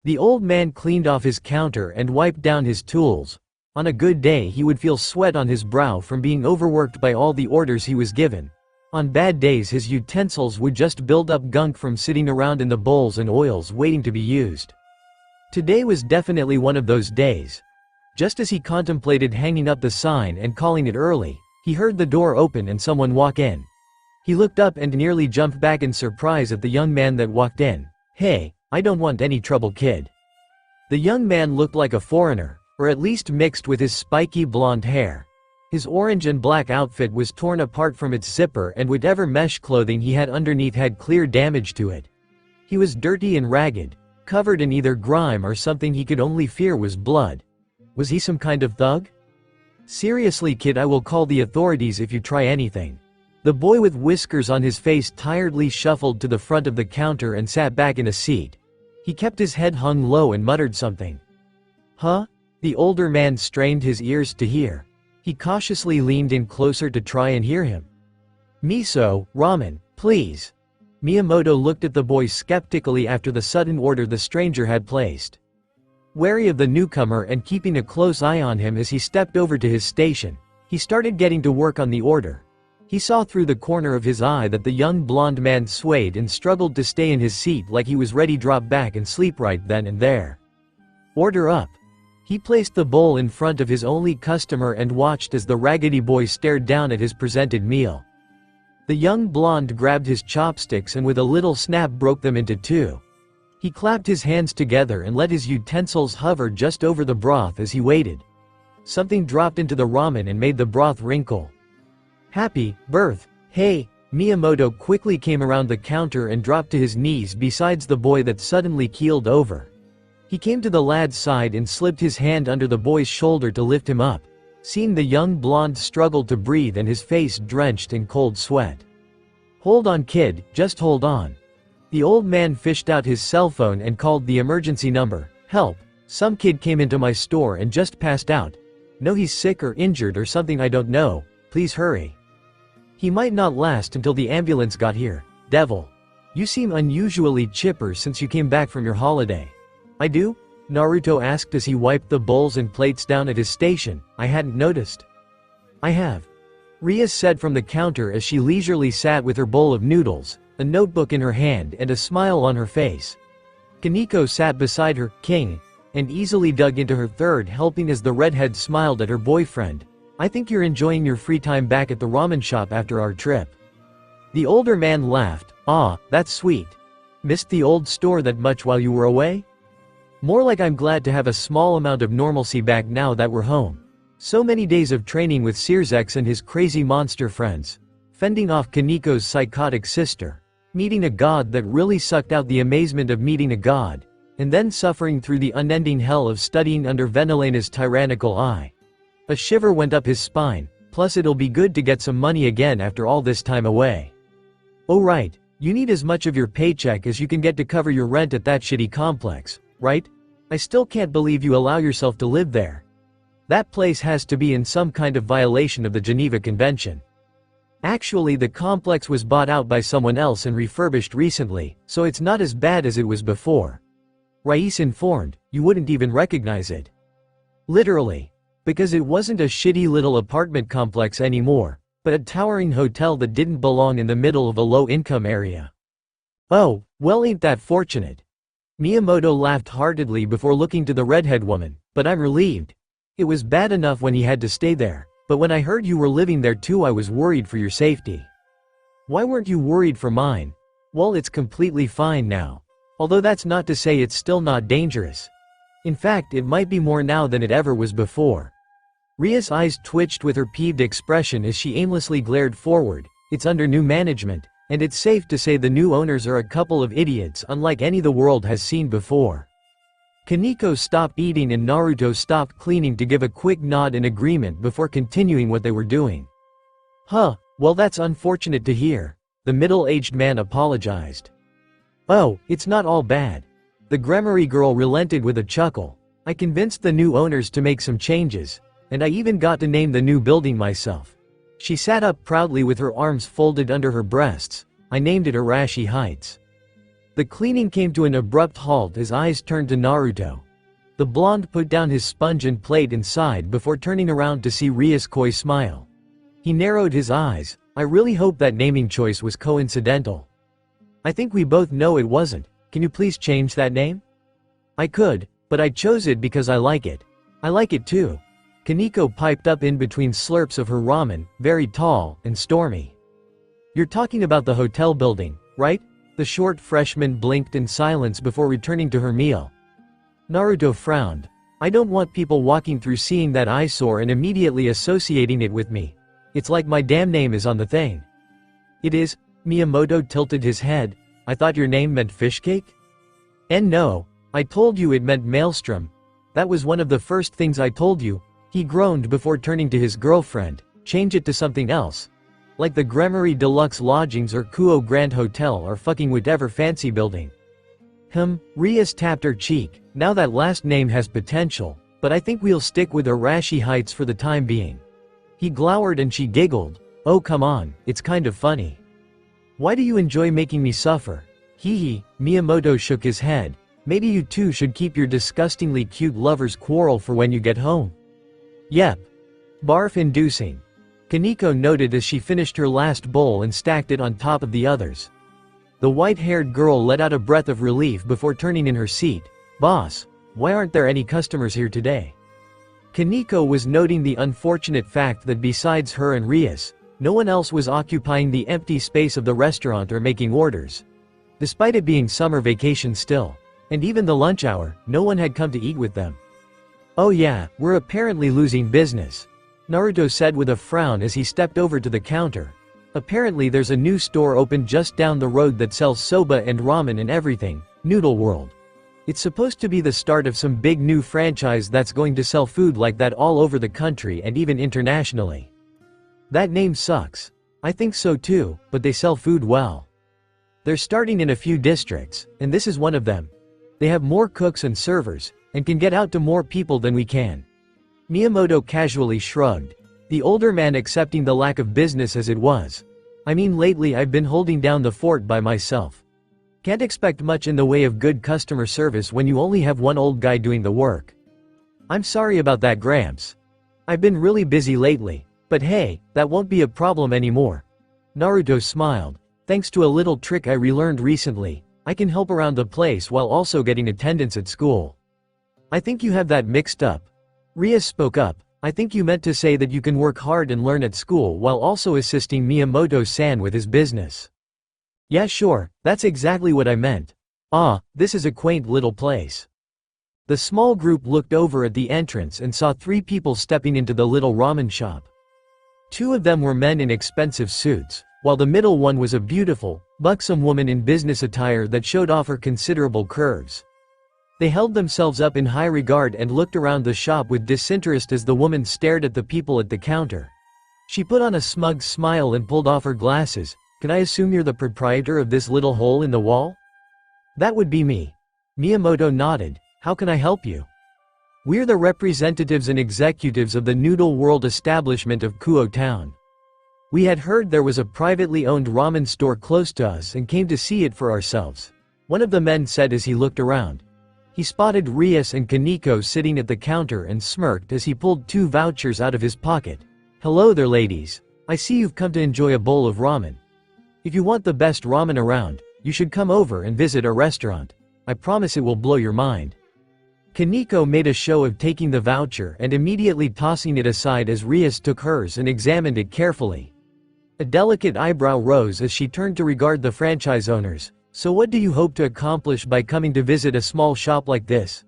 The old man cleaned off his counter and wiped down his tools. On a good day he would feel sweat on his brow from being overworked by all the orders he was given. On bad days his utensils would just build up gunk from sitting around in the bowls and oils waiting to be used. Today was definitely one of those days. Just as he contemplated hanging up the sign and calling it early, he heard the door open and someone walk in. He looked up and nearly jumped back in surprise at the young man that walked in. "Hey, I don't want any trouble, kid." The young man looked like a foreigner, or at least mixed with his spiky blonde hair. His orange and black outfit was torn apart from its zipper, and whatever mesh clothing he had underneath had clear damage to it. He was dirty and ragged, covered in either grime or something he could only fear was blood. Was he some kind of thug? "Seriously, kid, I will call the authorities if you try anything." The boy with whiskers on his face tiredly shuffled to the front of the counter and sat back in a seat. He kept his head hung low and muttered something. "Huh?" The older man strained his ears to hear. He cautiously leaned in closer to try and hear him. "Miso, ramen, please." Miyamoto looked at the boy skeptically after the sudden order the stranger had placed. Wary of the newcomer and keeping a close eye on him as he stepped over to his station, he started getting to work on the order. He saw through the corner of his eye that the young blonde man swayed and struggled to stay in his seat like he was ready to drop back and sleep right then and there. "Order up." He placed the bowl in front of his only customer and watched as the raggedy boy stared down at his presented meal. The young blonde grabbed his chopsticks and with a little snap broke them into two. He clapped his hands together and let his utensils hover just over the broth as he waited. Something dropped into the ramen and made the broth wrinkle. "Happy birth, hey!" Miyamoto quickly came around the counter and dropped to his knees beside the boy that suddenly keeled over. He came to the lad's side and slipped his hand under the boy's shoulder to lift him up. Seeing the young blonde struggle to breathe and his face drenched in cold sweat. "Hold on, kid, just hold on." The old man fished out his cell phone and called the emergency number. "Help, some kid came into my store and just passed out. No, he's sick or injured or something, I don't know, please hurry. He might not last until the ambulance got here. Devil. You seem unusually chipper since you came back from your holiday." "I do?" Naruto asked as he wiped the bowls and plates down at his station. "I hadn't noticed." "I have," Ria said from the counter as she leisurely sat with her bowl of noodles, a notebook in her hand and a smile on her face. Kaneko sat beside her, king, and easily dug into her third helping as the redhead smiled at her boyfriend. "I think you're enjoying your free time back at the ramen shop after our trip." The older man laughed. "Ah, that's sweet. Missed the old store that much while you were away?" "More like I'm glad to have a small amount of normalcy back now that we're home. So many days of training with Searsex and his crazy monster friends. Fending off Kaneko's psychotic sister. Meeting a god that really sucked out the amazement of meeting a god. And then suffering through the unending hell of studying under Venelena's tyrannical eye." A shiver went up his spine, plus it'll be good to get some money again after all this time away. "Oh right, you need as much of your paycheck as you can get to cover your rent at that shitty complex, right? I still can't believe you allow yourself to live there. That place has to be in some kind of violation of the Geneva Convention. Actually, the complex was bought out by someone else and refurbished recently, so it's not as bad as it was before." Rais informed. "You wouldn't even recognize it. Literally. Because it wasn't a shitty little apartment complex anymore, but a towering hotel that didn't belong in the middle of a low-income area." "Oh, well, ain't that fortunate." Miyamoto laughed heartedly before looking to the redhead woman. "But I'm relieved. It was bad enough when he had to stay there, but when I heard you were living there too I was worried for your safety." "Why weren't you worried for mine?" "Well, it's completely fine now. Although that's not to say it's still not dangerous. In fact, it might be more now than it ever was before." Ria's eyes twitched with her peeved expression as she aimlessly glared forward. "It's under new management, and it's safe to say the new owners are a couple of idiots unlike any the world has seen before." Kaneko stopped eating and Naruto stopped cleaning to give a quick nod in agreement before continuing what they were doing. "Huh, well that's unfortunate to hear," the middle-aged man apologized. "Oh, it's not all bad." The Gremory girl relented with a chuckle. "I convinced the new owners to make some changes, and I even got to name the new building myself." She sat up proudly with her arms folded under her breasts. "I named it Arashi Heights." The cleaning came to an abrupt halt as eyes turned to Naruto. The blonde put down his sponge and plate and sighed before turning around to see Ria's coy smile. He narrowed his eyes. I really hope that naming choice was coincidental. I think we both know it wasn't. Can you please change that name? I could, but I chose it because I like it. I like it too. Kaneko piped up in between slurps of her ramen, very tall and stormy. You're talking about the hotel building, right? The short freshman blinked in silence before returning to her meal. Naruto frowned. I don't want people walking through seeing that eyesore and immediately associating it with me. It's like my damn name is on the thing. It is. Miyamoto tilted his head. I thought your name meant fish cake? And no, I told you it meant maelstrom. That was one of the first things I told you. He groaned before turning to his girlfriend. Change it to something else. Like the Gremory Deluxe Lodgings or Kuo Grand Hotel or fucking whatever fancy building. Rias tapped her cheek. Now that last name has potential, but I think we'll stick with Arashi Heights for the time being. He glowered and she giggled. Oh come on, it's kind of funny. Why do you enjoy making me suffer? Hee. Miyamoto shook his head. Maybe you two should keep your disgustingly cute lovers' quarrel for when you get home. Yep. Barf-inducing. Kaneko noted as she finished her last bowl and stacked it on top of the others. The white-haired girl let out a breath of relief before turning in her seat. Boss, why aren't there any customers here today? Kaneko was noting the unfortunate fact that besides her and Rias, no one else was occupying the empty space of the restaurant or making orders. Despite it being summer vacation still, and even the lunch hour, no one had come to eat with them. Oh yeah, we're apparently losing business, Naruto said with a frown as he stepped over to the counter. Apparently there's a new store opened just down the road that sells soba and ramen and everything, Noodle World. It's supposed to be the start of some big new franchise that's going to sell food like that all over the country and even internationally. That name sucks. I think so too, but they sell food well. They're starting in a few districts, and this is one of them. They have more cooks and servers, and can get out to more people than we can. Miyamoto casually shrugged, the older man accepting the lack of business as it was. I mean lately I've been holding down the fort by myself. Can't expect much in the way of good customer service when you only have one old guy doing the work. I'm sorry about that, Gramps. I've been really busy lately, but hey, that won't be a problem anymore. Naruto smiled. Thanks to a little trick I relearned recently, I can help around the place while also getting attendance at school. I think you have that mixed up. Rias spoke up. I think you meant to say that you can work hard and learn at school while also assisting Miyamoto-san with his business. Yeah sure, that's exactly what I meant. Ah, this is a quaint little place. The small group looked over at the entrance and saw 3 people stepping into the little ramen shop. 2 of them were men in expensive suits, while the middle one was a beautiful, buxom woman in business attire that showed off her considerable curves. They held themselves up in high regard and looked around the shop with disinterest as the woman stared at the people at the counter. She put on a smug smile and pulled off her glasses. Can I assume you're the proprietor of this little hole in the wall? That would be me. Miyamoto nodded. How can I help you? We're the representatives and executives of the Noodle World establishment of Kuo Town. We had heard there was a privately owned ramen store close to us and came to see it for ourselves, one of the men said as he looked around. He spotted Rias and Kaneko sitting at the counter and smirked as he pulled 2 vouchers out of his pocket. Hello there ladies. I see you've come to enjoy a bowl of ramen. If you want the best ramen around, you should come over and visit our restaurant. I promise it will blow your mind. Kaneko made a show of taking the voucher and immediately tossing it aside as Rias took hers and examined it carefully. A delicate eyebrow rose as she turned to regard the franchise owners. So what do you hope to accomplish by coming to visit a small shop like this?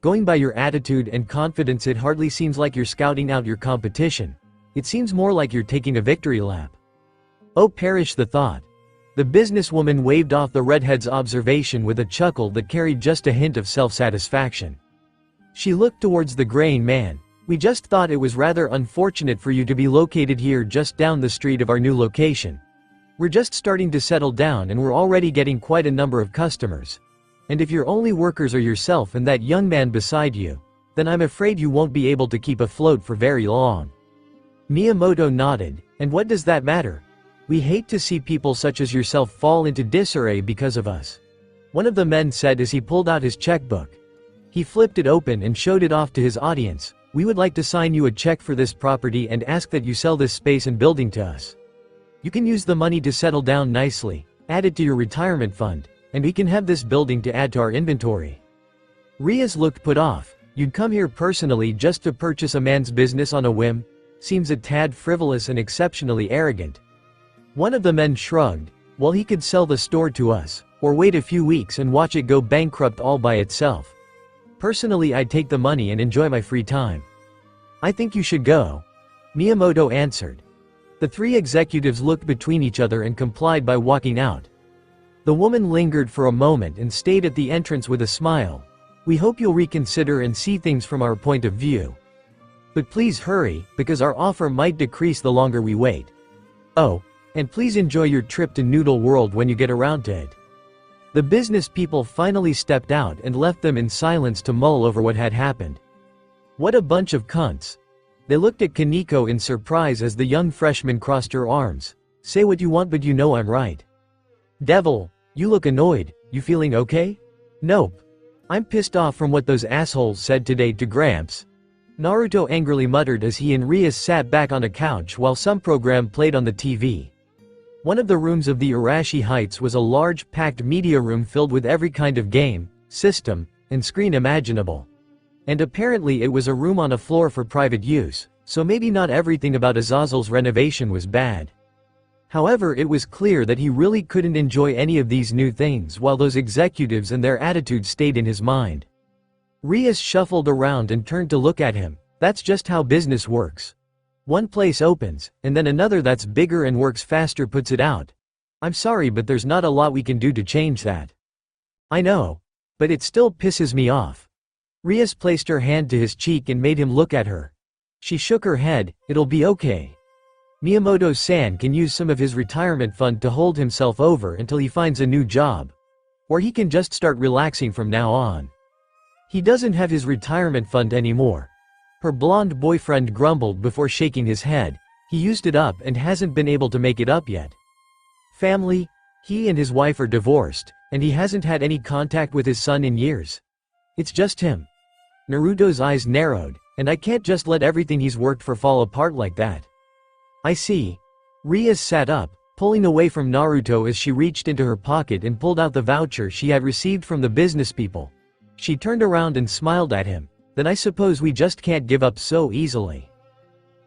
Going by your attitude and confidence, it hardly seems like you're scouting out your competition. It seems more like you're taking a victory lap. Oh, perish the thought. The businesswoman waved off the redhead's observation with a chuckle that carried just a hint of self-satisfaction. She looked towards the graying man. We just thought it was rather unfortunate for you to be located here just down the street of our new location. We're just starting to settle down and we're already getting quite a number of customers. And if your only workers are yourself and that young man beside you, then I'm afraid you won't be able to keep afloat for very long. Miyamoto nodded. And what does that matter? We hate to see people such as yourself fall into disarray because of us. One of the men said as he pulled out his checkbook. He flipped it open and showed it off to his audience. "We would like to sign you a check for this property and ask that you sell this space and building to us. You can use the money to settle down nicely, add it to your retirement fund, and we can have this building to add to our inventory." Riaz looked put off. "You'd come here personally just to purchase a man's business on a whim? Seems a tad frivolous and exceptionally arrogant." One of the men shrugged. "Well, he could sell the store to us, or wait a few weeks and watch it go bankrupt all by itself. Personally, I'd take the money and enjoy my free time." "I think you should go," Miyamoto answered. The three executives looked between each other and complied by walking out. The woman lingered for a moment and stayed at the entrance with a smile. "We hope you'll reconsider and see things from our point of view. But please hurry, because our offer might decrease the longer we wait. Oh, and please enjoy your trip to Noodle World when you get around to it." The business people finally stepped out and left them in silence to mull over what had happened. What a bunch of cunts. They looked at Kaneko in surprise as the young freshman crossed her arms. "Say what you want, but you know I'm right." "Devil, you look annoyed. You feeling okay?" "Nope. I'm pissed off from what those assholes said today to Gramps." Naruto angrily muttered as he and Rias sat back on a couch while some program played on the TV. One of the rooms of the Arashi Heights was a large, packed media room filled with every kind of game, system, and screen imaginable. And apparently it was a room on a floor for private use, so maybe not everything about Azazel's renovation was bad. However, it was clear that he really couldn't enjoy any of these new things while those executives and their attitude stayed in his mind. Rias shuffled around and turned to look at him. "That's just how business works. One place opens, and then another that's bigger and works faster puts it out. I'm sorry, but there's not a lot we can do to change that." "I know. But it still pisses me off." Rias placed her hand to his cheek and made him look at her. She shook her head. "It'll be okay. Miyamoto-san can use some of his retirement fund to hold himself over until he finds a new job. Or he can just start relaxing from now on. He doesn't have his retirement fund anymore." Her blonde boyfriend grumbled before shaking his head. "He used it up and hasn't been able to make it up yet. Family? He and his wife are divorced, and he hasn't had any contact with his son in years. It's just him." Naruto's eyes narrowed. "And I can't just let everything he's worked for fall apart like that." "I see." Rias sat up, pulling away from Naruto as she reached into her pocket and pulled out the voucher she had received from the business people. She turned around and smiled at him. "Then I suppose we just can't give up so easily."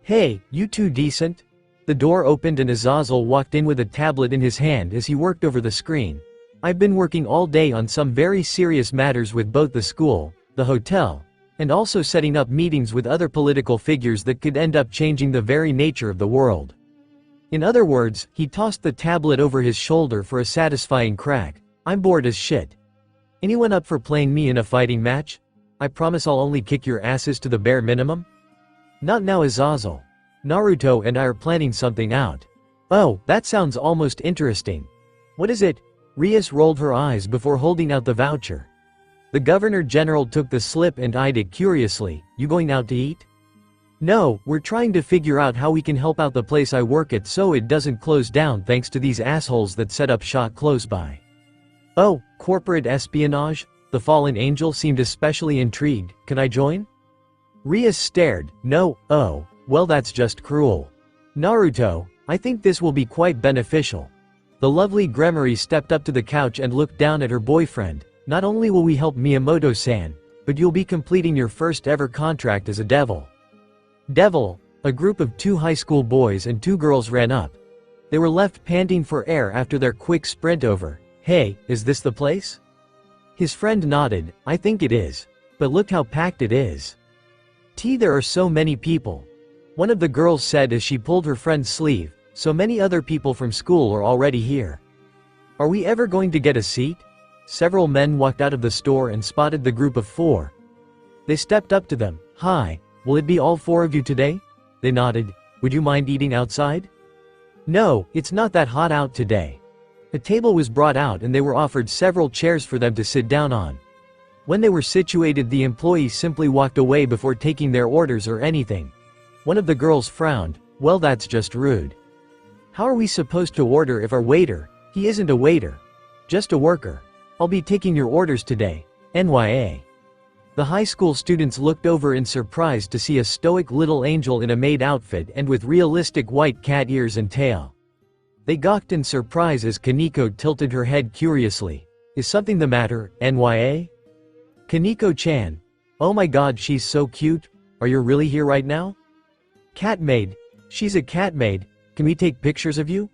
"Hey, you two decent?" The door opened and Azazel walked in with a tablet in his hand as he worked over the screen. "I've been working all day on some very serious matters with both the school, the hotel, and also setting up meetings with other political figures that could end up changing the very nature of the world." In other words, he tossed the tablet over his shoulder for a satisfying crack. "I'm bored as shit. Anyone up for playing me in a fighting match? I promise I'll only kick your asses to the bare minimum." "Not now, Azazel. Naruto and I are planning something out." "Oh, that sounds almost interesting. What is it?" Rias rolled her eyes before holding out the voucher. The Governor General took the slip and eyed it curiously. "You going out to eat?" "No, we're trying to figure out how we can help out the place I work at so it doesn't close down thanks to these assholes that set up shop close by." "Oh, corporate espionage?" The fallen angel seemed especially intrigued. "Can I join?" Rias stared. "No, oh, well that's just cruel." "Naruto, I think this will be quite beneficial." The lovely Gremory stepped up to the couch and looked down at her boyfriend. "Not only will we help Miyamoto-san, but you'll be completing your first ever contract as a devil." "Devil?" A group of 2 high school boys and 2 girls ran up. They were left panting for air after their quick sprint over. "Hey, is this the place?" His friend nodded. "I think it is. But look how packed it is. There are so many people." One of the girls said as she pulled her friend's sleeve. "So many other people from school are already here. Are we ever going to get a seat?" Several men walked out of the store and spotted the group of 4. They stepped up to them. "Hi, will it be all 4 of you today?" They nodded. "Would you mind eating outside?" "No, it's not that hot out today." A table was brought out and they were offered several chairs for them to sit down on. When they were situated, the employees simply walked away before taking their orders or anything. One of the girls frowned. "Well, that's just rude. How are we supposed to order if our waiter, he isn't a waiter, just a worker?" I'll be taking your orders today, NYA. The high school students looked over in surprise to see a stoic little angel in a maid outfit and with realistic white cat ears and tail. They gawked in surprise as Kaneko tilted her head curiously. Is something the matter, NYA? Kaneko-chan. Oh my god, she's so cute. Are you really here right now? Cat maid. She's a cat maid. Can we take pictures of you?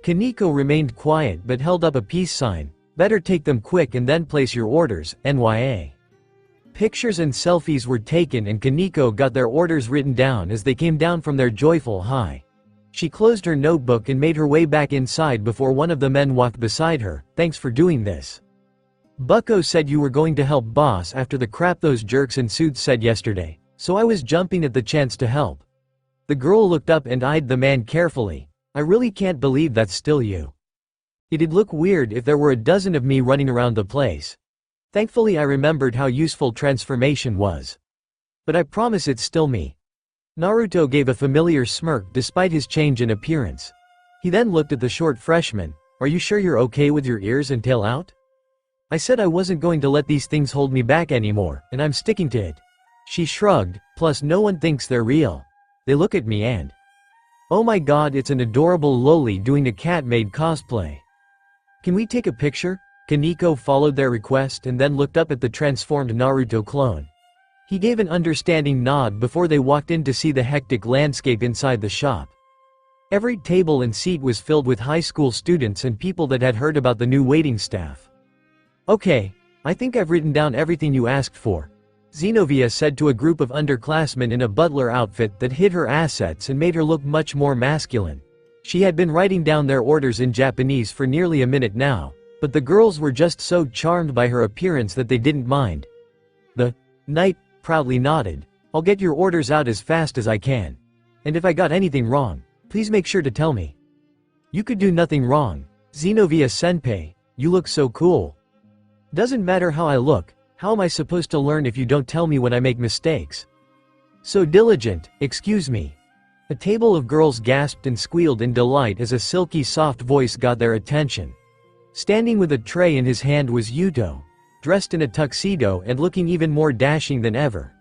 Kaneko remained quiet but held up a peace sign. Better take them quick and then place your orders, NYA. Pictures and selfies were taken and Kaneko got their orders written down as they came down from their joyful high. She closed her notebook and made her way back inside before one of the men walked beside her. Thanks for doing this. Bucko said you were going to help boss after the crap those jerks in suits said yesterday, so I was jumping at the chance to help. The girl looked up and eyed the man carefully. I really can't believe that's still you. It'd look weird if there were a dozen of me running around the place. Thankfully I remembered how useful transformation was. But I promise it's still me. Naruto gave a familiar smirk despite his change in appearance. He then looked at the short freshman. Are you sure you're okay with your ears and tail out? I said I wasn't going to let these things hold me back anymore, and I'm sticking to it. She shrugged, plus no one thinks they're real. They look at me and... Oh my god, it's an adorable loli doing a cat maid cosplay. Can we take a picture? Kaneko followed their request and then looked up at the transformed Naruto clone. He gave an understanding nod before they walked in to see the hectic landscape inside the shop. Every table and seat was filled with high school students and people that had heard about the new waiting staff. Okay, I think I've written down everything you asked for, Xenovia said to a group of underclassmen in a butler outfit that hid her assets and made her look much more masculine. She had been writing down their orders in Japanese for nearly a minute now, but the girls were just so charmed by her appearance that they didn't mind. The knight proudly nodded. I'll get your orders out as fast as I can. And if I got anything wrong, please make sure to tell me. You could do nothing wrong. Xenovia-senpai, you look so cool. Doesn't matter how I look, how am I supposed to learn if you don't tell me when I make mistakes? So diligent, excuse me. A table of girls gasped and squealed in delight as a silky soft voice got their attention. Standing with a tray in his hand was Yuto, dressed in a tuxedo and looking even more dashing than ever.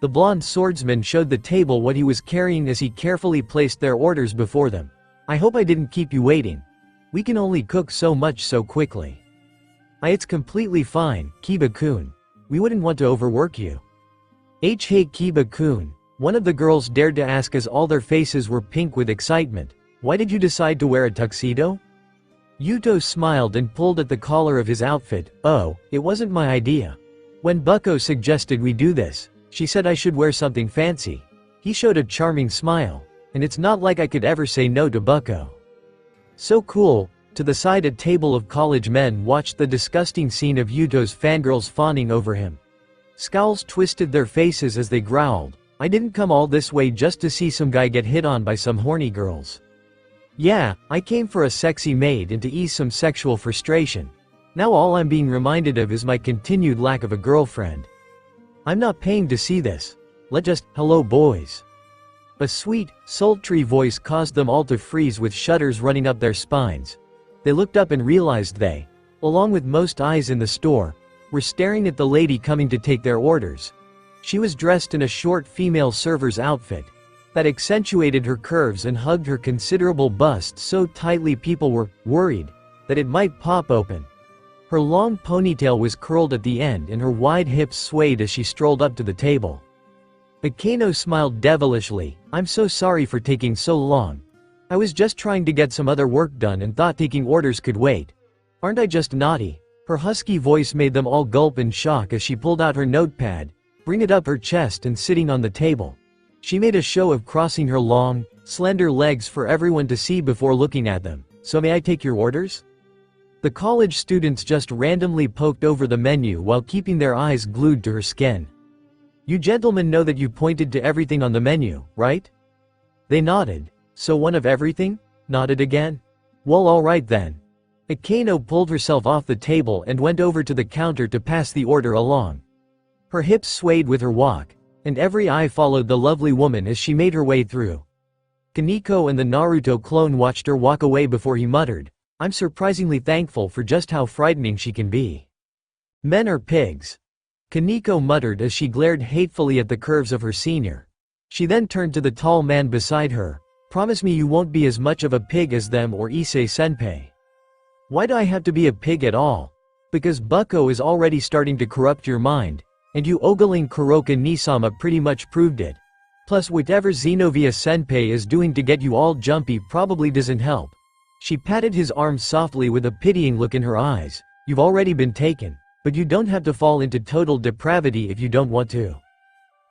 The blonde swordsman showed the table what he was carrying as he carefully placed their orders before them. I hope I didn't keep you waiting. We can only cook so much so quickly. It's completely fine, Kiba-kun. We wouldn't want to overwork you. Hey Kiba-kun, one of the girls dared to ask as all their faces were pink with excitement. Why did you decide to wear a tuxedo? Yuto smiled and pulled at the collar of his outfit. Oh, it wasn't my idea. When Bucko suggested we do this, she said I should wear something fancy. He showed a charming smile, and it's not like I could ever say no to Bucko. So cool. To the side a table of college men watched the disgusting scene of Yuto's fangirls fawning over him. Scowls twisted their faces as they growled. I didn't come all this way just to see some guy get hit on by some horny girls. Yeah, I came for a sexy maid and to ease some sexual frustration. Now all I'm being reminded of is my continued lack of a girlfriend. I'm not paying to see this. Hello boys. A sweet, sultry voice caused them all to freeze with shudders running up their spines. They looked up and realized they, along with most eyes in the store, were staring at the lady coming to take their orders. She was dressed in a short female server's outfit that accentuated her curves and hugged her considerable bust so tightly people were worried that it might pop open. Her long ponytail was curled at the end and her wide hips swayed as she strolled up to the table. Akeno smiled devilishly. I'm so sorry for taking so long. I was just trying to get some other work done and thought taking orders could wait. Aren't I just naughty? Her husky voice made them all gulp in shock as she pulled out her notepad, bring it up her chest and sitting on the table. She made a show of crossing her long, slender legs for everyone to see before looking at them. So may I take your orders? The college students just randomly poked over the menu while keeping their eyes glued to her skin. You gentlemen know that you pointed to everything on the menu, right? They nodded. So one of everything? Nodded again? Well, alright then. Akeno pulled herself off the table and went over to the counter to pass the order along. Her hips swayed with her walk, and every eye followed the lovely woman as she made her way through. Kaneko and the Naruto clone watched her walk away before he muttered, I'm surprisingly thankful for just how frightening she can be. Men are pigs. Kaneko muttered as she glared hatefully at the curves of her senior. She then turned to the tall man beside her. Promise me you won't be as much of a pig as them or Issei-senpai. Why do I have to be a pig at all? Because Bucko is already starting to corrupt your mind, and you ogling Kuroka Nisama pretty much proved it. Plus whatever Xenovia-senpai is doing to get you all jumpy probably doesn't help. She patted his arm softly with a pitying look in her eyes. You've already been taken, but you don't have to fall into total depravity if you don't want to.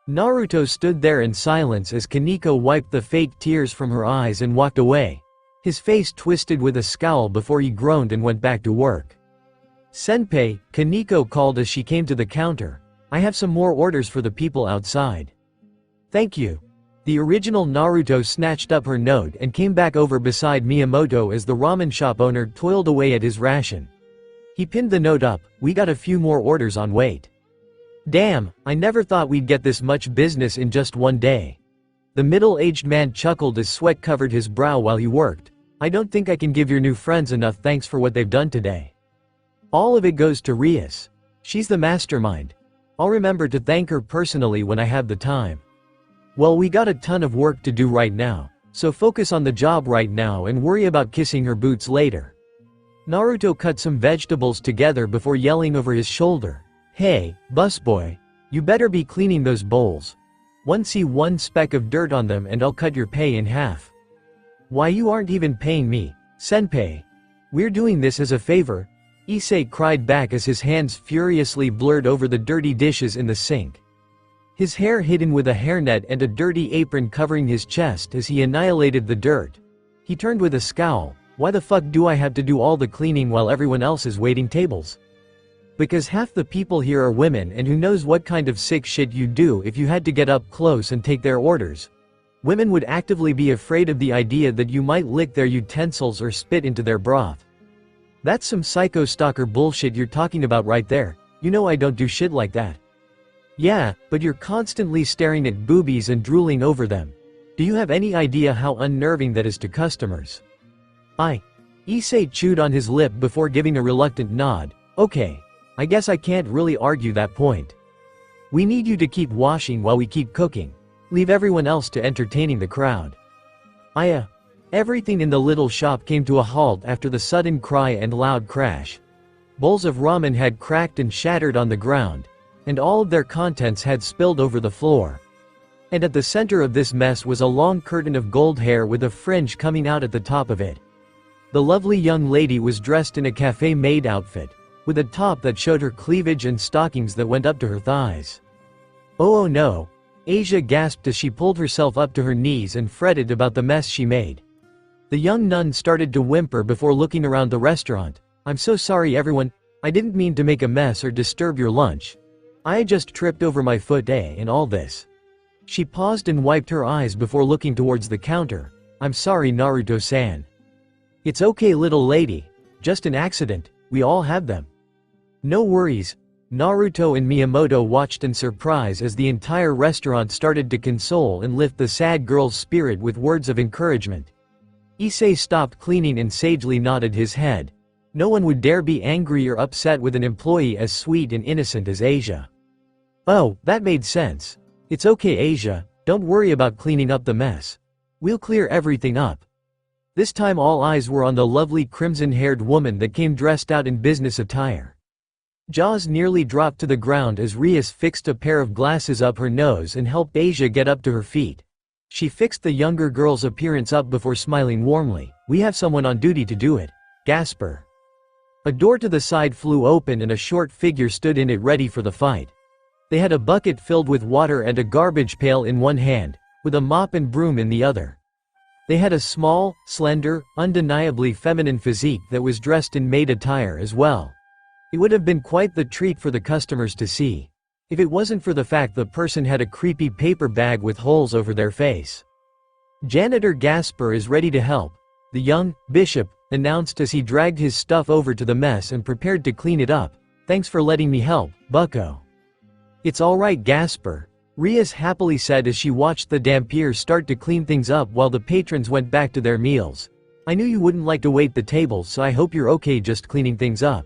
Naruto stood there in silence as Kaneko wiped the fake tears from her eyes and walked away. His face twisted with a scowl before he groaned and went back to work. Senpai, Kaneko called as she came to the counter. I have some more orders for the people outside. Thank you. The original Naruto snatched up her note and came back over beside Miyamoto as the ramen shop owner toiled away at his ration. He pinned the note up. We got a few more orders on wait. Damn, I never thought we'd get this much business in just one day. The middle-aged man chuckled as sweat covered his brow while he worked. I don't think I can give your new friends enough thanks for what they've done today. All of it goes to Rias. She's the mastermind. I'll remember to thank her personally when I have the time. Well, we got a ton of work to do right now, so focus on the job right now and worry about kissing her boots later. Naruto cut some vegetables together before yelling over his shoulder. Hey, busboy, you better be cleaning those bowls. See one speck of dirt on them and I'll cut your pay in half. Why, you aren't even paying me, senpai. We're doing this as a favor, Issei cried back as his hands furiously blurred over the dirty dishes in the sink. His hair hidden with a hairnet and a dirty apron covering his chest as he annihilated the dirt. He turned with a scowl. Why the fuck do I have to do all the cleaning while everyone else is waiting tables? Because half the people here are women, and who knows what kind of sick shit you'd do if you had to get up close and take their orders. Women would actively be afraid of the idea that you might lick their utensils or spit into their broth. That's some psycho stalker bullshit you're talking about right there. You know I don't do shit like that. Yeah, but you're constantly staring at boobies and drooling over them. Do you have any idea how unnerving that is to customers? Issei chewed on his lip before giving a reluctant nod. Okay, I guess I can't really argue that point. We need you to keep washing while we keep cooking. Leave everyone else to entertaining the crowd. Everything in the little shop came to a halt after the sudden cry and loud crash. Bowls of ramen had cracked and shattered on the ground, and all of their contents had spilled over the floor. And at the center of this mess was a long curtain of gold hair with a fringe coming out at the top of it. The lovely young lady was dressed in a cafe maid outfit, with a top that showed her cleavage and stockings that went up to her thighs. Oh no, Asia gasped as she pulled herself up to her knees and fretted about the mess she made. The young nun started to whimper before looking around the restaurant. I'm so sorry everyone, I didn't mean to make a mess or disturb your lunch. I just tripped over my foot in all this. She paused and wiped her eyes before looking towards the counter. I'm sorry Naruto-san. It's okay little lady, just an accident, we all have them. No worries. Naruto and Miyamoto watched in surprise as the entire restaurant started to console and lift the sad girl's spirit with words of encouragement. Issei stopped cleaning and sagely nodded his head. No one would dare be angry or upset with an employee as sweet and innocent as Asia. Oh, that made sense. It's okay Asia, don't worry about cleaning up the mess. We'll clear everything up. This time all eyes were on the lovely crimson-haired woman that came dressed out in business attire. Jaws nearly dropped to the ground as Rias fixed a pair of glasses up her nose and helped Asia get up to her feet. She fixed the younger girl's appearance up before smiling warmly. We have someone on duty to do it. Gasper. A door to the side flew open and a short figure stood in it ready for the fight. They had a bucket filled with water and a garbage pail in one hand, with a mop and broom in the other. They had a small, slender, undeniably feminine physique that was dressed in maid attire as well. It would have been quite the treat for the customers to see, if it wasn't for the fact the person had a creepy paper bag with holes over their face. Janitor Gasper is ready to help, the young bishop announced as he dragged his stuff over to the mess and prepared to clean it up. Thanks for letting me help, bucko. It's alright Gasper, Rias happily said as she watched the Dampier start to clean things up while the patrons went back to their meals. I knew you wouldn't like to wait the tables, so I hope you're okay just cleaning things up.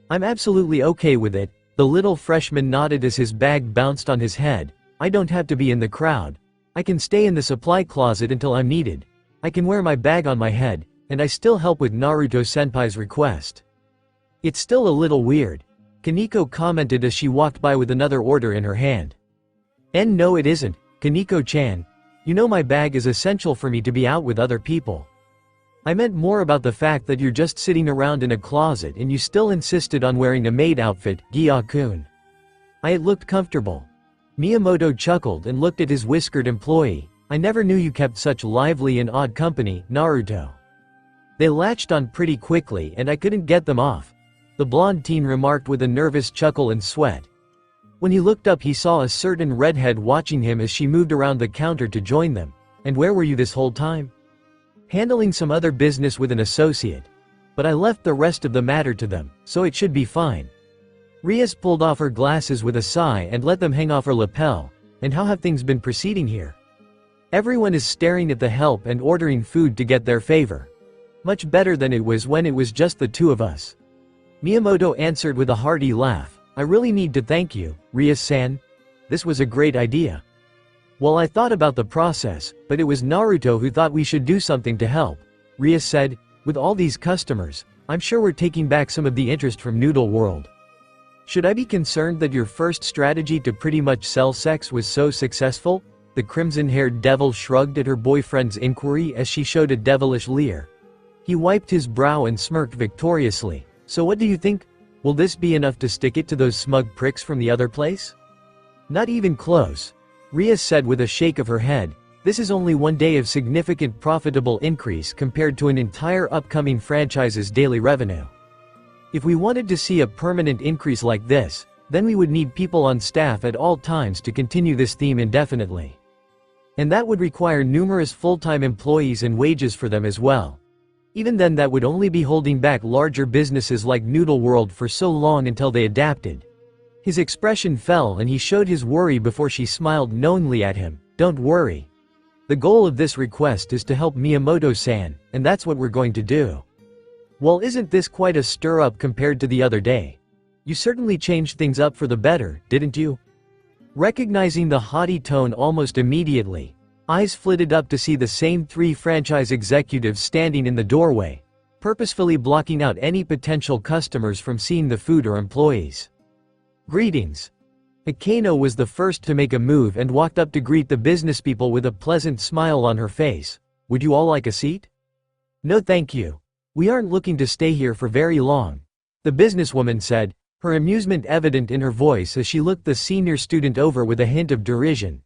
I'm absolutely okay with it. The little freshman nodded as his bag bounced on his head. I don't have to be in the crowd. I can stay in the supply closet until I'm needed. I can wear my bag on my head, and I still help with Naruto-senpai's request. It's still a little weird, Kaneko commented as she walked by with another order in her hand. No it isn't, Kaneko-chan. You know my bag is essential for me to be out with other people. I meant more about the fact that you're just sitting around in a closet and you still insisted on wearing a maid outfit, Gya-kun. It looked comfortable. Miyamoto chuckled and looked at his whiskered employee. I never knew you kept such lively and odd company, Naruto. They latched on pretty quickly and I couldn't get them off, the blonde teen remarked with a nervous chuckle and sweat. When he looked up he saw a certain redhead watching him as she moved around the counter to join them. And where were you this whole time? Handling some other business with an associate. But I left the rest of the matter to them, so it should be fine. Rias pulled off her glasses with a sigh and let them hang off her lapel. And how have things been proceeding here? Everyone is staring at the help and ordering food to get their favor. Much better than it was when it was just the two of us. Miyamoto answered with a hearty laugh. I really need to thank you, Rias-san. This was a great idea. Well, I thought about the process, but it was Naruto who thought we should do something to help. Rias said, with all these customers, I'm sure we're taking back some of the interest from Noodle World. Should I be concerned that your first strategy to pretty much sell sex was so successful? The crimson-haired devil shrugged at her boyfriend's inquiry as she showed a devilish leer. He wiped his brow and smirked victoriously. So what do you think? Will this be enough to stick it to those smug pricks from the other place? Not even close. Rias said with a shake of her head. This is only one day of significant profitable increase compared to an entire upcoming franchise's daily revenue. If we wanted to see a permanent increase like this, then we would need people on staff at all times to continue this theme indefinitely. And that would require numerous full-time employees and wages for them as well. Even then that would only be holding back larger businesses like Noodle World for so long until they adapted. His expression fell and he showed his worry before she smiled knowingly at him. Don't worry. The goal of this request is to help Miyamoto-san, and that's what we're going to do. Well, isn't this quite a stir-up compared to the other day? You certainly changed things up for the better, didn't you? Recognizing the haughty tone almost immediately, eyes flitted up to see the same three franchise executives standing in the doorway, purposefully blocking out any potential customers from seeing the food or employees. Greetings. Akeno was the first to make a move and walked up to greet the businesspeople with a pleasant smile on her face. Would you all like a seat? No thank you. We aren't looking to stay here for very long, the businesswoman said, her amusement evident in her voice as she looked the senior student over with a hint of derision.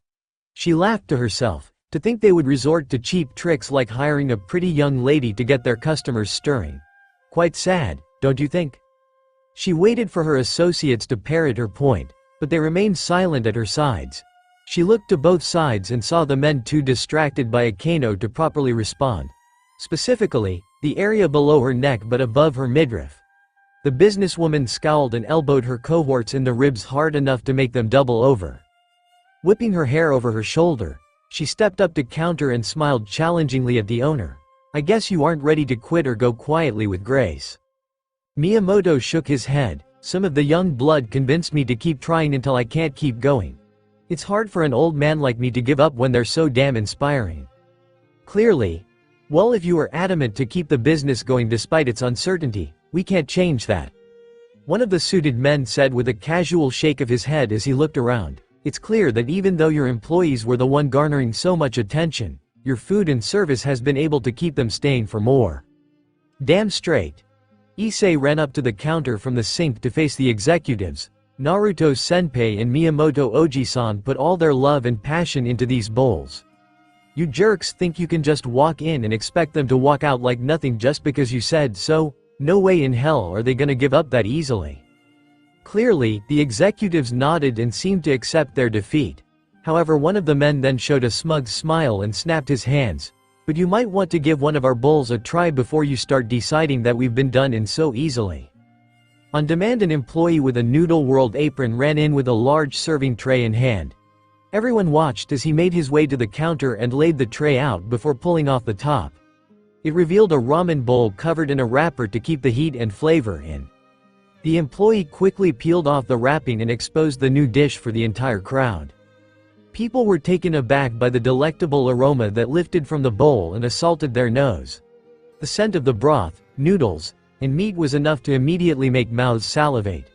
She laughed to herself, to think they would resort to cheap tricks like hiring a pretty young lady to get their customers stirring. Quite sad, don't you think? She waited for her associates to parrot her point, but they remained silent at her sides. She looked to both sides and saw the men too distracted by Akeno to properly respond. Specifically, the area below her neck but above her midriff. The businesswoman scowled and elbowed her cohorts in the ribs hard enough to make them double over. Whipping her hair over her shoulder, she stepped up to counter and smiled challengingly at the owner. I guess you aren't ready to quit or go quietly with grace. Miyamoto shook his head. Some of the young blood convinced me to keep trying until I can't keep going. It's hard for an old man like me to give up when they're so damn inspiring. Clearly. Well, if you are adamant to keep the business going despite its uncertainty, we can't change that. One of the suited men said with a casual shake of his head as he looked around. It's clear that even though your employees were the one garnering so much attention, your food and service has been able to keep them staying for more. Damn straight. Issei ran up to the counter from the sink to face the executives. Naruto Senpai and Miyamoto Oji-san put all their love and passion into these bowls. You jerks think you can just walk in and expect them to walk out like nothing just because you said so? No way in hell are they gonna give up that easily. Clearly, the executives nodded and seemed to accept their defeat. However, one of the men then showed a smug smile and snapped his hands. But you might want to give one of our bowls a try before you start deciding that we've been done in so easily. On demand, an employee with a Noodle World apron ran in with a large serving tray in hand. Everyone watched as he made his way to the counter and laid the tray out before pulling off the top. It revealed a ramen bowl covered in a wrapper to keep the heat and flavor in. The employee quickly peeled off the wrapping and exposed the new dish for the entire crowd. People were taken aback by the delectable aroma that lifted from the bowl and assaulted their nose. The scent of the broth, noodles, and meat was enough to immediately make mouths salivate.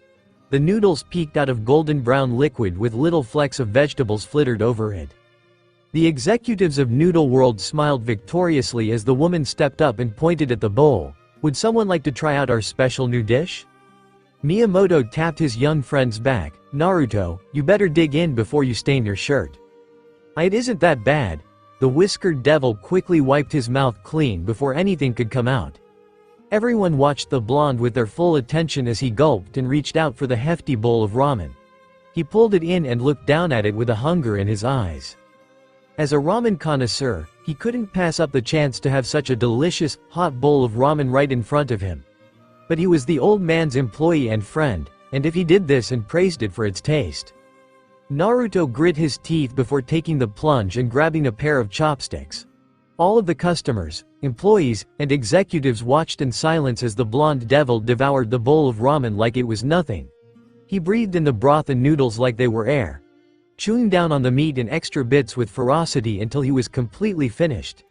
The noodles peeked out of golden brown liquid with little flecks of vegetables flittered over it. The executives of Noodle World smiled victoriously as the woman stepped up and pointed at the bowl. "Would someone like to try out our special new dish?" Miyamoto tapped his young friend's back. "Naruto, you better dig in before you stain your shirt." "It isn't that bad." The whiskered devil quickly wiped his mouth clean before anything could come out. Everyone watched the blonde with their full attention as he gulped and reached out for the hefty bowl of ramen. He pulled it in and looked down at it with a hunger in his eyes. As a ramen connoisseur, he couldn't pass up the chance to have such a delicious, hot bowl of ramen right in front of him. But he was the old man's employee and friend, and if he did this and praised it for its taste. Naruto grit his teeth before taking the plunge and grabbing a pair of chopsticks. All of the customers, employees, and executives watched in silence as the blonde devil devoured the bowl of ramen like it was nothing. He breathed in the broth and noodles like they were air, chewing down on the meat and extra bits with ferocity until he was completely finished.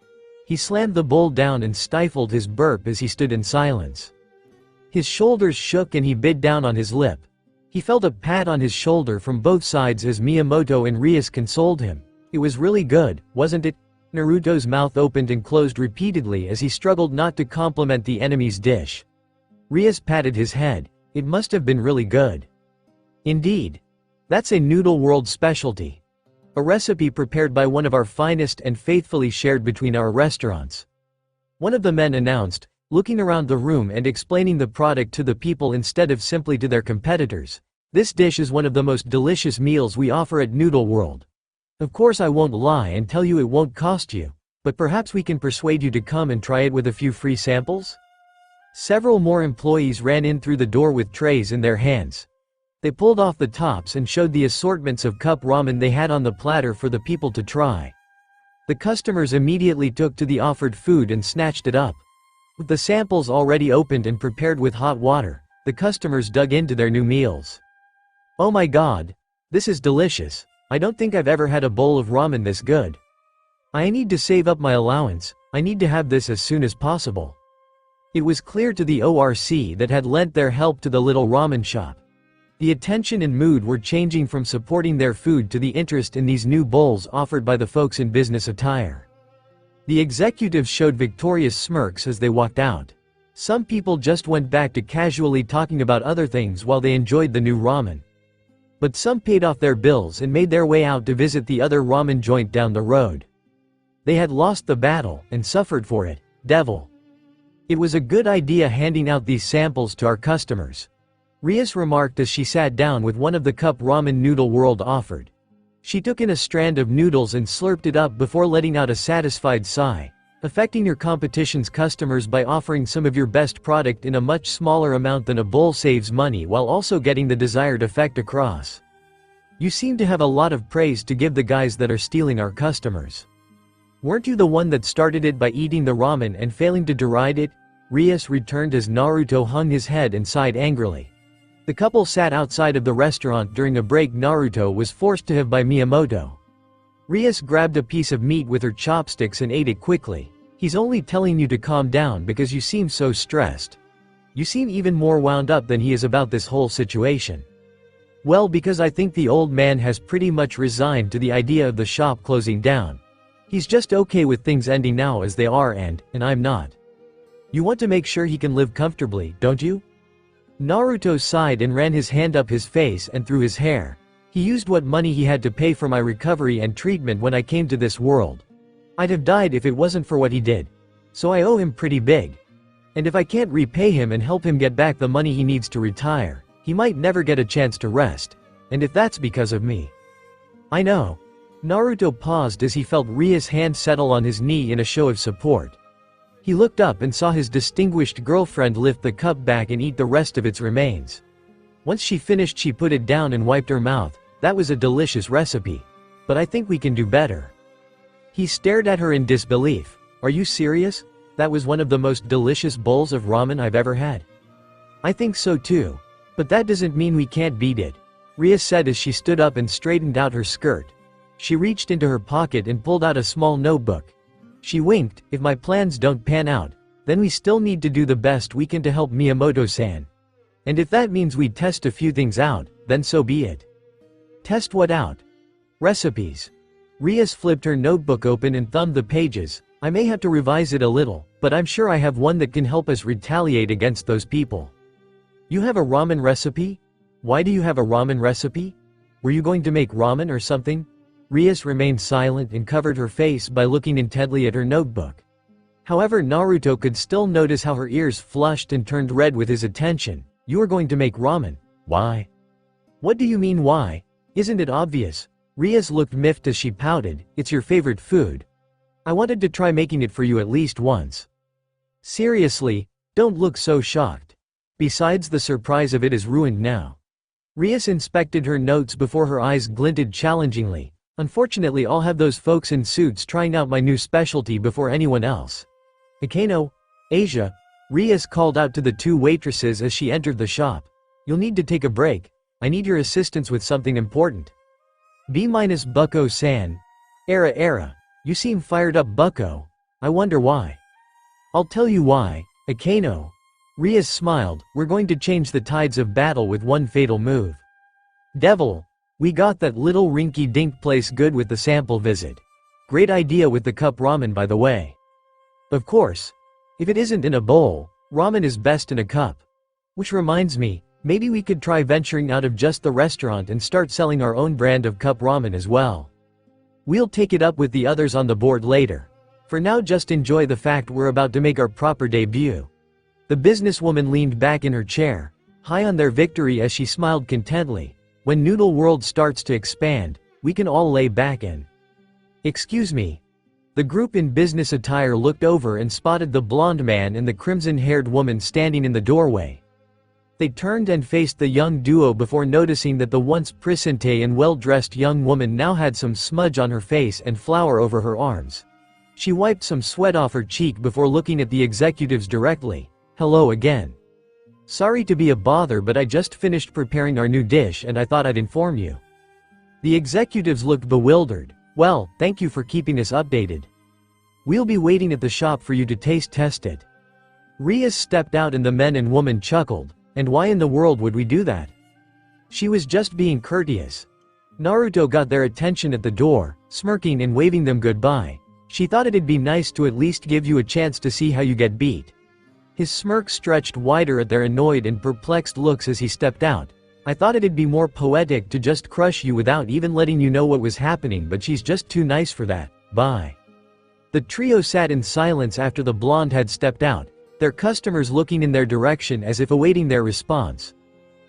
He slammed the bowl down and stifled his burp as he stood in silence. His shoulders shook and he bit down on his lip. He felt a pat on his shoulder from both sides as Miyamoto and Rias consoled him. "It was really good, wasn't it?" Naruto's mouth opened and closed repeatedly as he struggled not to compliment the enemy's dish. Rias patted his head. "It must have been really good." "Indeed. That's a Noodle World specialty. A recipe prepared by one of our finest and faithfully shared between our restaurants," one of the men announced, looking around the room and explaining the product to the people instead of simply to their competitors. "This dish is one of the most delicious meals we offer at Noodle World. Of course I won't lie and tell you it won't cost you, but perhaps we can persuade you to come and try it with a few free samples?" Several more employees ran in through the door with trays in their hands. They pulled off the tops and showed the assortments of cup ramen they had on the platter for the people to try. The customers immediately took to the offered food and snatched it up. With the samples already opened and prepared with hot water, the customers dug into their new meals. "Oh my god! This is delicious. I don't think I've ever had a bowl of ramen this good. I need to save up my allowance. I need to have this as soon as possible." It was clear to the ORC that had lent their help to the little ramen shop. The attention and mood were changing from supporting their food to the interest in these new bowls offered by the folks in business attire. The executives showed victorious smirks as they walked out. Some people just went back to casually talking about other things while they enjoyed the new ramen. But some paid off their bills and made their way out to visit the other ramen joint down the road. They had lost the battle and suffered for it. "Devil. It was a good idea handing out these samples to our customers," Rias remarked as she sat down with one of the cup ramen Noodle World offered. She took in a strand of noodles and slurped it up before letting out a satisfied sigh. "Affecting your competition's customers by offering some of your best product in a much smaller amount than a bowl saves money while also getting the desired effect across. You seem to have a lot of praise to give the guys that are stealing our customers. Weren't you the one that started it by eating the ramen and failing to deride it?" Rias returned as Naruto hung his head and sighed angrily. The couple sat outside of the restaurant during a break Naruto was forced to have by Miyamoto. Rias grabbed a piece of meat with her chopsticks and ate it quickly. "He's only telling you to calm down because you seem so stressed. You seem even more wound up than he is about this whole situation." "Well, because I think the old man has pretty much resigned to the idea of the shop closing down. He's just okay with things ending now as they are and I'm not. You want to make sure he can live comfortably, don't you?" Naruto sighed and ran his hand up his face and through his hair. "He used what money he had to pay for my recovery and treatment when I came to this world. I'd have died if it wasn't for what he did. So I owe him pretty big. And if I can't repay him and help him get back the money he needs to retire, he might never get a chance to rest. And if that's because of me." "I know." Naruto paused as he felt Ria's hand settle on his knee in a show of support. He looked up and saw his distinguished girlfriend lift the cup back and eat the rest of its remains. Once she finished, she put it down and wiped her mouth. "That was a delicious recipe. But I think we can do better." He stared at her in disbelief. "Are you serious? That was one of the most delicious bowls of ramen I've ever had. I think so too. But that doesn't mean we can't beat it, Ria said as she stood up and straightened out her skirt. She reached into her pocket and pulled out a small notebook. She winked. If my plans don't pan out, then we still need to do the best we can to help Miyamoto-san. And if that means we test a few things out, then so be it. Test what out? Recipes. Rias flipped her notebook open and thumbed the pages. I may have to revise it a little, but I'm sure I have one that can help us retaliate against those people. You have a ramen recipe? Why do you have a ramen recipe? Were you going to make ramen or something? Rias remained silent and covered her face by looking intently at her notebook. However, Naruto could still notice how her ears flushed and turned red with his attention. You are going to make ramen. Why? What do you mean why? Isn't it obvious? Rias looked miffed as she pouted. It's your favorite food. I wanted to try making it for you at least once. Seriously, don't look so shocked. Besides, the surprise of it is ruined now. Rias inspected her notes before her eyes glinted challengingly. Unfortunately, I'll have those folks in suits trying out my new specialty before anyone else. Akeno, Asia, Rias called out to the two waitresses as she entered the shop. You'll need to take a break. I need your assistance with something important. B-Bucko-san. Era. You seem fired up, Bucko. I wonder why. I'll tell you why, Akeno. Rias smiled. We're going to change the tides of battle with one fatal move. Devil. We got that little rinky-dink place good with the sample visit. Great idea with the cup ramen, by the way. Of course. If it isn't in a bowl, ramen is best in a cup. Which reminds me, maybe we could try venturing out of just the restaurant and start selling our own brand of cup ramen as well. We'll take it up with the others on the board later. For now, just enjoy the fact we're about to make our proper debut. The businesswoman leaned back in her chair, high on their victory as she smiled contentedly. When Noodle World starts to expand, we can all lay back in. Excuse me. The group in business attire looked over and spotted the blonde man and the crimson-haired woman standing in the doorway. They turned and faced the young duo before noticing that the once prisente and well-dressed young woman now had some smudge on her face and flour over her arms. She wiped some sweat off her cheek before looking at the executives directly. Hello again. Sorry to be a bother, but I just finished preparing our new dish and I thought I'd inform you. The executives looked bewildered. Well, thank you for keeping us updated. We'll be waiting at the shop for you to taste test it. Rias stepped out and the men and woman chuckled. And why in the world would we do that? She was just being courteous. Naruto got their attention at the door, smirking and waving them goodbye. She thought it'd be nice to at least give you a chance to see how you get beat. His smirk stretched wider at their annoyed and perplexed looks as he stepped out. I thought it'd be more poetic to just crush you without even letting you know what was happening, but she's just too nice for that. Bye. The trio sat in silence after the blonde had stepped out, their customers looking in their direction as if awaiting their response.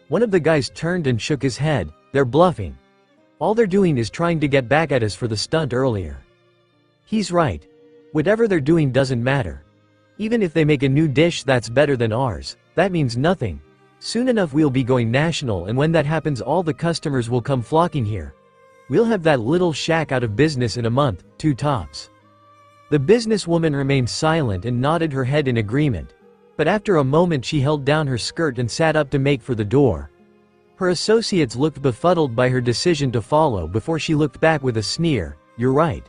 One of the guys turned and shook his head. They're bluffing. All they're doing is trying to get back at us for the stunt earlier. He's right. Whatever they're doing doesn't matter. Even if they make a new dish that's better than ours, that means nothing. Soon enough we'll be going national, and when that happens all the customers will come flocking here. We'll have that little shack out of business in a month, 2 tops. The businesswoman remained silent and nodded her head in agreement. But after a moment she held down her skirt and sat up to make for the door. Her associates looked befuddled by her decision to follow before she looked back with a sneer. You're right.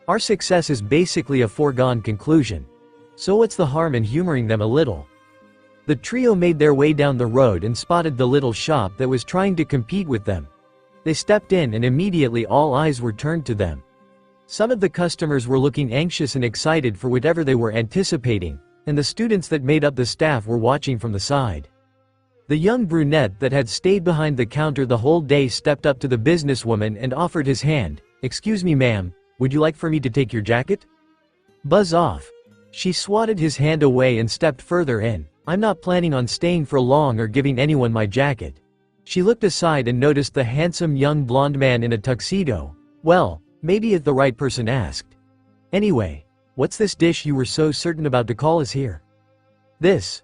Our success is basically a foregone conclusion. So what's the harm in humoring them a little? The trio made their way down the road and spotted the little shop that was trying to compete with them. They stepped in and immediately all eyes were turned to them. Some of the customers were looking anxious and excited for whatever they were anticipating, and the students that made up the staff were watching from the side. The young brunette that had stayed behind the counter the whole day stepped up to the businesswoman and offered his hand. Excuse me, ma'am, would you like for me to take your jacket? Buzz off. She swatted his hand away and stepped further in. I'm not planning on staying for long or giving anyone my jacket. She looked aside and noticed the handsome young blonde man in a tuxedo. Well, maybe if the right person asked. Anyway, what's this dish you were so certain about to call us here? This.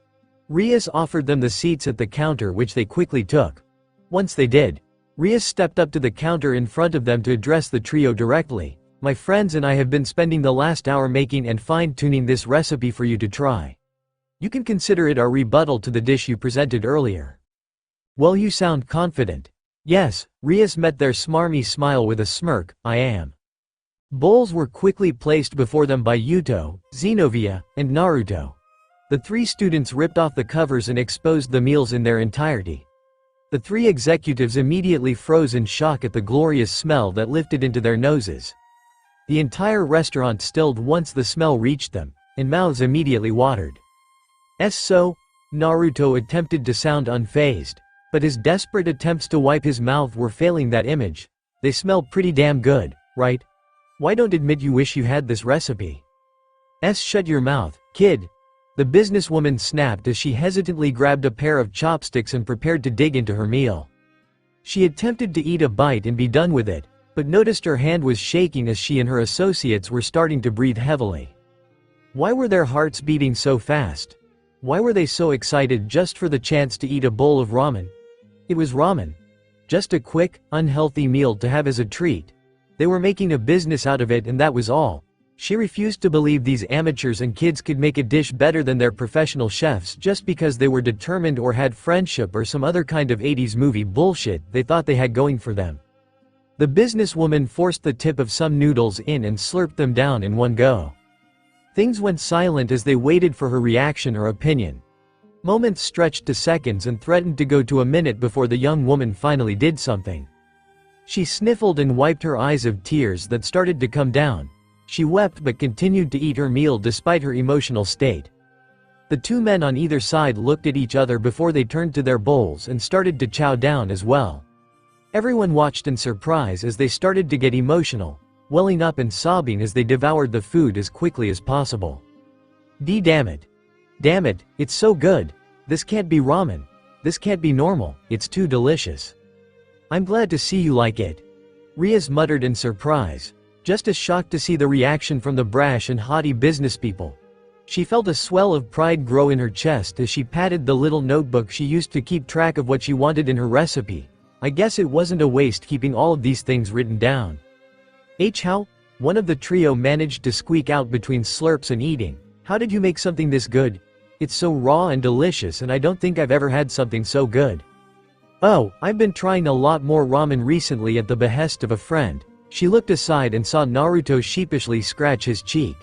Rias offered them the seats at the counter, which they quickly took. Once they did, Rias stepped up to the counter in front of them to address the trio directly. My friends and I have been spending the last hour making and fine-tuning this recipe for you to try. You can consider it our rebuttal to the dish you presented earlier. Well, you sound confident. Yes, Rias met their smarmy smile with a smirk. I am. Bowls were quickly placed before them by Yuto, Xenovia, and Naruto. The three students ripped off the covers and exposed the meals in their entirety. The three executives immediately froze in shock at the glorious smell that lifted into their noses. The entire restaurant stilled once the smell reached them, and mouths immediately watered. So, Naruto attempted to sound unfazed, but his desperate attempts to wipe his mouth were failing that image. They smell pretty damn good, right? Why don't admit you wish you had this recipe? Shut your mouth, kid. The businesswoman snapped as she hesitantly grabbed a pair of chopsticks and prepared to dig into her meal. She attempted to eat a bite and be done with it, but noticed her hand was shaking as she and her associates were starting to breathe heavily. Why were their hearts beating so fast? Why were they so excited just for the chance to eat a bowl of ramen? It was ramen. Just a quick, unhealthy meal to have as a treat. They were making a business out of it and that was all. She refused to believe these amateurs and kids could make a dish better than their professional chefs just because they were determined or had friendship or some other kind of 80s movie bullshit they thought they had going for them. The businesswoman forced the tip of some noodles in and slurped them down in one go. Things went silent as they waited for her reaction or opinion. Moments stretched to seconds and threatened to go to a minute before the young woman finally did something. She sniffled and wiped her eyes of tears that started to come down. She wept but continued to eat her meal despite her emotional state. The two men on either side looked at each other before they turned to their bowls and started to chow down as well. Everyone watched in surprise as they started to get emotional, welling up and sobbing as they devoured the food as quickly as possible. Damn it. Damn it, it's so good. This can't be ramen. This can't be normal, it's too delicious. I'm glad to see you like it. Rias muttered in surprise, just as shocked to see the reaction from the brash and haughty businesspeople. She felt a swell of pride grow in her chest as she patted the little notebook she used to keep track of what she wanted in her recipe. I guess it wasn't a waste keeping all of these things written down. How? One of the trio managed to squeak out between slurps and eating. How did you make something this good? It's so raw and delicious and I don't think I've ever had something so good. Oh, I've been trying a lot more ramen recently at the behest of a friend. She looked aside and saw Naruto sheepishly scratch his cheek.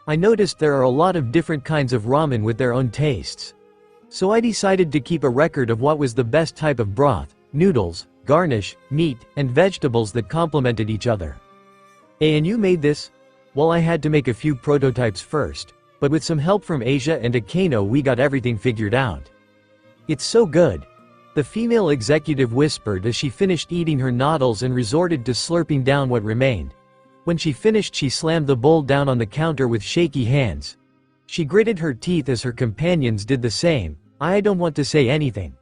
I noticed there are a lot of different kinds of ramen with their own tastes. So I decided to keep a record of what was the best type of broth, noodles, garnish, meat, and vegetables that complemented each other. And you made this? Well, I had to make a few prototypes first, but with some help from Asia and Akano we got everything figured out. It's so good. The female executive whispered as she finished eating her noodles and resorted to slurping down what remained. When she finished she slammed the bowl down on the counter with shaky hands. She gritted her teeth as her companions did the same. I don't want to say anything.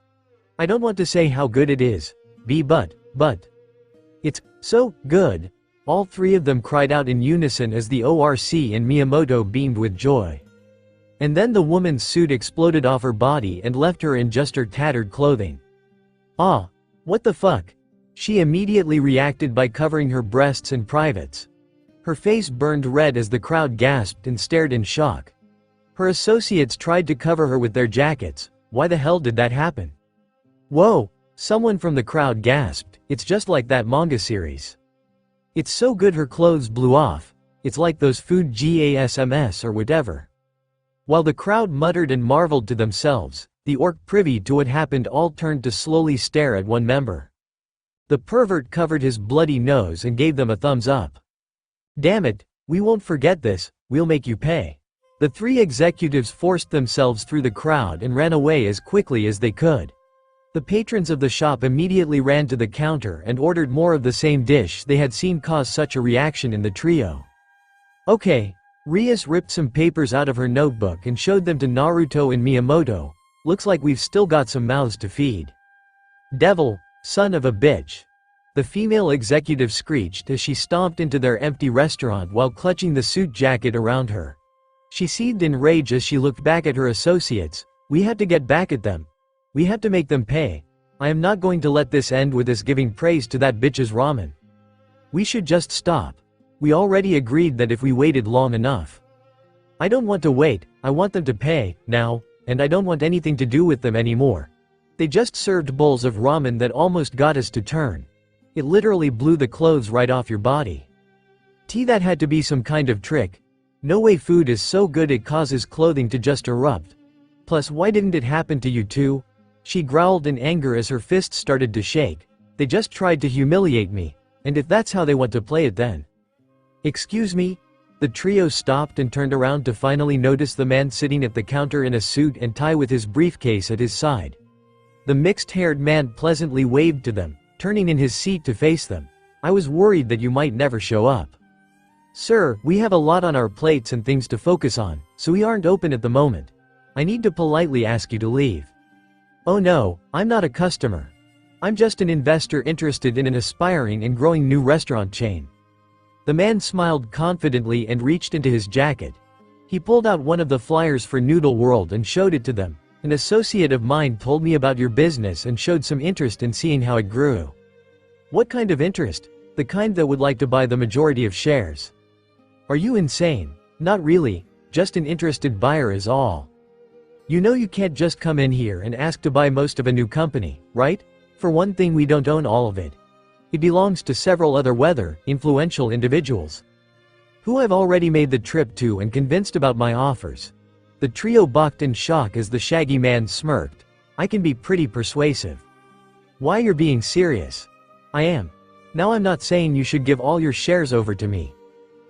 I don't want to say how good it is. But. It's so good. All three of them cried out in unison as the ORC and Miyamoto beamed with joy. And then the woman's suit exploded off her body and left her in just her tattered clothing. Ah, what the fuck? She immediately reacted by covering her breasts and privates. Her face burned red as the crowd gasped and stared in shock. Her associates tried to cover her with their jackets. Why the hell did that happen? Whoa, someone from the crowd gasped. It's just like that manga series. It's so good her clothes blew off. It's like those food GASMS or whatever. While the crowd muttered and marveled to themselves, the orc privy to what happened all turned to slowly stare at one member. The pervert covered his bloody nose and gave them a thumbs up. Damn it, we won't forget this, we'll make you pay. The three executives forced themselves through the crowd and ran away as quickly as they could. The patrons of the shop immediately ran to the counter and ordered more of the same dish they had seen cause such a reaction in the trio. Okay. Rias ripped some papers out of her notebook and showed them to Naruto and Miyamoto. Looks like we've still got some mouths to feed. Devil, son of a bitch. The female executive screeched as she stomped into their empty restaurant while clutching the suit jacket around her. She seethed in rage as she looked back at her associates. We had to get back at them. We had to make them pay. I am not going to let this end with us giving praise to that bitch's ramen. We should just stop. We already agreed that if we waited long enough. I don't want to wait, I want them to pay, now, and I don't want anything to do with them anymore. They just served bowls of ramen that almost got us to turn. It literally blew the clothes right off your body. That had to be some kind of trick. No way food is so good it causes clothing to just erupt. Plus, why didn't it happen to you too? She growled in anger as her fists started to shake. They just tried to humiliate me, and if that's how they want to play it then. Excuse me? The trio stopped and turned around to finally notice the man sitting at the counter in a suit and tie with his briefcase at his side. The mixed-haired man pleasantly waved to them, turning in his seat to face them. I was worried that you might never show up. Sir, we have a lot on our plates and things to focus on, so we aren't open at the moment. I need to politely ask you to leave. Oh no, I'm not a customer. I'm just an investor interested in an aspiring and growing new restaurant chain. The man smiled confidently and reached into his jacket. He pulled out one of the flyers for Noodle World and showed it to them. An associate of mine told me about your business and showed some interest in seeing how it grew. What kind of interest? The kind that would like to buy the majority of shares. Are you insane? Not really, just an interested buyer is all. You know you can't just come in here and ask to buy most of a new company, right? For one thing, we don't own all of it. It belongs to several other influential individuals, who I've already made the trip to and convinced about my offers. The trio balked in shock as the shaggy man smirked. I can be pretty persuasive. Why, you're being serious? I am. Now, I'm not saying you should give all your shares over to me.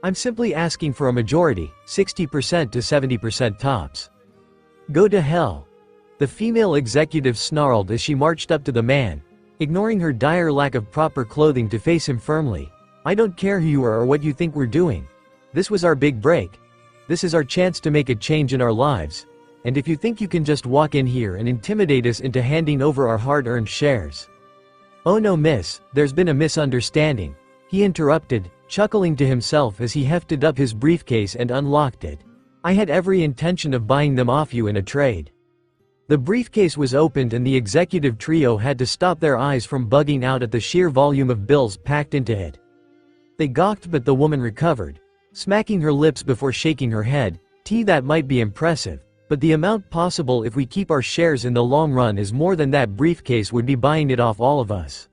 I'm simply asking for a majority, 60% to 70% tops. Go to hell. The female executive snarled as she marched up to the man, ignoring her dire lack of proper clothing to face him firmly. I don't care who you are or what you think we're doing. This was our big break. This is our chance to make a change in our lives. And if you think you can just walk in here and intimidate us into handing over our hard-earned shares. Oh no, miss, there's been a misunderstanding, he interrupted, chuckling to himself as he hefted up his briefcase and unlocked it. I had every intention of buying them off you in a trade. The briefcase was opened and the executive trio had to stop their eyes from bugging out at the sheer volume of bills packed into it. They gawked, but the woman recovered, smacking her lips before shaking her head. That might be impressive, but the amount possible if we keep our shares in the long run is more than that briefcase would be buying it off all of us.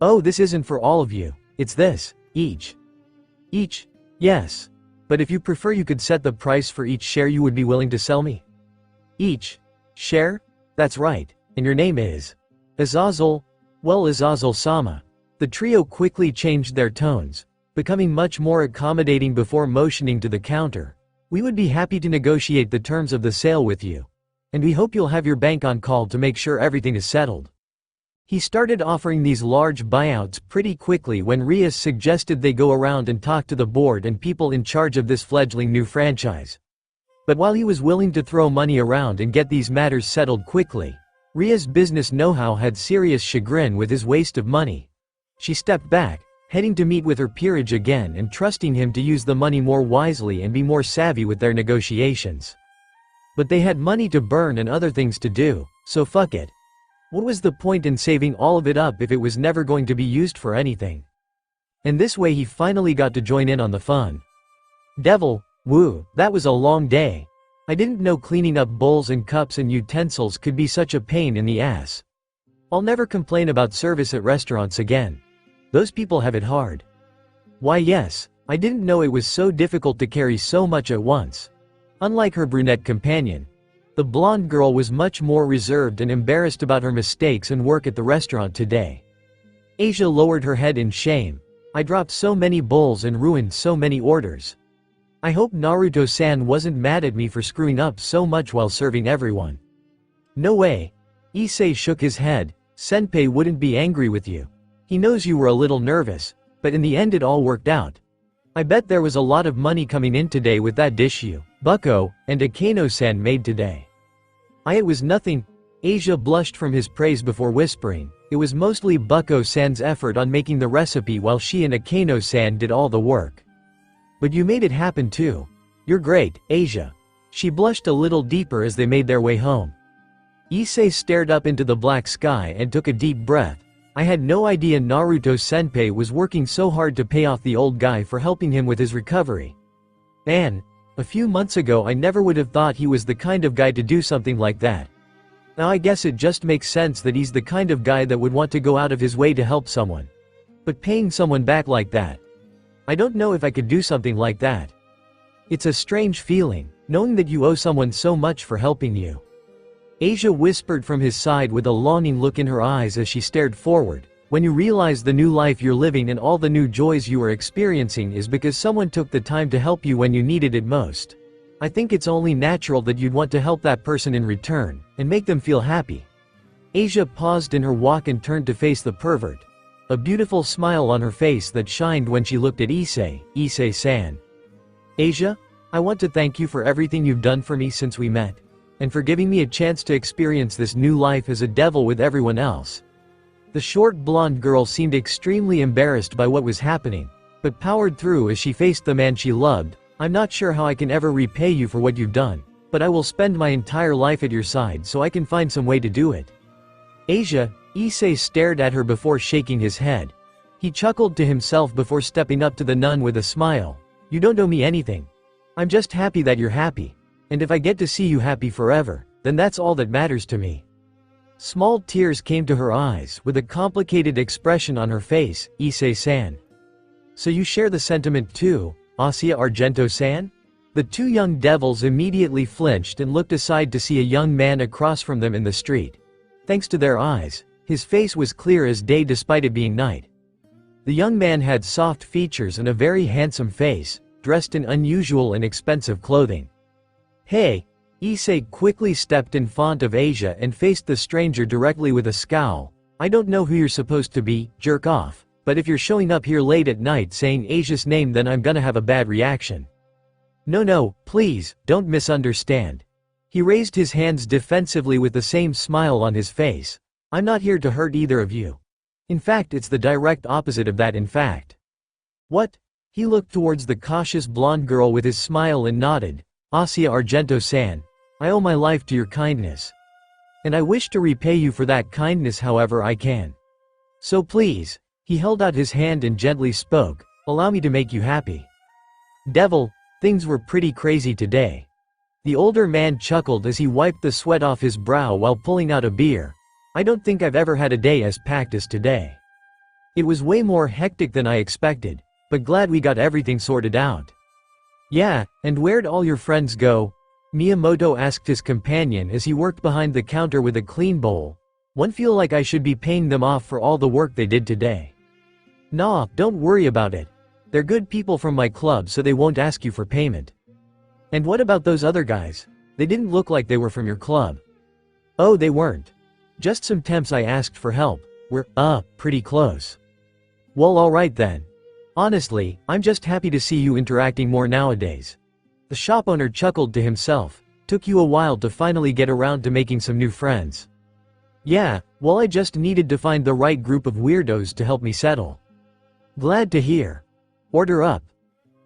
Oh, this isn't for all of you, it's this, each. Each? Yes. But if you prefer, you could set the price for each share you would be willing to sell me. Each share? That's right. And your name is Azazel? Well, Azazel-sama. The trio quickly changed their tones, becoming much more accommodating before motioning to the counter. We would be happy to negotiate the terms of the sale with you. And we hope you'll have your bank on call to make sure everything is settled. He started offering these large buyouts pretty quickly when Rias suggested they go around and talk to the board and people in charge of this fledgling new franchise. But while he was willing to throw money around and get these matters settled quickly, Ria's business know-how had serious chagrin with his waste of money. She stepped back, heading to meet with her peerage again and trusting him to use the money more wisely and be more savvy with their negotiations. But they had money to burn and other things to do, so fuck it. What was the point in saving all of it up if it was never going to be used for anything? And this way he finally got to join in on the fun. Devil, woo, that was a long day. I didn't know cleaning up bowls and cups and utensils could be such a pain in the ass. I'll never complain about service at restaurants again. Those people have it hard. Why yes, I didn't know it was so difficult to carry so much at once. Unlike her brunette companion, the blonde girl was much more reserved and embarrassed about her mistakes and work at the restaurant today. Asia lowered her head in shame. I dropped so many bowls and ruined so many orders. I hope Naruto-san wasn't mad at me for screwing up so much while serving everyone. No way. Issei shook his head. Senpai wouldn't be angry with you. He knows you were a little nervous, but in the end it all worked out. I bet there was a lot of money coming in today with that dish you, Bucko, and Akeno-san made today. It was nothing. Asia blushed from his praise before whispering. It was mostly Bucko-san's effort on making the recipe while she and Akeno-san did all the work. But you made it happen too. You're great, Asia. She blushed a little deeper as they made their way home. Issei stared up into the black sky and took a deep breath. I had no idea Naruto-senpai was working so hard to pay off the old guy for helping him with his recovery. Man, a few months ago I never would have thought he was the kind of guy to do something like that. Now I guess it just makes sense that he's the kind of guy that would want to go out of his way to help someone. But paying someone back like that, I don't know if I could do something like that. It's a strange feeling, knowing that you owe someone so much for helping you. Asia whispered from his side with a longing look in her eyes as she stared forward. When you realize the new life you're living and all the new joys you are experiencing is because someone took the time to help you when you needed it most. I think it's only natural that you'd want to help that person in return, and make them feel happy. Asia paused in her walk and turned to face the pervert. A beautiful smile on her face that shined when she looked at Issei-san. Asia, I want to thank you for everything you've done for me since we met, and for giving me a chance to experience this new life as a devil with everyone else. The short blonde girl seemed extremely embarrassed by what was happening, but powered through as she faced the man she loved. I'm not sure how I can ever repay you for what you've done, but I will spend my entire life at your side so I can find some way to do it. Asia, Issei stared at her before shaking his head. He chuckled to himself before stepping up to the nun with a smile. You don't owe me anything. I'm just happy that you're happy. And if I get to see you happy forever, then that's all that matters to me. Small tears came to her eyes with a complicated expression on her face. Issei-san. So you share the sentiment too, Asia Argento-san? The two young devils immediately flinched and looked aside to see a young man across from them in the street. Thanks to their eyes, his face was clear as day despite it being night. The young man had soft features and a very handsome face, dressed in unusual and expensive clothing. Hey, Issei quickly stepped in front of Asia and faced the stranger directly with a scowl. I don't know who you're supposed to be, jerk off, but if you're showing up here late at night saying Asia's name then I'm gonna have a bad reaction. No, please, don't misunderstand. He raised his hands defensively with the same smile on his face. I'm not here to hurt either of you. In fact, it's the direct opposite of that in fact. What? He looked towards the cautious blonde girl with his smile and nodded. Asia Argento-san, I owe my life to your kindness. And I wish to repay you for that kindness however I can. So please, he held out his hand and gently spoke, allow me to make you happy. Devil, things were pretty crazy today. The older man chuckled as he wiped the sweat off his brow while pulling out a beer. I don't think I've ever had a day as packed as today. It was way more hectic than I expected, but glad we got everything sorted out. Yeah, and where'd all your friends go? Miyamoto asked his companion as he worked behind the counter with a clean bowl. One feel like I should be paying them off for all the work they did today. Nah, don't worry about it. They're good people from my club so they won't ask you for payment. And what about those other guys? They didn't look like they were from your club. Oh, they weren't. Just some temps I asked for help. We're, pretty close. Well, alright then. Honestly, I'm just happy to see you interacting more nowadays. The shop owner chuckled to himself. Took you a while to finally get around to making some new friends. Yeah, well I just needed to find the right group of weirdos to help me settle. Glad to hear. Order up.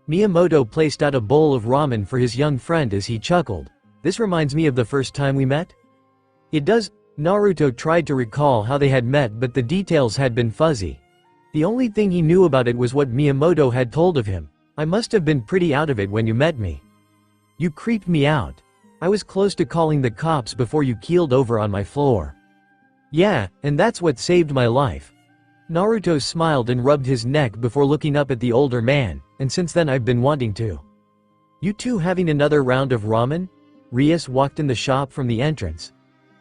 Miyamoto placed out a bowl of ramen for his young friend as he chuckled. This reminds me of the first time we met? It does. Naruto tried to recall how they had met but the details had been fuzzy. The only thing he knew about it was what Miyamoto had told of him. I must have been pretty out of it when you met me. You creeped me out. I was close to calling the cops before you keeled over on my floor. Yeah, and that's what saved my life. Naruto smiled and rubbed his neck before looking up at the older man, and since then I've been wanting to. You two having another round of ramen? Rias walked in the shop from the entrance.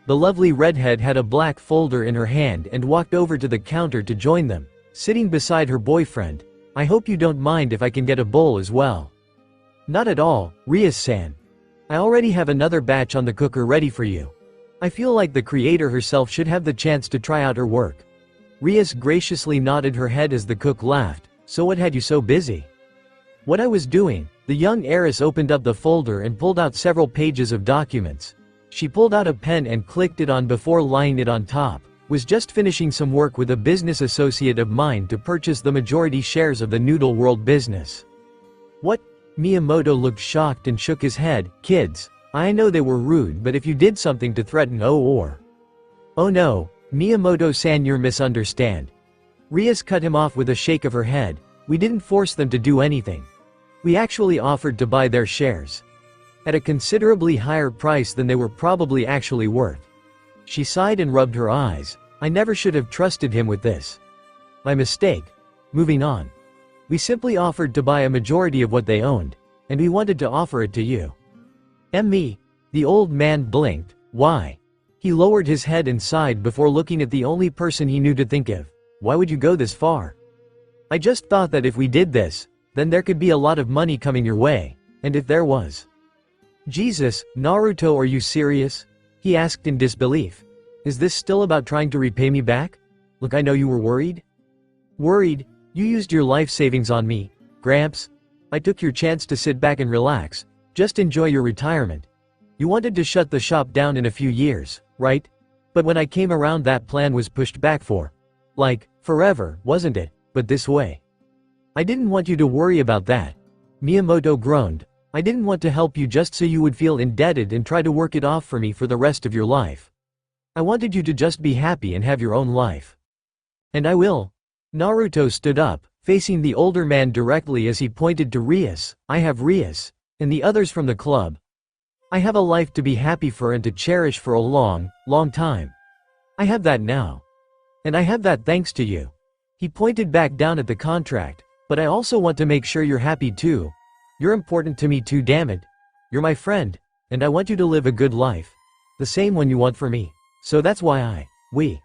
The lovely redhead had a black folder in her hand and walked over to the counter to join them, sitting beside her boyfriend. I hope you don't mind if I can get a bowl as well. Not at all, Rias-san. I already have another batch on the cooker ready for you. I feel like the creator herself should have the chance to try out her work. Rias graciously nodded her head as the cook laughed. So what had you so busy? What I was doing. The young heiress opened up the folder and pulled out several pages of documents. She pulled out a pen and clicked it on before laying it on top. Was just finishing some work with a business associate of mine to purchase the majority shares of the Noodle World business. What? Miyamoto looked shocked and shook his head. Kids, I know they were rude but if you did something to threaten Oh no. Miyamoto-san, you're misunderstand. Rias cut him off with a shake of her head. We didn't force them to do anything. We actually offered to buy their shares. At a considerably higher price than they were probably actually worth. She sighed and rubbed her eyes. I never should have trusted him with this. My mistake. Moving on. We simply offered to buy a majority of what they owned, and we wanted to offer it to you. Me. The old man blinked. Why? He lowered his head and sighed before looking at the only person he knew to think of. Why would you go this far? I just thought that if we did this, then there could be a lot of money coming your way, and if there was. Jesus, Naruto, are you serious? He asked in disbelief. Is this still about trying to repay me back? Look, I know you were worried. Worried? You used your life savings on me, Gramps. I took your chance to sit back and relax, just enjoy your retirement. You wanted to shut the shop down in a few years, right? But when I came around, that plan was pushed back for, like, forever, wasn't it? But this way. I didn't want you to worry about that. Miyamoto groaned. I didn't want to help you just so you would feel indebted and try to work it off for me for the rest of your life. I wanted you to just be happy and have your own life. And I will. Naruto stood up, facing the older man directly as he pointed to Rias. I have Rias, and the others from the club. I have a life to be happy for and to cherish for a long, long time. I have that now. And I have that thanks to you. He pointed back down at the contract. But I also want to make sure you're happy too. You're important to me too, damn it. You're my friend, and I want you to live a good life. The same one you want for me. So that's why we.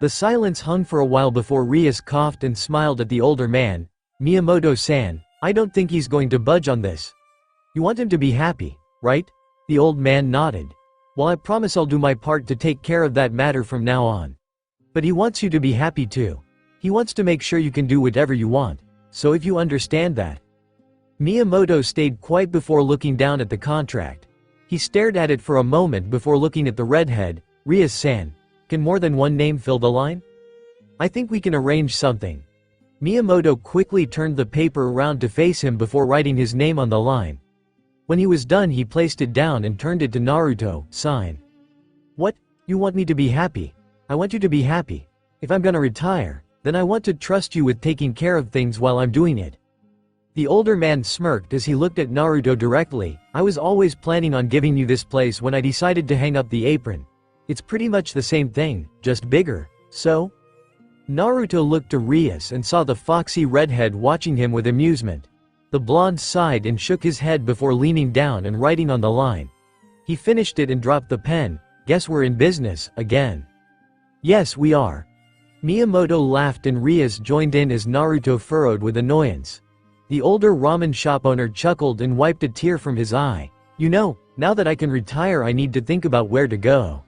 The silence hung for a while before Rias coughed and smiled at the older man. Miyamoto-san, I don't think he's going to budge on this. You want him to be happy, right? The old man nodded. Well, I promise I'll do my part to take care of that matter from now on. But he wants you to be happy too. He wants to make sure you can do whatever you want. So if you understand that. Miyamoto stayed quiet before looking down at the contract. He stared at it for a moment before looking at the redhead. Rias-san, can more than one name fill the line? I think we can arrange something. Miyamoto quickly turned the paper around to face him before writing his name on the line. When he was done, he placed it down and turned it to Naruto. Sign. What? You want me to be happy? I want you to be happy. If I'm gonna retire, then I want to trust you with taking care of things while I'm doing it. The older man smirked as he looked at Naruto directly. I was always planning on giving you this place when I decided to hang up the apron. It's pretty much the same thing, just bigger, so? Naruto looked to Rias and saw the foxy redhead watching him with amusement. The blonde sighed and shook his head before leaning down and writing on the line. He finished it and dropped the pen. Guess we're in business, again. Yes, we are. Miyamoto laughed and Rias joined in as Naruto furrowed with annoyance. The older ramen shop owner chuckled and wiped a tear from his eye. You know, now that I can retire, I need to think about where to go.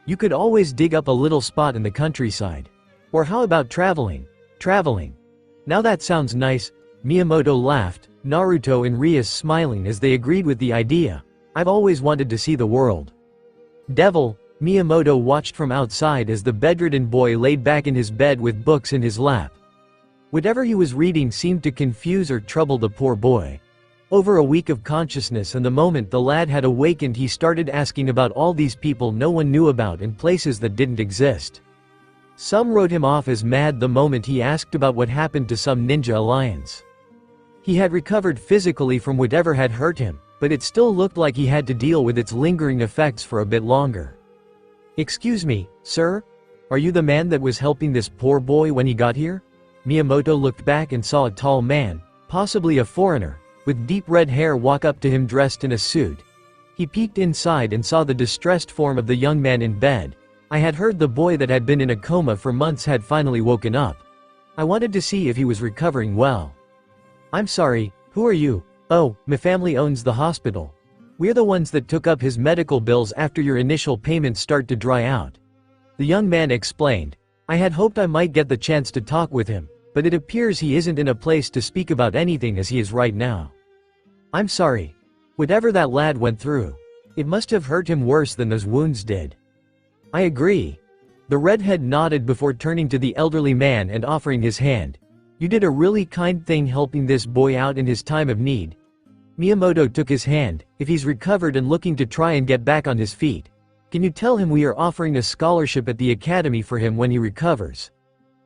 You could always dig up a little spot in the countryside. Or how about traveling? Traveling. Now that sounds nice. Miyamoto laughed, Naruto and Rias smiling as they agreed with the idea. I've always wanted to see the world. Devil. Miyamoto watched from outside as the bedridden boy laid back in his bed with books in his lap. Whatever he was reading seemed to confuse or trouble the poor boy. Over a week of consciousness, and the moment the lad had awakened, he started asking about all these people no one knew about and places that didn't exist. Some wrote him off as mad the moment he asked about what happened to some ninja alliance. He had recovered physically from whatever had hurt him, but it still looked like he had to deal with its lingering effects for a bit longer. Excuse me, sir? Are you the man that was helping this poor boy when he got here? Miyamoto looked back and saw a tall man, possibly a foreigner, with deep red hair walk up to him dressed in a suit. He peeked inside and saw the distressed form of the young man in bed. I had heard the boy that had been in a coma for months had finally woken up. I wanted to see if he was recovering well. I'm sorry, who are you? Oh, my family owns the hospital. We're the ones that took up his medical bills after your initial payments start to dry out. The young man explained. I had hoped I might get the chance to talk with him, but it appears he isn't in a place to speak about anything as he is right now. I'm sorry. Whatever that lad went through, it must have hurt him worse than those wounds did. I agree. The redhead nodded before turning to the elderly man and offering his hand. You did a really kind thing helping this boy out in his time of need. Miyamoto took his hand. If he's recovered and looking to try and get back on his feet, Can you tell him we are offering a scholarship at the academy for him when he recovers?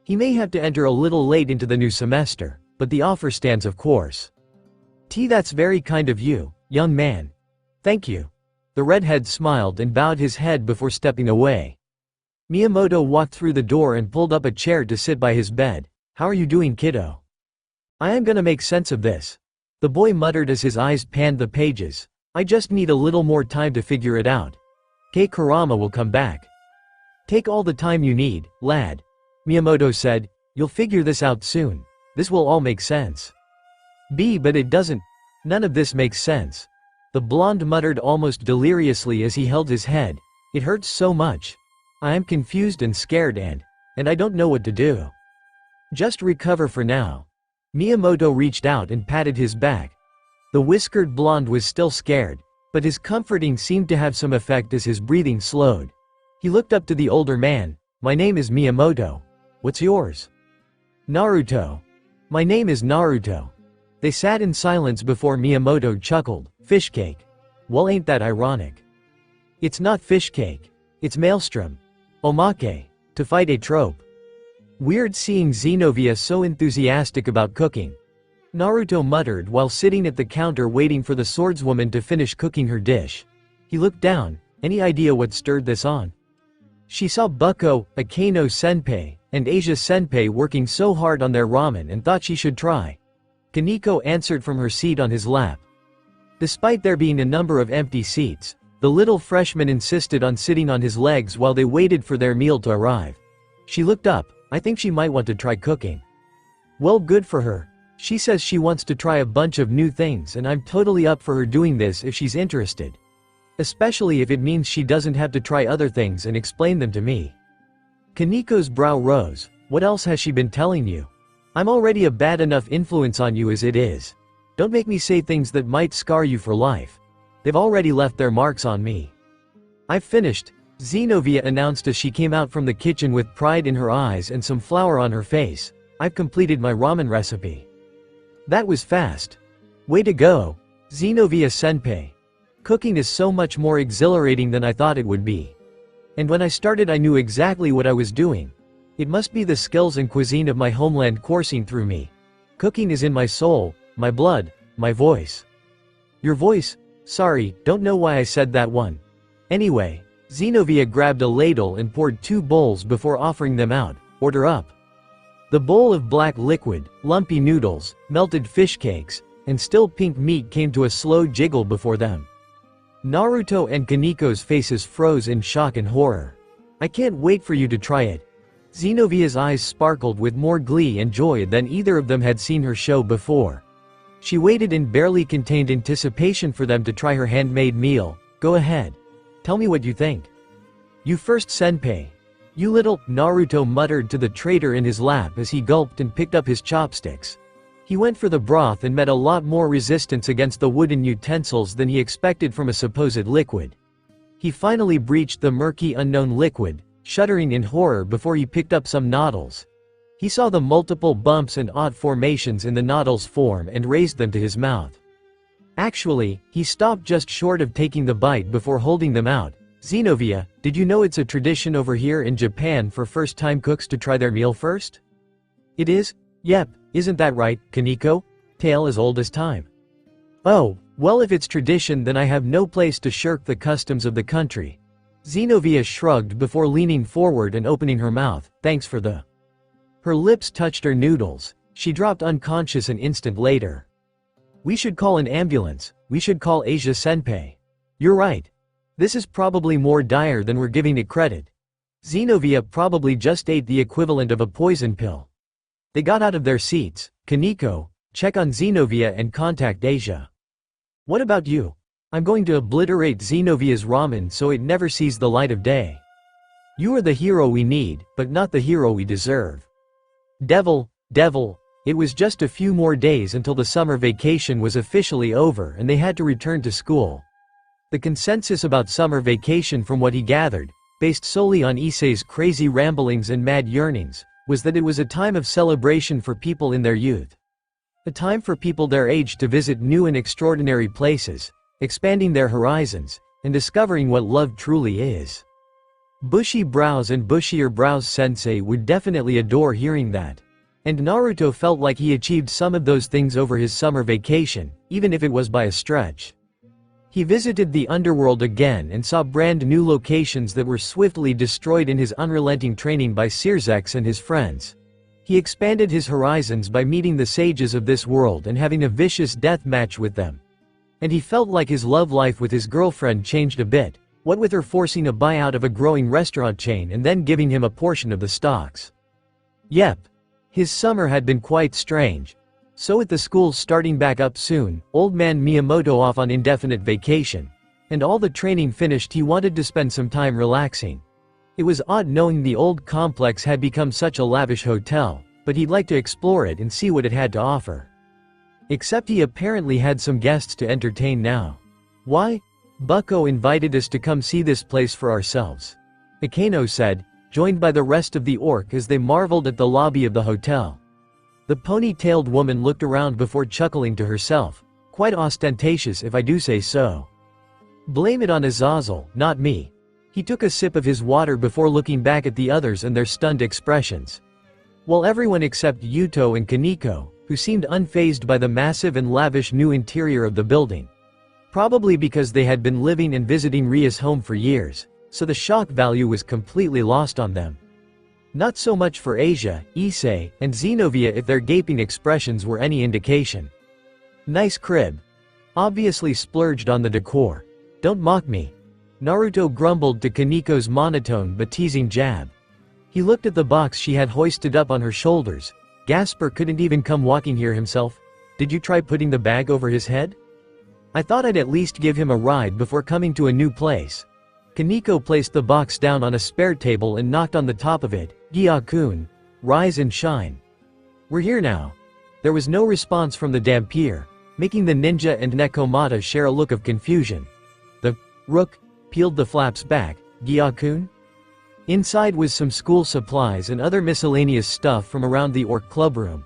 He may have to enter a little late into the new semester, but the offer stands of course. That's very kind of you, young man. Thank you. The redhead smiled and bowed his head before stepping away. Miyamoto walked through the door and pulled up a chair to sit by his bed. How are you doing, kiddo? I am gonna make sense of this. The boy muttered as his eyes panned the pages. I just need a little more time to figure it out. Kei Kurama will come back. Take all the time you need, lad. Miyamoto said, you'll figure this out soon. This will all make sense. But it doesn't. None of this makes sense. The blonde muttered almost deliriously as he held his head. It hurts so much. I am confused and scared and I don't know what to do. Just recover for now. Miyamoto reached out and patted his back. The whiskered blonde was still scared, but his comforting seemed to have some effect as his breathing slowed. He looked up to the older man. My name is Miyamoto. What's yours? Naruto. My name is Naruto. They sat in silence before Miyamoto chuckled. Fish cake. Well, ain't that ironic? It's not fish cake. It's maelstrom. Omake. To fight a trope. Weird seeing Xenovia so enthusiastic about cooking. Naruto muttered while sitting at the counter waiting for the swordswoman to finish cooking her dish. He looked down. Any idea what stirred this on? She saw Bucko, Akeno senpai, and Asia senpai working so hard on their ramen and thought she should try. Kaneko answered from her seat on his lap. Despite there being a number of empty seats, the little freshman insisted on sitting on his legs while they waited for their meal to arrive. She looked up. I think she might want to try cooking. Well, good for her. She says she wants to try a bunch of new things and I'm totally up for her doing this if she's interested. Especially if it means she doesn't have to try other things and explain them to me. Kaneko's brow rose. What else has she been telling you? I'm already a bad enough influence on you as it is. Don't make me say things that might scar you for life. They've already left their marks on me. I've finished, Xenovia announced as she came out from the kitchen with pride in her eyes and some flour on her face. I've completed my ramen recipe. That was fast. Way to go, Xenovia senpai. Cooking is so much more exhilarating than I thought it would be. And when I started I knew exactly what I was doing. It must be the skills and cuisine of my homeland coursing through me. Cooking is in my soul, my blood, my voice. Your voice? Sorry, don't know why I said that one. Anyway, Xenovia grabbed a ladle and poured 2 bowls before offering them out. Order up. The bowl of black liquid, lumpy noodles, melted fish cakes, and still pink meat came to a slow jiggle before them. Naruto and Kaneko's faces froze in shock and horror. I can't wait for you to try it. Xenovia's eyes sparkled with more glee and joy than either of them had seen her show before. She waited in barely contained anticipation for them to try her handmade meal. Go ahead. Tell me what you think. You first, senpai. You little, Naruto muttered to the traitor in his lap as he gulped and picked up his chopsticks. He went for the broth and met a lot more resistance against the wooden utensils than he expected from a supposed liquid. He finally breached the murky unknown liquid, shuddering in horror before he picked up some noodles. He saw the multiple bumps and odd formations in the noodles form and raised them to his mouth. Actually, he stopped just short of taking the bite before holding them out. Xenovia, did you know it's a tradition over here in Japan for first-time cooks to try their meal first? It is? Yep, isn't that right, Kaneko? Tale as old as time. Oh, well if it's tradition then I have no place to shirk the customs of the country. Xenovia shrugged before leaning forward and opening her mouth. Thanks for the... Her lips touched her noodles. She dropped unconscious an instant later. We should call an ambulance. We should call Asia senpai. You're right. This is probably more dire than we're giving it credit. Xenovia probably just ate the equivalent of a poison pill. They got out of their seats. Kaneko, check on Xenovia and contact Asia. What about you? I'm going to obliterate Xenovia's ramen so it never sees the light of day. You are the hero we need, but not the hero we deserve. Devil, it was just a few more days until the summer vacation was officially over and they had to return to school. The consensus about summer vacation from what he gathered, based solely on Issei's crazy ramblings and mad yearnings, was that it was a time of celebration for people in their youth. A time for people their age to visit new and extraordinary places, expanding their horizons, and discovering what love truly is. Bushy brows and bushier brows sensei would definitely adore hearing that. And Naruto felt like he achieved some of those things over his summer vacation, even if it was by a stretch. He visited the underworld again and saw brand new locations that were swiftly destroyed in his unrelenting training by Sirzex and his friends. He expanded his horizons by meeting the sages of this world and having a vicious death match with them. And he felt like his love life with his girlfriend changed a bit, what with her forcing a buyout of a growing restaurant chain and then giving him a portion of the stocks. Yep. His summer had been quite strange. So with the schools starting back up soon, old man Miyamoto off on indefinite vacation, and all the training finished, he wanted to spend some time relaxing. It was odd knowing the old complex had become such a lavish hotel, but he'd like to explore it and see what it had to offer. Except he apparently had some guests to entertain now. Why? Bucko invited us to come see this place for ourselves, Akeno said, joined by the rest of the orc as they marveled at the lobby of the hotel. The pony-tailed woman looked around before chuckling to herself. Quite ostentatious if I do say so. Blame it on Azazel, not me. He took a sip of his water before looking back at the others and their stunned expressions. While everyone except Yuto and Kaneko, who seemed unfazed by the massive and lavish new interior of the building. Probably because they had been living and visiting Ria's home for years, so the shock value was completely lost on them. Not so much for Asia, Issei, and Xenovia if their gaping expressions were any indication. Nice crib. Obviously splurged on the decor. Don't mock me. Naruto grumbled to Kaneko's monotone but teasing jab. He looked at the box she had hoisted up on her shoulders. Gasper couldn't even come walking here himself. Did you try putting the bag over his head? I thought I'd at least give him a ride before coming to a new place. Kaneko placed the box down on a spare table and knocked on the top of it. Gyakun, rise and shine. We're here now. There was no response from the Dampier, making the ninja and Nekomata share a look of confusion. The rook peeled the flaps back. Gyakun? Inside was some school supplies and other miscellaneous stuff from around the orc clubroom.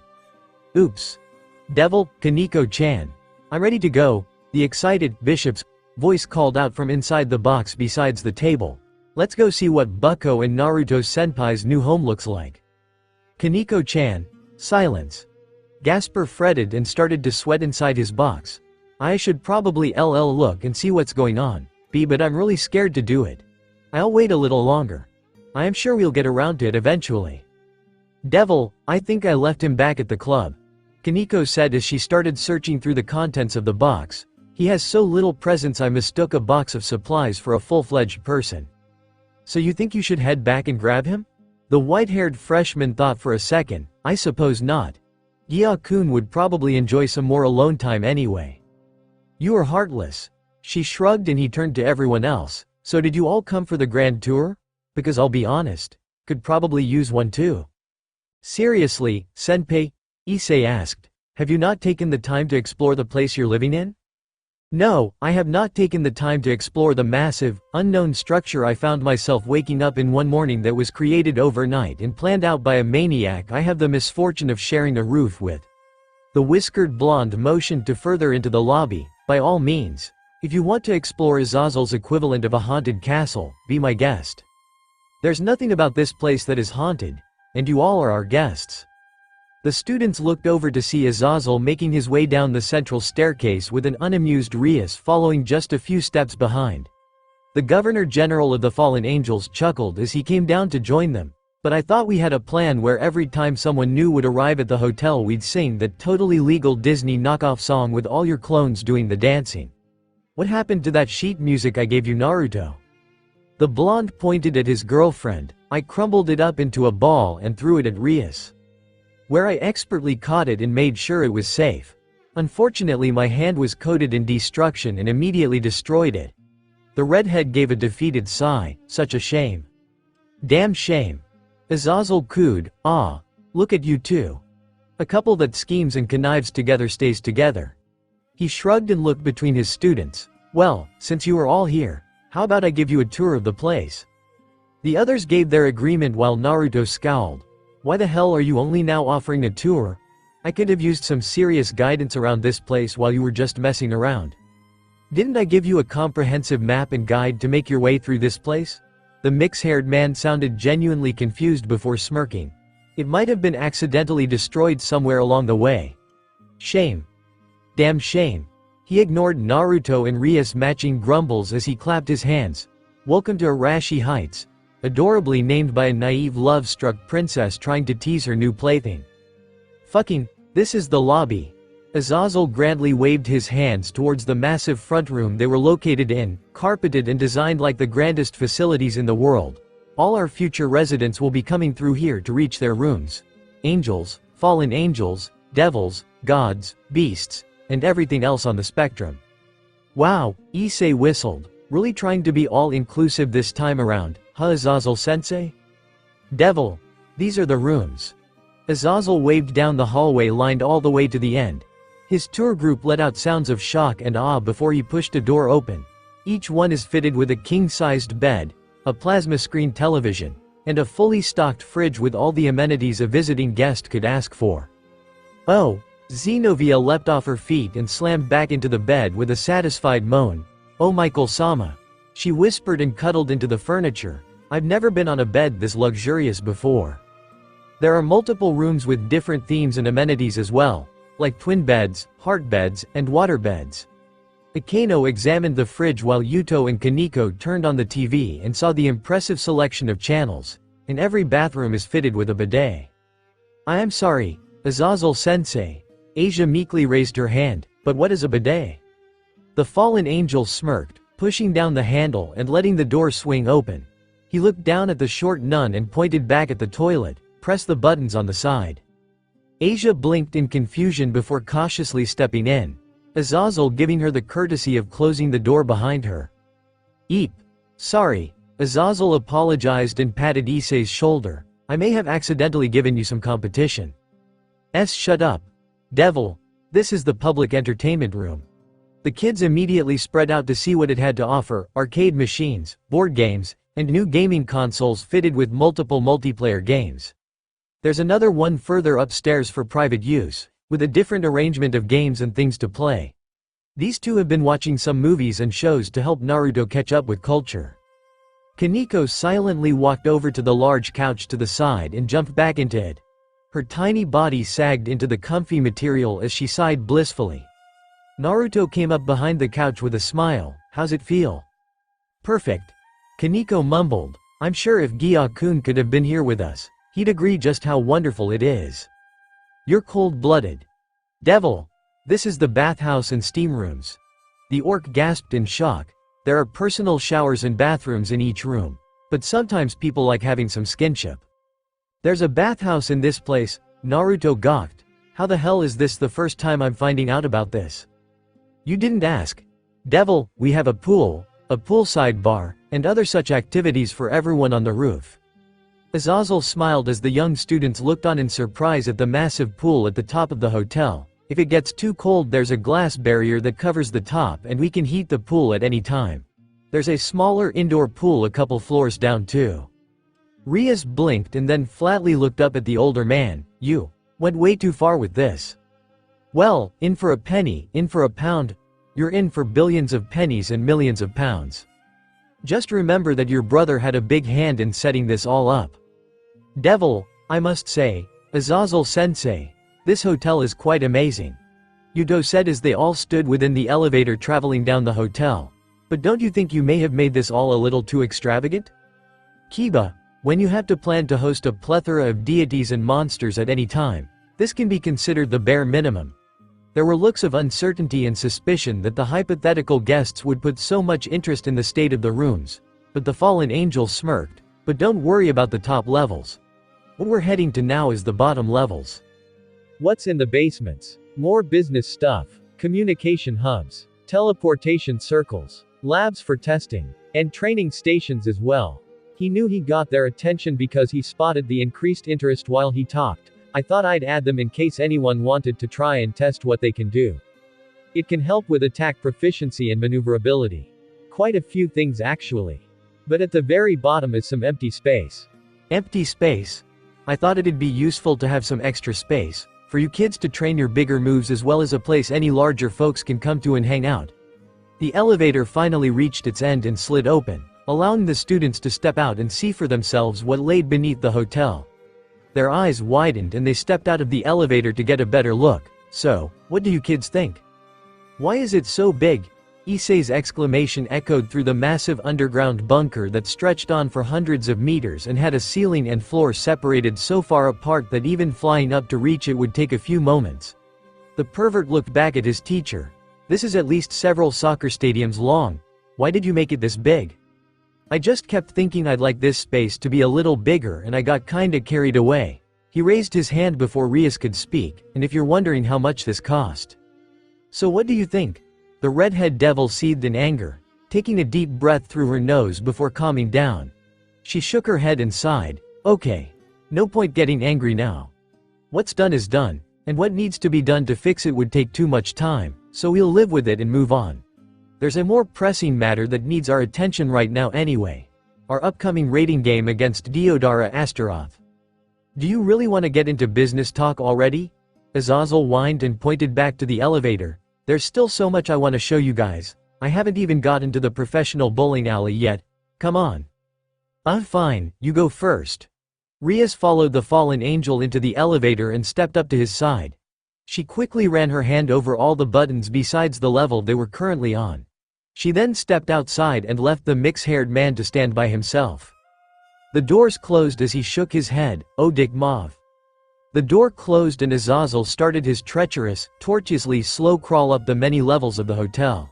Oops. Devil, Kaneko-chan. I'm ready to go, the excited bishop's voice called out from inside the box besides the table. Let's go see what Bucko and Naruto senpai's new home looks like. Kaneko-chan, silence. Gasper fretted and started to sweat inside his box. I should probably look and see what's going on, but I'm really scared to do it. I'll wait a little longer. I am sure we'll get around to it eventually. Devil, I think I left him back at the club, Kaneko said as she started searching through the contents of the box. He has so little presence I mistook a box of supplies for a full-fledged person. So you think you should head back and grab him? The white-haired freshman thought for a second. I suppose not. Gyakun would probably enjoy some more alone time anyway. You are heartless. She shrugged and he turned to everyone else. So did you all come for the grand tour? Because I'll be honest, could probably use one too. Seriously, Senpai? Issei asked. Have you not taken the time to explore the place you're living in? No, I have not taken the time to explore the massive, unknown structure I found myself waking up in one morning that was created overnight and planned out by a maniac I have the misfortune of sharing a roof with. The whiskered blonde motioned to further into the lobby. By all means. If you want to explore Azazel's equivalent of a haunted castle, be my guest. There's nothing about this place that is haunted, and you all are our guests. The students looked over to see Azazel making his way down the central staircase with an unamused Rias following just a few steps behind. The Governor-General of the Fallen Angels chuckled as he came down to join them. But I thought we had a plan where every time someone new would arrive at the hotel we'd sing that totally legal Disney knockoff song with all your clones doing the dancing. What happened to that sheet music I gave you, Naruto? The blonde pointed at his girlfriend. I crumbled it up into a ball and threw it at Rias, where I expertly caught it and made sure it was safe. Unfortunately my hand was coated in destruction and immediately destroyed it. The redhead gave a defeated sigh. Such a shame. Damn shame. Azazel cooed. Ah, look at you two. A couple that schemes and connives together stays together. He shrugged and looked between his students. Well, since you are all here, how about I give you a tour of the place? The others gave their agreement while Naruto scowled. Why the hell are you only now offering a tour? I could have used some serious guidance around this place while you were just messing around. Didn't I give you a comprehensive map and guide to make your way through this place? The mix-haired man sounded genuinely confused before smirking. It might have been accidentally destroyed somewhere along the way. Shame. Damn shame. He ignored Naruto and Ria's matching grumbles as he clapped his hands. Welcome to Arashi Heights, adorably named by a naive love-struck princess trying to tease her new plaything. Fucking, this is the lobby. Azazel grandly waved his hands towards the massive front room they were located in, carpeted and designed like the grandest facilities in the world. All our future residents will be coming through here to reach their rooms. Angels, fallen angels, devils, gods, beasts, and everything else on the spectrum. Wow, Issei whistled. Really trying to be all-inclusive this time around, huh Azazel-sensei? Devil. These are the rooms. Azazel waved down the hallway lined all the way to the end. His tour group let out sounds of shock and awe before he pushed a door open. Each one is fitted with a king-sized bed, a plasma screen television, and a fully stocked fridge with all the amenities a visiting guest could ask for. Oh, Zenobia leapt off her feet and slammed back into the bed with a satisfied moan. Oh Michael-sama. She whispered and cuddled into the furniture. I've never been on a bed this luxurious before. There are multiple rooms with different themes and amenities as well, like twin beds, heart beds, and water beds. Akano examined the fridge while Yuto and Kaneko turned on the TV and saw the impressive selection of channels, and every bathroom is fitted with a bidet. I am sorry, Azazel-sensei. Asia meekly raised her hand, but what is a bidet? The fallen angel smirked, pushing down the handle and letting the door swing open. He looked down at the short nun and pointed back at the toilet, press the buttons on the side. Asia blinked in confusion before cautiously stepping in, Azazel giving her the courtesy of closing the door behind her. Eep. Sorry. Azazel apologized and patted Issei's shoulder. I may have accidentally given you some competition. Shut up. Devil. This is the public entertainment room. The kids immediately spread out to see what it had to offer: arcade machines, board games, and new gaming consoles fitted with multiple multiplayer games. There's another one further upstairs for private use, with a different arrangement of games and things to play. These two have been watching some movies and shows to help Naruto catch up with culture. Kaneko silently walked over to the large couch to the side and jumped back into it. Her tiny body sagged into the comfy material as she sighed blissfully. Naruto came up behind the couch with a smile. How's it feel? Perfect. Kaneko mumbled. I'm sure if Gya-kun could have been here with us, he'd agree just how wonderful it is. You're cold-blooded. Devil. This is the bathhouse and steam rooms. The orc gasped in shock. There are personal showers and bathrooms in each room, but sometimes people like having some skinship. There's a bathhouse in this place, Naruto gawked. How the hell is this the first time I'm finding out about this? You didn't ask. Devil, we have a poolside bar, and other such activities for everyone on the roof. Azazel smiled as the young students looked on in surprise at the massive pool at the top of the hotel. If it gets too cold, there's a glass barrier that covers the top and we can heat the pool at any time. There's a smaller indoor pool a couple floors down too. Rias blinked and then flatly looked up at the older man. You went way too far with this. Well, in for a penny, in for a pound. You're in for billions of pennies and millions of pounds. Just remember that your brother had a big hand in setting this all up. Devil, I must say, Azazel-sensei, this hotel is quite amazing. Yuto said as they all stood within the elevator traveling down the hotel. But don't you think you may have made this all a little too extravagant? Kiba, when you have to plan to host a plethora of deities and monsters at any time, this can be considered the bare minimum. There were looks of uncertainty and suspicion that the hypothetical guests would put so much interest in the state of the rooms, but the fallen angel smirked. But don't worry about the top levels. What we're heading to now is the bottom levels. What's in the basements? More business stuff, communication hubs, teleportation circles, labs for testing, and training stations as well. He knew he got their attention because he spotted the increased interest while he talked. I thought I'd add them in case anyone wanted to try and test what they can do. It can help with attack proficiency and maneuverability. Quite a few things actually. But at the very bottom is some empty space. Empty space? I thought it'd be useful to have some extra space, for you kids to train your bigger moves as well as a place any larger folks can come to and hang out. The elevator finally reached its end and slid open, allowing the students to step out and see for themselves what lay beneath the hotel. Their eyes widened and they stepped out of the elevator to get a better look. So, what do you kids think? Why is it so big? Issei's exclamation echoed through the massive underground bunker that stretched on for hundreds of meters and had a ceiling and floor separated so far apart that even flying up to reach it would take a few moments. The pervert looked back at his teacher. This is at least several soccer stadiums long. Why did you make it this big? I just kept thinking I'd like this space to be a little bigger and I got kinda carried away. He raised his hand before Rias could speak, and if you're wondering how much this cost. So what do you think? The redhead devil seethed in anger, taking a deep breath through her nose before calming down. She shook her head and sighed. Okay. No point getting angry now. What's done is done, and what needs to be done to fix it would take too much time, so we'll live with it and move on. There's a more pressing matter that needs our attention right now anyway. Our upcoming rating game against Diodara Astaroth. Do you really want to get into business talk already? Azazel whined and pointed back to the elevator. There's still so much I want to show you guys. I haven't even gotten to the professional bowling alley yet. Come on. Fine, you go first. Rias followed the fallen angel into the elevator and stepped up to his side. She quickly ran her hand over all the buttons besides the level they were currently on. She then stepped outside and left the mix-haired man to stand by himself. The doors closed as he shook his head. Oh Dick Mauve. The door closed and Azazel started his treacherous, tortuously slow crawl up the many levels of the hotel.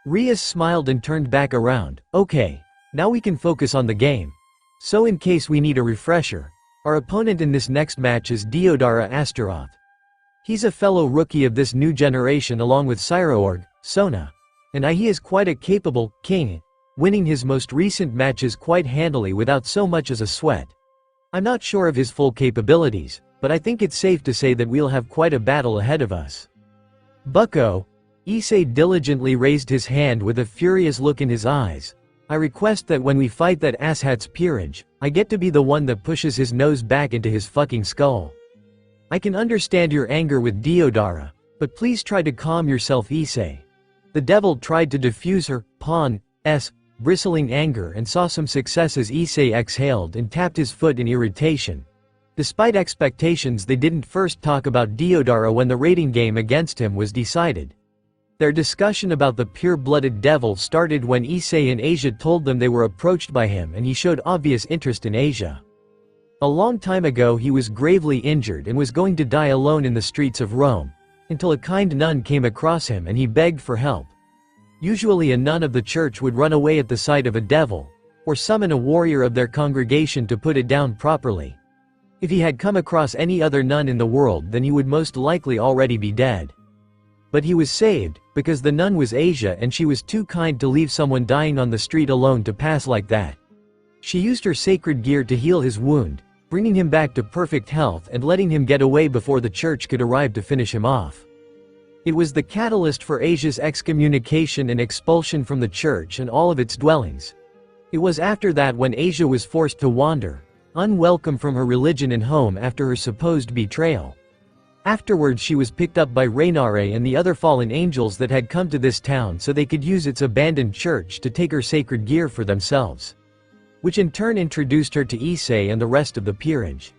Rias smiled and turned back around. Okay, now we can focus on the game. So in case we need a refresher, our opponent in this next match is Diodara Astaroth. He's a fellow rookie of this new generation along with Cyroorg, Sona. And he is quite a capable king, winning his most recent matches quite handily without so much as a sweat. I'm not sure of his full capabilities, but I think it's safe to say that we'll have quite a battle ahead of us. Bucko. Issei diligently raised his hand with a furious look in his eyes. I request that when we fight that asshat's peerage, I get to be the one that pushes his nose back into his fucking skull. I can understand your anger with Diodara, but please try to calm yourself, Issei. The devil tried to diffuse her pawn's bristling anger and saw some success as Issei exhaled and tapped his foot in irritation. Despite expectations, they didn't first talk about Diodara when the rating game against him was decided. Their discussion about the pure-blooded devil started when Issei and Asia told them they were approached by him and he showed obvious interest in Asia. A long time ago he was gravely injured and was going to die alone in the streets of Rome, until a kind nun came across him and he begged for help. Usually a nun of the church would run away at the sight of a devil, or summon a warrior of their congregation to put it down properly. If he had come across any other nun in the world, then he would most likely already be dead. But he was saved, because the nun was Asia and she was too kind to leave someone dying on the street alone to pass like that. She used her sacred gear to heal his wound, bringing him back to perfect health and letting him get away before the church could arrive to finish him off. It was the catalyst for Asia's excommunication and expulsion from the church and all of its dwellings. It was after that when Asia was forced to wander, unwelcome from her religion and home after her supposed betrayal. Afterwards she was picked up by Rainare and the other fallen angels that had come to this town so they could use its abandoned church to take her sacred gear for themselves. Which in turn introduced her to Issei and the rest of the peerage.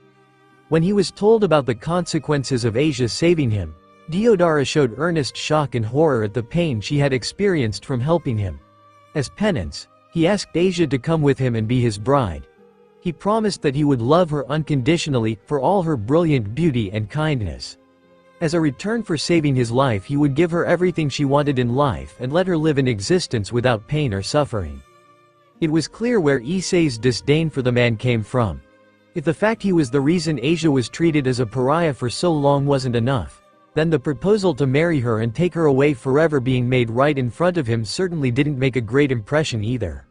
When he was told about the consequences of Asia saving him, Diodara showed earnest shock and horror at the pain she had experienced from helping him. As penance, he asked Asia to come with him and be his bride. He promised that he would love her unconditionally for all her brilliant beauty and kindness. As a return for saving his life, he would give her everything she wanted in life and let her live an existence without pain or suffering. It was clear where Issei's disdain for the man came from. If the fact he was the reason Asia was treated as a pariah for so long wasn't enough, then the proposal to marry her and take her away forever being made right in front of him certainly didn't make a great impression either.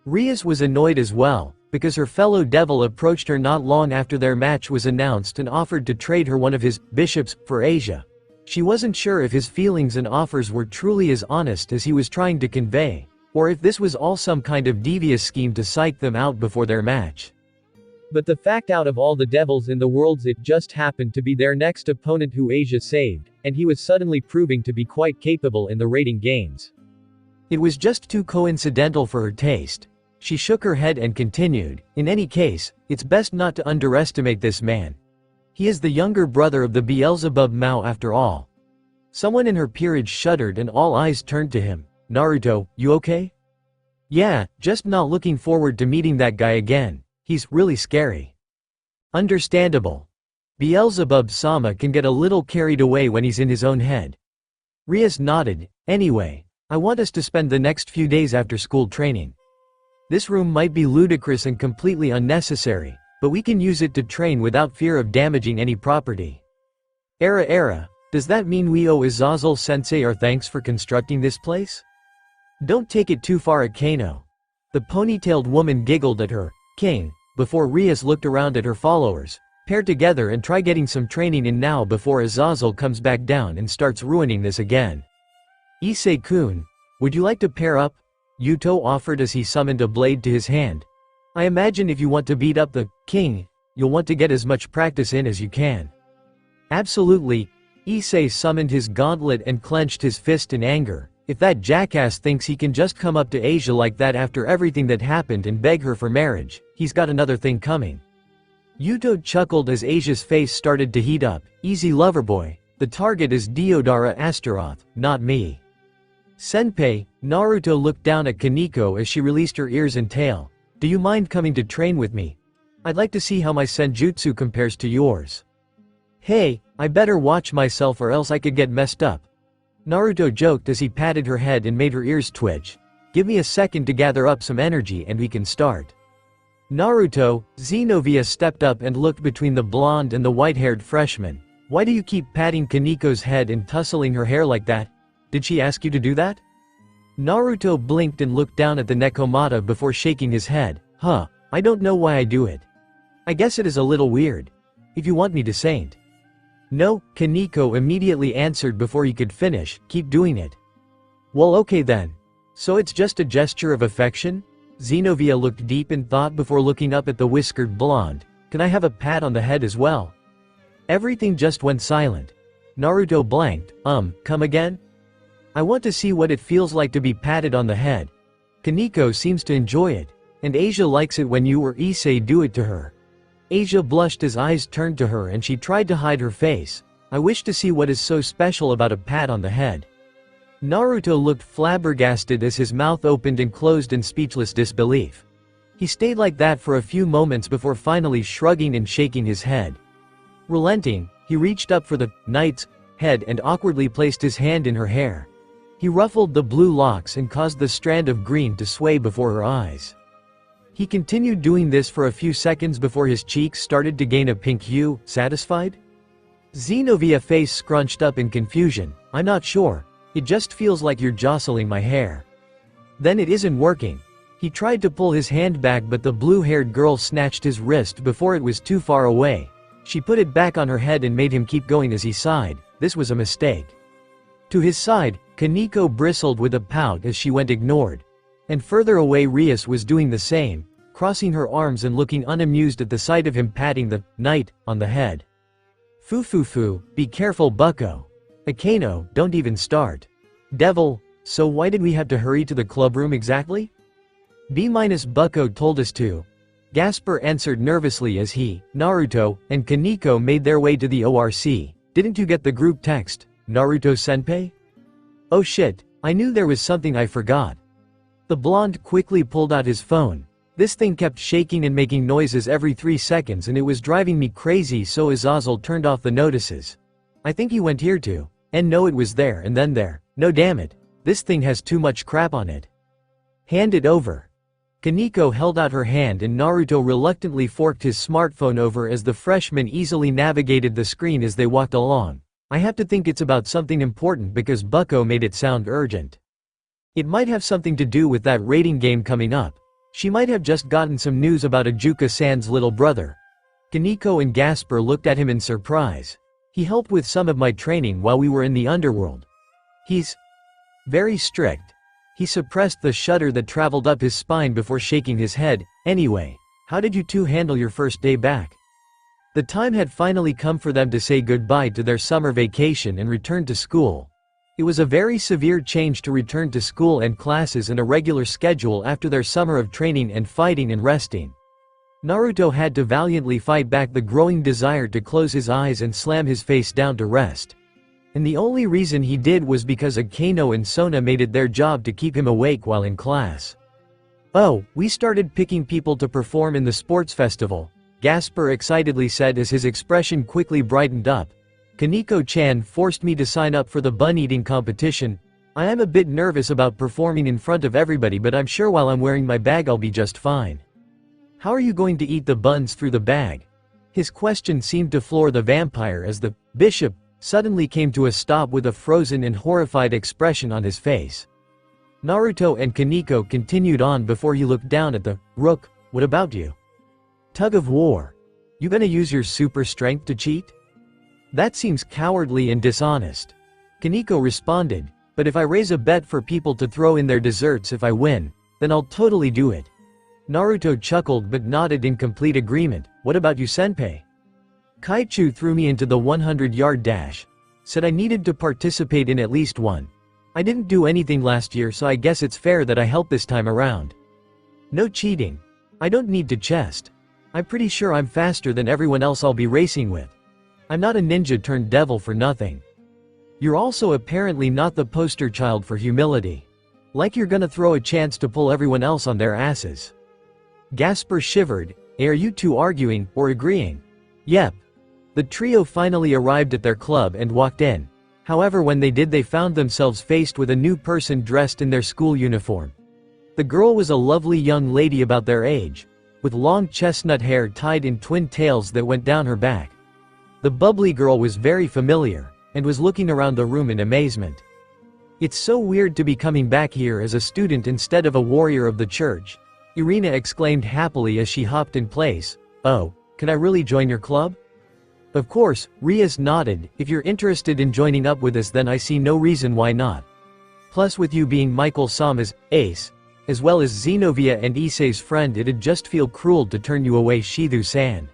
Rias was annoyed as well, because her fellow devil approached her not long after their match was announced and offered to trade her one of his bishops for Asia. She wasn't sure if his feelings and offers were truly as honest as he was trying to convey, or if this was all some kind of devious scheme to psych them out before their match. But the fact, out of all the devils in the worlds, it just happened to be their next opponent who Asia saved, and he was suddenly proving to be quite capable in the rating games. It was just too coincidental for her taste. She shook her head and continued, in any case, it's best not to underestimate this man. He is the younger brother of the Beelzebub Mao after all. Someone in her peerage shuddered and all eyes turned to him. Naruto, you okay? Yeah, just not looking forward to meeting that guy again. He's really scary. Understandable. Beelzebub-sama can get a little carried away when he's in his own head. Rias nodded. Anyway, I want us to spend the next few days after school training. This room might be ludicrous and completely unnecessary, but we can use it to train without fear of damaging any property. Does that mean we owe Azazel-sensei our thanks for constructing this place? Don't take it too far at Kano. The ponytailed woman giggled at her, king, before Rias looked around at her followers. Pair together and try getting some training in now before Azazel comes back down and starts ruining this again. Issei-kun, would you like to pair up? Yuto offered as he summoned a blade to his hand. I imagine if you want to beat up the king, you'll want to get as much practice in as you can. Absolutely. Issei summoned his gauntlet and clenched his fist in anger. If that jackass thinks he can just come up to Asia like that after everything that happened and beg her for marriage, he's got another thing coming. Yuto chuckled as Asia's face started to heat up. Easy loverboy. The target is Deodara Astaroth, not me. Senpai, Naruto looked down at Kaneko as she released her ears and tail. Do you mind coming to train with me? I'd like to see how my senjutsu compares to yours. Hey, I better watch myself or else I could get messed up. Naruto joked as he patted her head and made her ears twitch. Give me a second to gather up some energy and we can start. Naruto, Xenovia stepped up and looked between the blonde and the white-haired freshman. Why do you keep patting Kaneko's head and tussling her hair like that? Did she ask you to do that? Naruto blinked and looked down at the Nekomata before shaking his head. I don't know why I do it. I guess it is a little weird. If you want me to saint. No, Kaneko immediately answered before he could finish, keep doing it. Well okay then. So it's just a gesture of affection? Xenovia looked deep in thought before looking up at the whiskered blonde. Can I have a pat on the head as well? Everything just went silent. Naruto blanked, come again? I want to see what it feels like to be patted on the head. Kaneko seems to enjoy it. And Asia likes it when you or Issei do it to her. Asia blushed as eyes turned to her and she tried to hide her face. I wish to see what is so special about a pat on the head. Naruto looked flabbergasted as his mouth opened and closed in speechless disbelief. He stayed like that for a few moments before finally shrugging and shaking his head. Relenting, he reached up for the knight's head and awkwardly placed his hand in her hair. He ruffled the blue locks and caused the strand of green to sway before her eyes. He continued doing this for a few seconds before his cheeks started to gain a pink hue. Satisfied? Xenovia's face scrunched up in confusion. I'm not sure. It just feels like you're jostling my hair. Then it isn't working. He tried to pull his hand back but the blue-haired girl snatched his wrist before it was too far away. She put it back on her head and made him keep going as he sighed. This was a mistake. To his side, Kaneko bristled with a pout as she went ignored. And further away Rias was doing the same, crossing her arms and looking unamused at the sight of him patting the knight on the head. Foo, be careful bucko. Akano, don't even start. Devil, so why did we have to hurry to the clubroom exactly? Bucko told us to. Gasper answered nervously as he, Naruto, and Kaneko made their way to the ORC. Didn't you get the group text, Naruto-senpai? Oh shit, I knew there was something I forgot. The blonde quickly pulled out his phone. This thing kept shaking and making noises every 3 seconds and it was driving me crazy, so Azazel turned off the notices. I think he went here too. And no, it was there and then there. No damn it. This thing has too much crap on it. Hand it over. Kaneko held out her hand and Naruto reluctantly forked his smartphone over as the freshman easily navigated the screen as they walked along. I have to think it's about something important because Bucko made it sound urgent. It might have something to do with that rating game coming up. She might have just gotten some news about Ajuka-san's little brother. Kaneko and Gasper looked at him in surprise. He helped with some of my training while we were in the underworld. He's very strict. He suppressed the shudder that traveled up his spine before shaking his head. Anyway, how did you two handle your first day back? The time had finally come for them to say goodbye to their summer vacation and return to school. It was a very severe change to return to school and classes and a regular schedule after their summer of training and fighting and resting. Naruto had to valiantly fight back the growing desire to close his eyes and slam his face down to rest. And the only reason he did was because Akano and Sona made it their job to keep him awake while in class. "Oh, we started picking people to perform in the sports festival," Gasper excitedly said as his expression quickly brightened up. "Kaneko-chan forced me to sign up for the bun-eating competition. I am a bit nervous about performing in front of everybody, but I'm sure while I'm wearing my bag I'll be just fine." "How are you going to eat the buns through the bag?" His question seemed to floor the vampire as the bishop suddenly came to a stop with a frozen and horrified expression on his face. Naruto and Kaneko continued on before he looked down at the rook. "What about you? Tug of war. You gonna use your super strength to cheat? That seems cowardly and dishonest." Kaneko responded, "But if I raise a bet for people to throw in their desserts if I win, then I'll totally do it." Naruto chuckled but nodded in complete agreement. "What about you, senpai?" "Kaichu threw me into the 100-yard dash. Said I needed to participate in at least one. I didn't do anything last year, so I guess it's fair that I help this time around. No cheating. I don't need to chest. I'm pretty sure I'm faster than everyone else I'll be racing with. I'm not a ninja turned devil for nothing. You're also apparently not the poster child for humility. Like you're gonna throw a chance to pull everyone else on their asses." Gasper shivered. "Are you two arguing, or agreeing?" "Yep." The trio finally arrived at their club and walked in. However, when they did, they found themselves faced with a new person dressed in their school uniform. The girl was a lovely young lady about their age, with long chestnut hair tied in twin tails that went down her back. The bubbly girl was very familiar, and was looking around the room in amazement. "It's so weird to be coming back here as a student instead of a warrior of the church," Irina exclaimed happily as she hopped in place. "Oh, can I really join your club?" "Of course," Rias nodded. "If you're interested in joining up with us, then I see no reason why not. Plus, with you being Michael-sama's ace, as well as Xenovia and Issei's friend, it'd just feel cruel to turn you away, Shizu-san."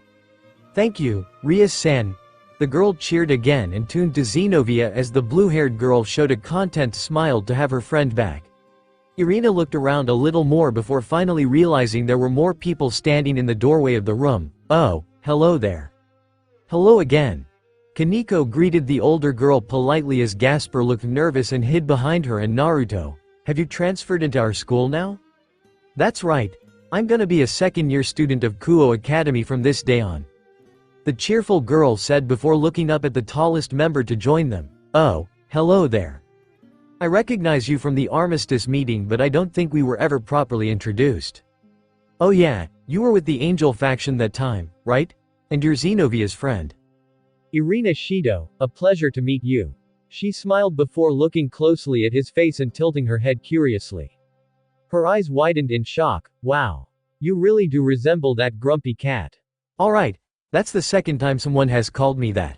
"Thank you, Rias-san." The girl cheered again and tuned to Xenovia as the blue-haired girl showed a content smile to have her friend back. Irina looked around a little more before finally realizing there were more people standing in the doorway of the room. "Oh, hello there." "Hello again." Kaneko greeted the older girl politely as Gasper looked nervous and hid behind her. "And Naruto, have you transferred into our school now?" "That's right. I'm gonna be a second-year student of Kuo Academy from this day on," the cheerful girl said before looking up at the tallest member to join them. "Oh, hello there. I recognize you from the armistice meeting, but I don't think we were ever properly introduced." "Oh yeah, you were with the Angel faction that time, right? And you're Xenovia's friend." "Irina Shido, a pleasure to meet you." She smiled before looking closely at his face and tilting her head curiously. Her eyes widened in shock. "Wow. You really do resemble that grumpy cat." "Alright, that's the second time someone has called me that.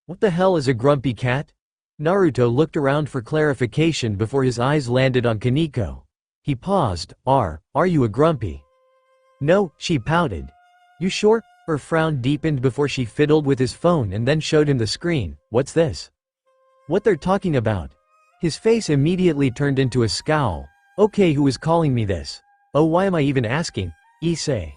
What the hell is a grumpy cat?" Naruto looked around for clarification before his eyes landed on Kaneko. He paused. Are you a grumpy?" "No," she pouted. "You sure?" Her frown deepened before she fiddled with his phone and then showed him the screen. "What's this? What they're talking about?" His face immediately turned into a scowl. "Okay, who is calling me this? Oh, why am I even asking? Issei.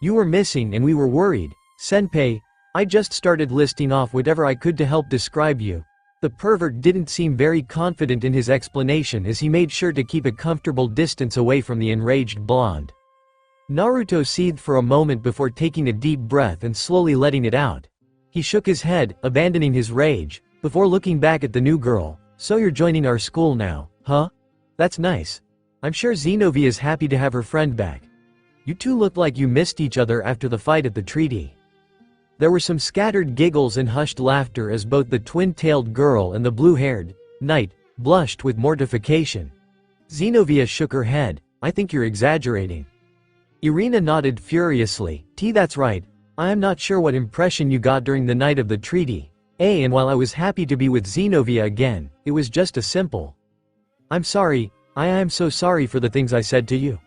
You were missing and we were worried. Senpai, I just started listing off whatever I could to help describe you." The pervert didn't seem very confident in his explanation as he made sure to keep a comfortable distance away from the enraged blonde. Naruto seethed for a moment before taking a deep breath and slowly letting it out. He shook his head, abandoning his rage, before looking back at the new girl. "So you're joining our school now, huh? That's nice. I'm sure Xenovia is happy to have her friend back. You two looked like you missed each other after the fight at the treaty." There were some scattered giggles and hushed laughter as both the twin-tailed girl and the blue-haired knight blushed with mortification. Xenovia shook her head. "I think you're exaggerating." Irina nodded furiously. "That's right. I am not sure what impression you got during the night of the treaty. And while I was happy to be with Xenovia again, it was just a simple. I'm sorry, I am so sorry for the things I said to you."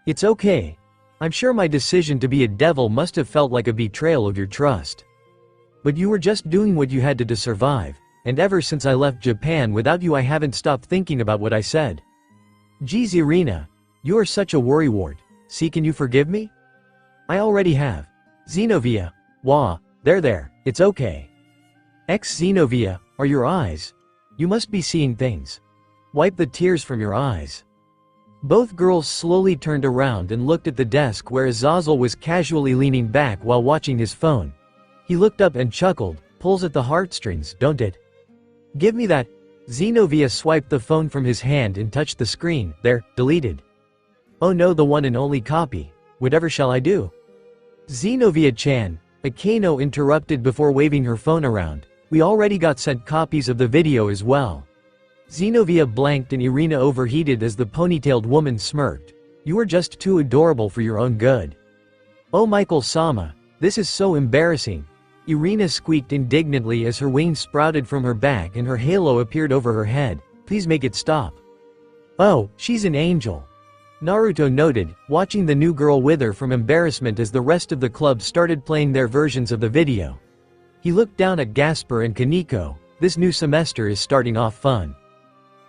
"It's okay. I'm sure my decision to be a devil must have felt like a betrayal of your trust. But you were just doing what you had to survive. and ever since I left Japan without you I haven't stopped thinking about what I said. Geez Irina, you are such a worrywart. See, can you forgive me? I already have. Xenovia. Wah, there, it's okay. Xenovia, are your eyes? You must be seeing things. Wipe the tears from your eyes. Both girls slowly turned around and looked at the desk where Azazel was casually leaning back while watching his phone. He looked up and chuckled, pulls at the heartstrings, don't it? Give me that. Xenovia swiped the phone from his hand and touched the screen, there, deleted. Oh no, the one and only copy. Whatever shall I do? Xenovia-chan, Akano interrupted before waving her phone around. We already got sent copies of the video as well. Xenovia blanked and Irina overheated as the ponytailed woman smirked. You are just too adorable for your own good. Oh Michael-sama, this is so embarrassing. Irina squeaked indignantly as her wings sprouted from her back and her halo appeared over her head. Please make it stop. Oh, she's an angel. Naruto noted, watching the new girl wither from embarrassment as the rest of the club started playing their versions of the video. He looked down at Gasper and Kaneko. This new semester is starting off fun.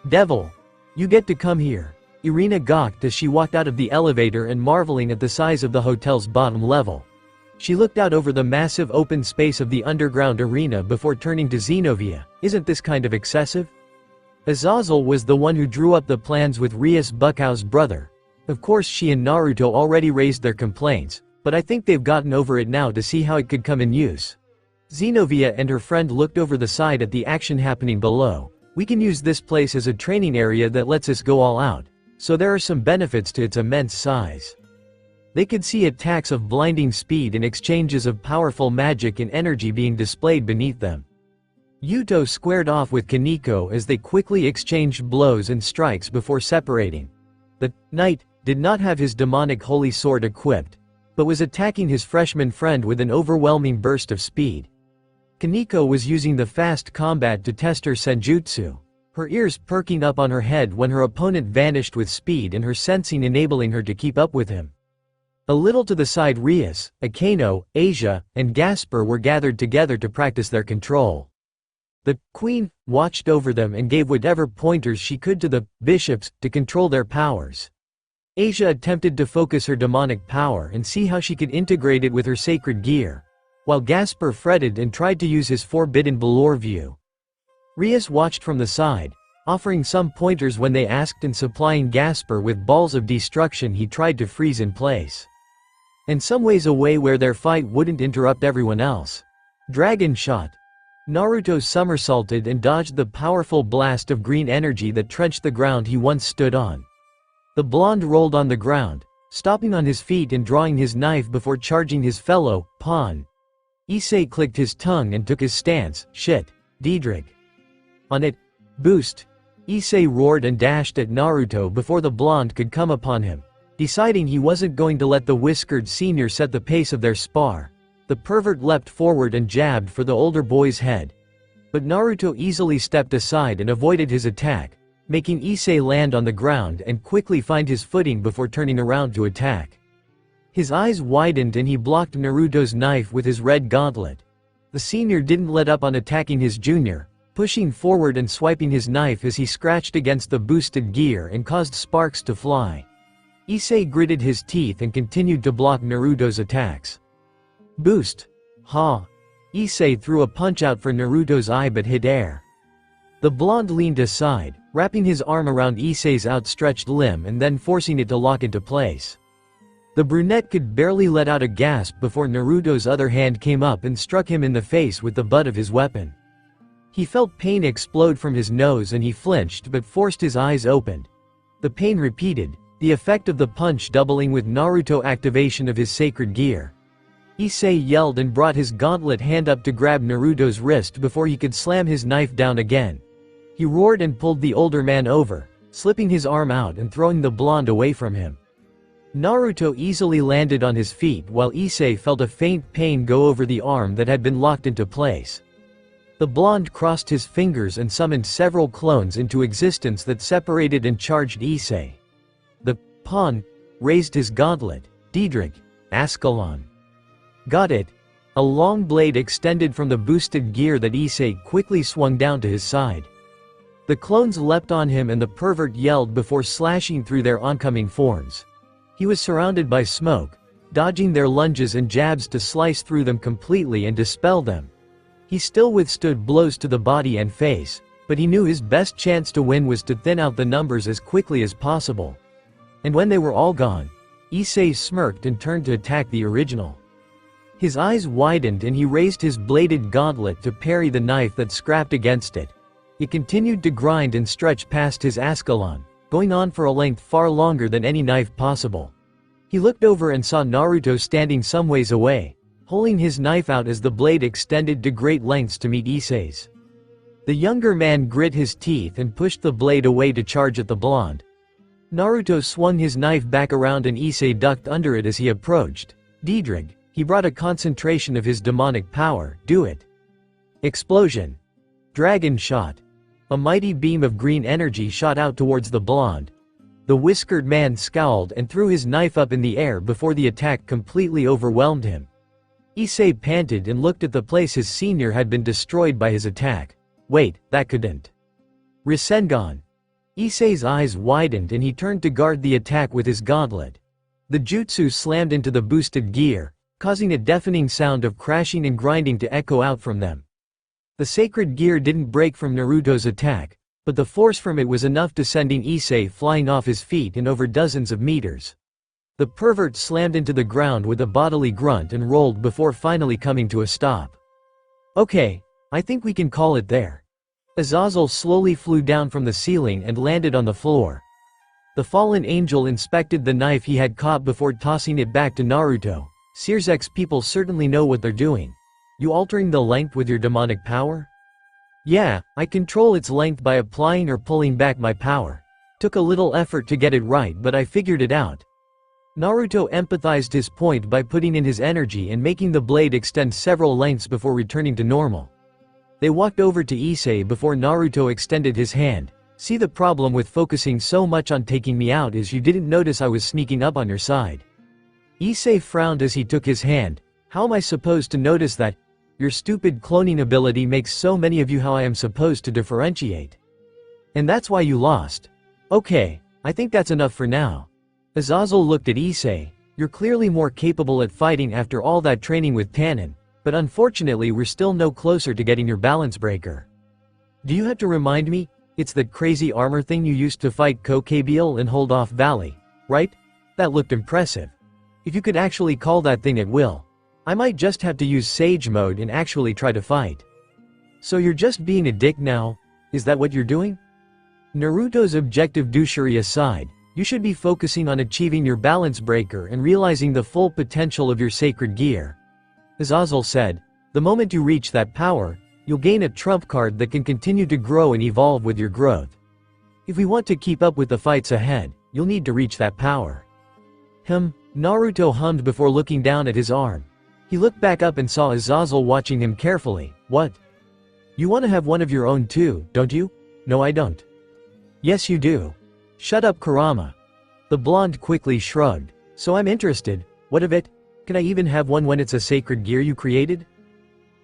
Devil! You get to come here. Irina gawked as she walked out of the elevator and marveling at the size of the hotel's bottom level. She looked out over the massive open space of the underground arena before turning to Xenovia. Isn't this kind of excessive? Azazel was the one who drew up the plans with Rias Buckow's brother. Of course she and Naruto already raised their complaints, but I think they've gotten over it now to see how it could come in use. Xenovia and her friend looked over the side at the action happening below. We can use this place as a training area that lets us go all out, so there are some benefits to its immense size. They could see attacks of blinding speed and exchanges of powerful magic and energy being displayed beneath them. Yuto squared off with Kaneko as they quickly exchanged blows and strikes before separating. The knight did not have his demonic holy sword equipped, but was attacking his freshman friend with an overwhelming burst of speed. Kaneko was using the fast combat to test her senjutsu, her ears perking up on her head when her opponent vanished with speed and her sensing enabling her to keep up with him. A little to the side Rias, Akano, Asia, and Gasper were gathered together to practice their control. The queen watched over them and gave whatever pointers she could to the bishops to control their powers. Asia attempted to focus her demonic power and see how she could integrate it with her sacred gear, while Gasper fretted and tried to use his forbidden velour view. Rias watched from the side, offering some pointers when they asked and supplying Gasper with balls of destruction he tried to freeze in place. And some ways away where their fight wouldn't interrupt everyone else. Dragon shot. Naruto somersaulted and dodged the powerful blast of green energy that trenched the ground he once stood on. The blonde rolled on the ground, stopping on his feet and drawing his knife before charging his fellow pawn. Issei clicked his tongue and took his stance. Shit. Diedrich. On it. Boost. Issei roared and dashed at Naruto before the blonde could come upon him. Deciding he wasn't going to let the whiskered senior set the pace of their spar, the pervert leapt forward and jabbed for the older boy's head. But Naruto easily stepped aside and avoided his attack, making Issei land on the ground and quickly find his footing before turning around to attack. His eyes widened and he blocked Naruto's knife with his red gauntlet. The senior didn't let up on attacking his junior, pushing forward and swiping his knife as he scratched against the boosted gear and caused sparks to fly. Issei gritted his teeth and continued to block Naruto's attacks. Boost. Ha. Issei threw a punch out for Naruto's eye but hit air. The blonde leaned aside, wrapping his arm around Issei's outstretched limb and then forcing it to lock into place. The brunette could barely let out a gasp before Naruto's other hand came up and struck him in the face with the butt of his weapon. He felt pain explode from his nose and he flinched but forced his eyes open. The pain repeated, the effect of the punch doubling with Naruto activation of his sacred gear. Issei yelled and brought his gauntlet hand up to grab Naruto's wrist before he could slam his knife down again. He roared and pulled the older man over, slipping his arm out and throwing the blonde away from him. Naruto easily landed on his feet while Issei felt a faint pain go over the arm that had been locked into place. The blonde crossed his fingers and summoned several clones into existence that separated and charged Issei. The pawn raised his gauntlet. Diedrich. Ascalon. Got it. A long blade extended from the boosted gear that Issei quickly swung down to his side. The clones leapt on him and the pervert yelled before slashing through their oncoming forms. He was surrounded by smoke, dodging their lunges and jabs to slice through them completely and dispel them. He still withstood blows to the body and face, but he knew his best chance to win was to thin out the numbers as quickly as possible. And when they were all gone, Issei smirked and turned to attack the original. His eyes widened and he raised his bladed gauntlet to parry the knife that scrapped against it. It continued to grind and stretch past his Ascalon, going on for a length far longer than any knife possible. He looked over and saw Naruto standing some ways away, holding his knife out as the blade extended to great lengths to meet Issei's. The younger man grit his teeth and pushed the blade away to charge at the blonde. Naruto swung his knife back around and Issei ducked under it as he approached. Diedrich, he brought a concentration of his demonic power, do it. Explosion. Dragon shot. A mighty beam of green energy shot out towards the blonde. The whiskered man scowled and threw his knife up in the air before the attack completely overwhelmed him. Issei panted and looked at the place his senior had been destroyed by his attack. Wait, that couldn't. Rasengan. Issei's eyes widened and he turned to guard the attack with his gauntlet. The jutsu slammed into the boosted gear, causing a deafening sound of crashing and grinding to echo out from them. The sacred gear didn't break from Naruto's attack, but the force from it was enough to sending Issei flying off his feet and over dozens of meters. The pervert slammed into the ground with a bodily grunt and rolled before finally coming to a stop. Okay, I think we can call it there. Azazel slowly flew down from the ceiling and landed on the floor. The fallen angel inspected the knife he had caught before tossing it back to Naruto. Searzek's people certainly know what they're doing. You altering the length with your demonic power? Yeah, I control its length by applying or pulling back my power. Took a little effort to get it right, but I figured it out. Naruto empathized his point by putting in his energy and making the blade extend several lengths before returning to normal. They walked over to Issei before Naruto extended his hand. See, the problem with focusing so much on taking me out is you didn't notice I was sneaking up on your side. Issei frowned as he took his hand. How am I supposed to notice that? Your stupid cloning ability makes so many of you. How I am supposed to differentiate? And that's why you lost. Okay, I think that's enough for now. Azazel looked at Issei. You're clearly more capable at fighting after all that training with Tannen, but unfortunately we're still no closer to getting your balance breaker. Do you have to remind me? It's that crazy armor thing you used to fight Kokabiel and hold off Valley, right? That looked impressive. If you could actually call that thing at will, I might just have to use Sage mode and actually try to fight. So you're just being a dick now? Is that what you're doing? Naruto's objective douchery aside, you should be focusing on achieving your balance breaker and realizing the full potential of your sacred gear. Azazel said, the moment you reach that power, you'll gain a trump card that can continue to grow and evolve with your growth. If we want to keep up with the fights ahead, you'll need to reach that power. Naruto hummed before looking down at his arm. He looked back up and saw Azazel watching him carefully. What? You want to have one of your own too, don't you? No, I don't. Yes, you do. Shut up, Kurama. The blonde quickly shrugged. So I'm interested. What of it? Can I even have one when it's a sacred gear you created?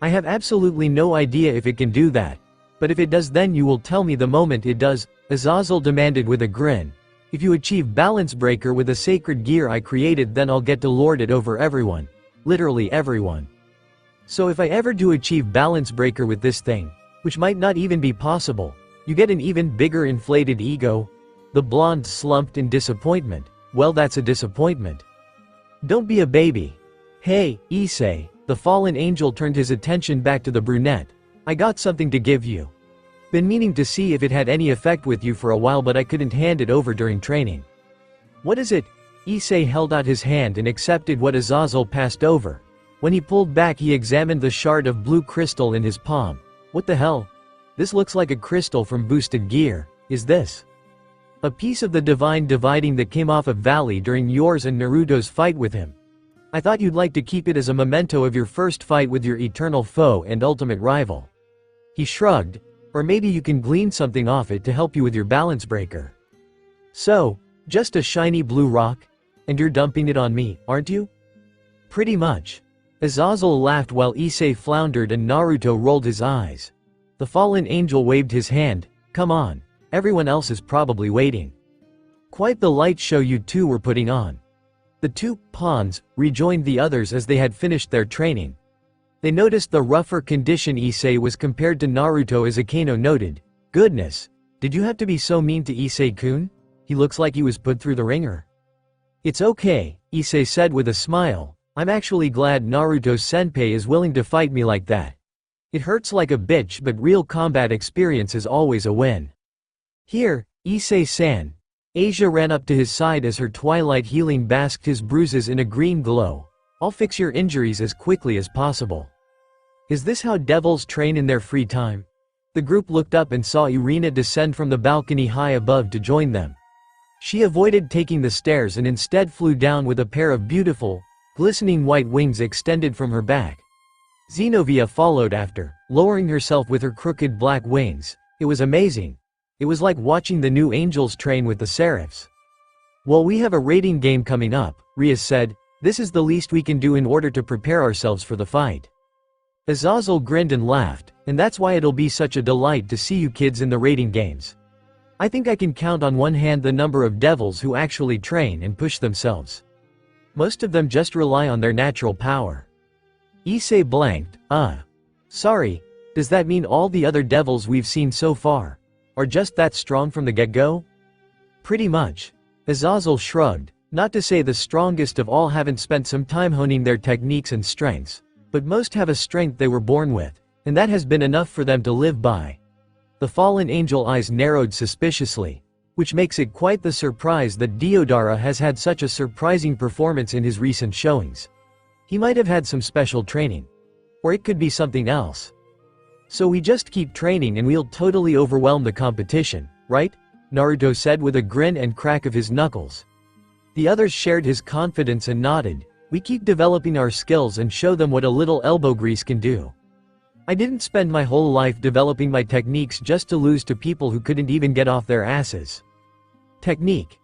I have absolutely no idea if it can do that. But if it does, then you will tell me the moment it does, Azazel demanded with a grin. If you achieve balance breaker with a sacred gear I created, then I'll get to lord it over everyone. Literally everyone. So if I ever do achieve balance breaker with this thing, which might not even be possible, you get an even bigger inflated ego? The blonde slumped in disappointment. Well, that's a disappointment. Don't be a baby. Hey, Issei, the fallen angel turned his attention back to the brunette. I got something to give you. Been meaning to see if it had any effect with you for a while, but I couldn't hand it over during training. What is it? Issei held out his hand and accepted what Azazel passed over. When he pulled back, he examined the shard of blue crystal in his palm. What the hell? This looks like a crystal from boosted gear. Is this a piece of the divine dividing that came off of Valley during yours and Naruto's fight with him? I thought you'd like to keep it as a memento of your first fight with your eternal foe and ultimate rival. He shrugged. Or maybe you can glean something off it to help you with your balance breaker. So, just a shiny blue rock? And you're dumping it on me, aren't you? Pretty much. Azazel laughed while Issei floundered and Naruto rolled his eyes. The fallen angel waved his hand. Come on. Everyone else is probably waiting. Quite the light show you two were putting on. The two pawns rejoined the others as they had finished their training. They noticed the rougher condition Issei was compared to Naruto as Akeno noted. Goodness. Did you have to be so mean to Issei-kun? He looks like he was put through the ringer. It's okay, Issei said with a smile. I'm actually glad Naruto-senpai is willing to fight me like that. It hurts like a bitch, but real combat experience is always a win. Here, Issei-san. Asia ran up to his side as her twilight healing basked his bruises in a green glow. I'll fix your injuries as quickly as possible. Is this how devils train in their free time? The group looked up and saw Irina descend from the balcony high above to join them. She avoided taking the stairs and instead flew down with a pair of beautiful, glistening white wings extended from her back. Zenobia followed after, lowering herself with her crooked black wings. It was amazing. It was like watching the new angels train with the seraphs. Well, we have a raiding game coming up, Rias said. This is the least we can do in order to prepare ourselves for the fight. Azazel grinned and laughed, and that's why it'll be such a delight to see you kids in the raiding games. I think I can count on one hand the number of devils who actually train and push themselves. Most of them just rely on their natural power. Issei blanked. Sorry, does that mean all the other devils we've seen so far are just that strong from the get-go? Pretty much. Azazel shrugged. Not to say the strongest of all haven't spent some time honing their techniques and strengths, but most have a strength they were born with, and that has been enough for them to live by. The fallen angel eyes narrowed suspiciously, which makes it quite the surprise that Deodara has had such a surprising performance in his recent showings. He might have had some special training. Or it could be something else. So we just keep training and we'll totally overwhelm the competition, right? Naruto said with a grin and crack of his knuckles. The others shared his confidence and nodded. We keep developing our skills and show them what a little elbow grease can do. I didn't spend my whole life developing my techniques just to lose to people who couldn't even get off their asses. Technique.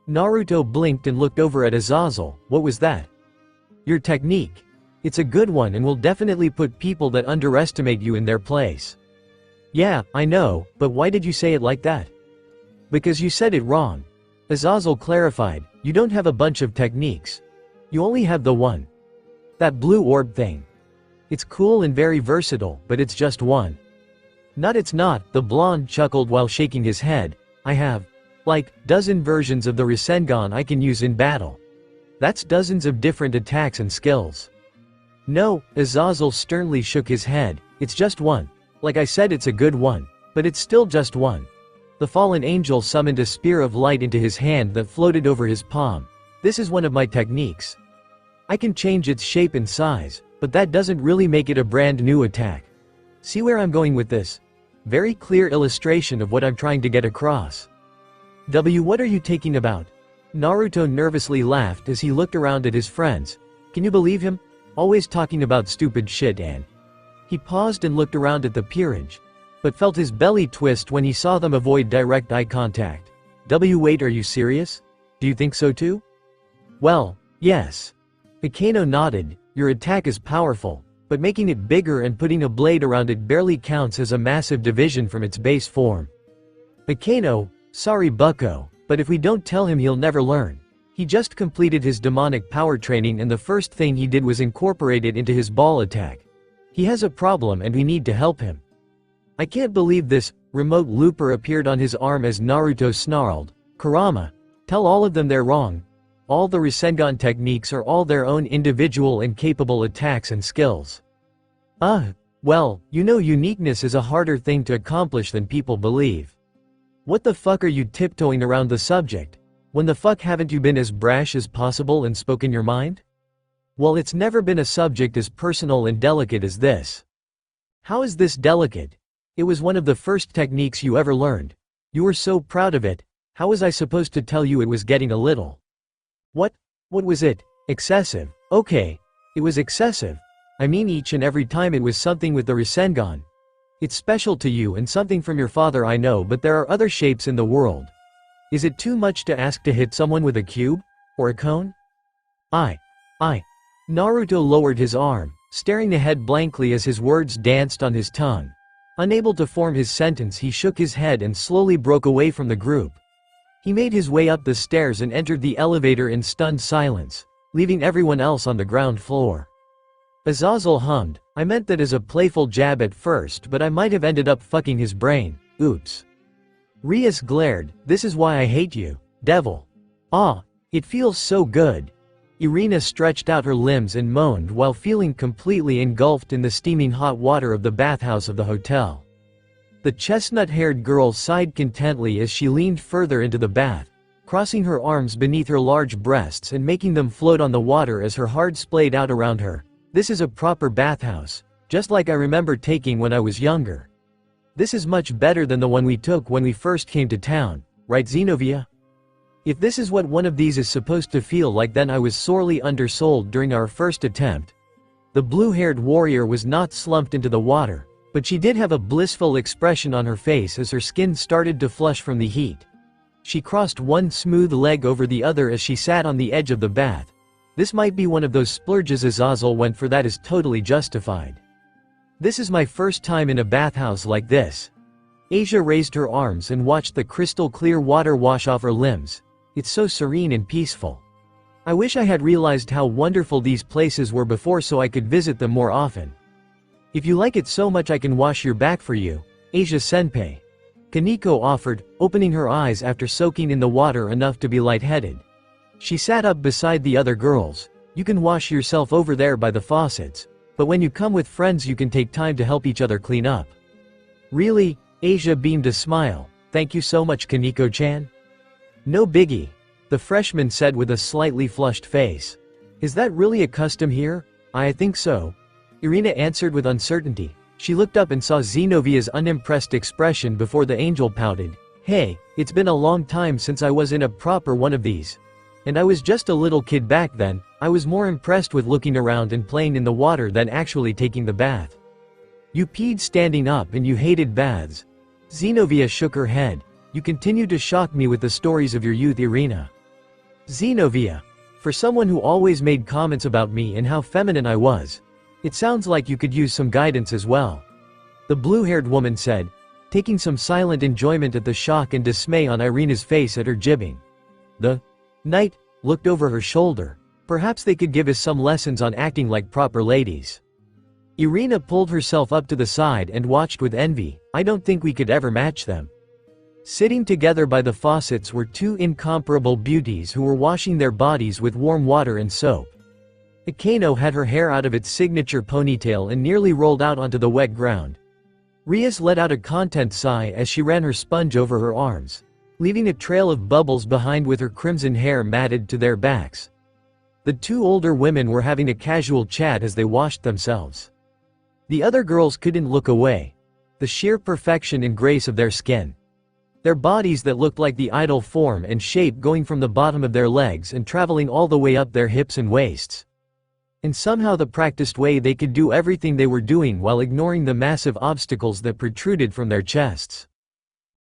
Naruto blinked and looked over at Azazel. What was that? Your technique. It's a good one and will definitely put people that underestimate you in their place. Yeah, I know, but why did you say it like that? Because you said it wrong. Azazel clarified, you don't have a bunch of techniques. You only have the one. That blue orb thing. It's cool and very versatile, but it's just one. Not it's not, the blonde chuckled while shaking his head. I have, like, dozen versions of the Rasengan I can use in battle. That's dozens of different attacks and skills. No, Azazel sternly shook his head, it's just one. Like I said, it's a good one. But it's still just one. The fallen angel summoned a spear of light into his hand that floated over his palm. This is one of my techniques. I can change its shape and size, but that doesn't really make it a brand new attack. See where I'm going with this? Very clear illustration of what I'm trying to get across. What are you taking about? Naruto nervously laughed as he looked around at his friends. Can you believe him? Always talking about stupid shit and... He paused and looked around at the peerage, but felt his belly twist when he saw them avoid direct eye contact. Wait, are you serious? Do you think so too? Well, yes. Akeno nodded. Your attack is powerful, but making it bigger and putting a blade around it barely counts as a massive division from its base form. Akeno, sorry bucko, but if we don't tell him he'll never learn. He just completed his demonic power training and the first thing he did was incorporate it into his ball attack. He has a problem and we need to help him. I can't believe this. Remote looper appeared on his arm as Naruto snarled. Kurama, tell all of them they're wrong. All the Rasengan techniques are all their own individual and capable attacks and skills. Well, you know uniqueness is a harder thing to accomplish than people believe. What the fuck are you tiptoeing around the subject? When the fuck haven't you been as brash as possible and spoken your mind? Well, it's never been a subject as personal and delicate as this. How is this delicate? It was one of the first techniques you ever learned. You were so proud of it. How was I supposed to tell you it was getting a little? What was it? Excessive. Okay. It was excessive. I mean each and every time it was something with the Rasengan. It's special to you and something from your father I know, but there are other shapes in the world. Is it too much to ask to hit someone with a cube? Or a cone? Naruto lowered his arm, staring ahead blankly as his words danced on his tongue. Unable to form his sentence, he shook his head and slowly broke away from the group. He made his way up the stairs and entered the elevator in stunned silence, leaving everyone else on the ground floor. Azazel hummed, "I meant that as a playful jab at first, but I might have ended up fucking his brain, oops." Rias glared, "This is why I hate you, devil." "Ah, it feels so good." Irina stretched out her limbs and moaned while feeling completely engulfed in the steaming hot water of the bathhouse of the hotel. The chestnut-haired girl sighed contentedly as she leaned further into the bath, crossing her arms beneath her large breasts and making them float on the water as her heart splayed out around her. "This is a proper bathhouse, just like I remember taking when I was younger. This is much better than the one we took when we first came to town, right Xenovia? If this is what one of these is supposed to feel like, then I was sorely undersold during our first attempt." The blue-haired warrior was not slumped into the water, but she did have a blissful expression on her face as her skin started to flush from the heat. She crossed one smooth leg over the other as she sat on the edge of the bath. This might be one of those splurges Azazel went for that is totally justified. "This is my first time in a bathhouse like this." Asia raised her arms and watched the crystal-clear water wash off her limbs. "It's so serene and peaceful. I wish I had realized how wonderful these places were before so I could visit them more often. If you like it so much I can wash your back for you, Asia-senpai," Kaneko offered, opening her eyes after soaking in the water enough to be lightheaded. She sat up beside the other girls. "You can wash yourself over there by the faucets, but when you come with friends you can take time to help each other clean up." "Really?" Asia beamed a smile. "Thank you so much, Kaneko-chan." "No biggie," the freshman said with a slightly flushed face. "Is that really a custom here?" "I think so," Irina answered with uncertainty. She looked up and saw Xenovia's unimpressed expression before the angel pouted. "Hey, it's been a long time since I was in a proper one of these. And I was just a little kid back then. I was more impressed with looking around and playing in the water than actually taking the bath." "You peed standing up and you hated baths." Xenovia shook her head. "You continue to shock me with the stories of your youth, Irina." "Xenovia, for someone who always made comments about me and how feminine I was, it sounds like you could use some guidance as well," the blue-haired woman said, taking some silent enjoyment at the shock and dismay on Irina's face at her jibbing. The knight looked over her shoulder. Perhaps they could give us some lessons on acting like proper ladies. Irina pulled herself up to the side and watched with envy. "I don't think we could ever match them." Sitting together by the faucets were two incomparable beauties who were washing their bodies with warm water and soap. Akano had her hair out of its signature ponytail and nearly rolled out onto the wet ground. Rias let out a content sigh as she ran her sponge over her arms, leaving a trail of bubbles behind with her crimson hair matted to their backs. The two older women were having a casual chat as they washed themselves. The other girls couldn't look away. The sheer perfection and grace of their skin. Their bodies that looked like the ideal form and shape going from the bottom of their legs and traveling all the way up their hips and waists. And somehow the practiced way they could do everything they were doing while ignoring the massive obstacles that protruded from their chests.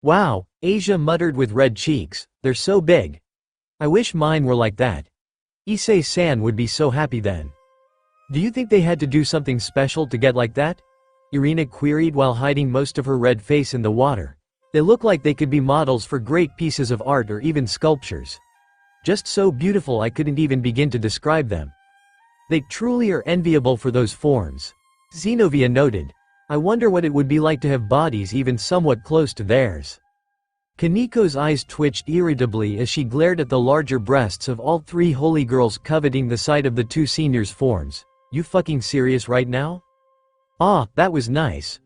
"Wow," Asia muttered with red cheeks, "they're so big. I wish mine were like that. Issei-san would be so happy then." "Do you think they had to do something special to get like that?" Irina queried while hiding most of her red face in the water. "They look like they could be models for great pieces of art or even sculptures. Just so beautiful I couldn't even begin to describe them. They truly are enviable for those forms," Xenovia noted. "I wonder what it would be like to have bodies even somewhat close to theirs." Kaneko's eyes twitched irritably as she glared at the larger breasts of all three holy girls, coveting the sight of the two seniors' forms. "You fucking serious right now?" "Ah, that was nice."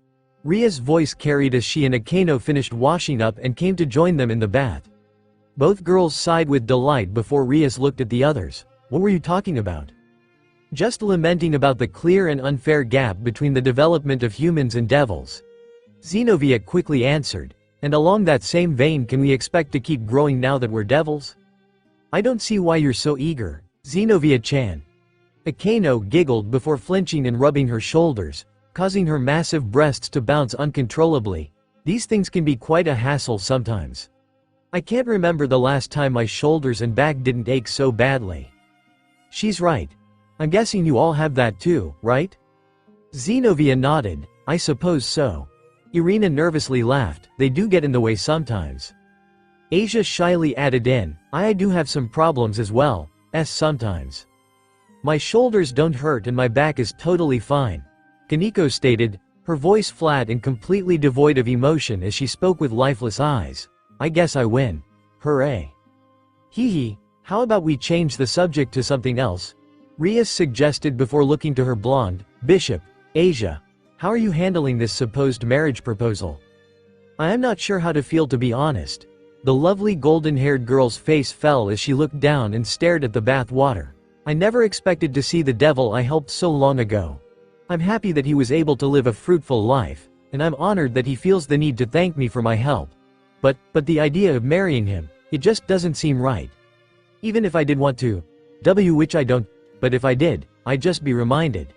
Ria's voice carried as she and Akano finished washing up and came to join them in the bath. Both girls sighed with delight before Rias looked at the others. "What were you talking about?" "Just lamenting about the clear and unfair gap between the development of humans and devils," Xenovia quickly answered. "And along that same vein, can we expect to keep growing now that we're devils?" "I don't see why you're so eager, Xenovia-chan." Akano giggled before flinching and rubbing her shoulders, causing her massive breasts to bounce uncontrollably. "These things can be quite a hassle sometimes. I can't remember the last time my shoulders and back didn't ache so badly." "She's right." I'm guessing you all have that too, right? Zenobia nodded. I suppose so. Irina nervously laughed. They do get in the way sometimes. Asia shyly added in, I do have some problems as well, sometimes. My shoulders don't hurt and my back is totally fine. Kaneko stated, her voice flat and completely devoid of emotion as she spoke with lifeless eyes. I guess I win. Hooray. Hee hee, how about we change the subject to something else? Rias suggested before looking to her blonde, Bishop, Asia. How are you handling this supposed marriage proposal? I am not sure how to feel, to be honest. The lovely golden-haired girl's face fell as she looked down and stared at the bath water. I never expected to see the devil I helped so long ago. I'm happy that he was able to live a fruitful life, and I'm honored that he feels the need to thank me for my help. But the idea of marrying him, it just doesn't seem right. Even if I did want to, which I don't, but if I did, I'd just be reminded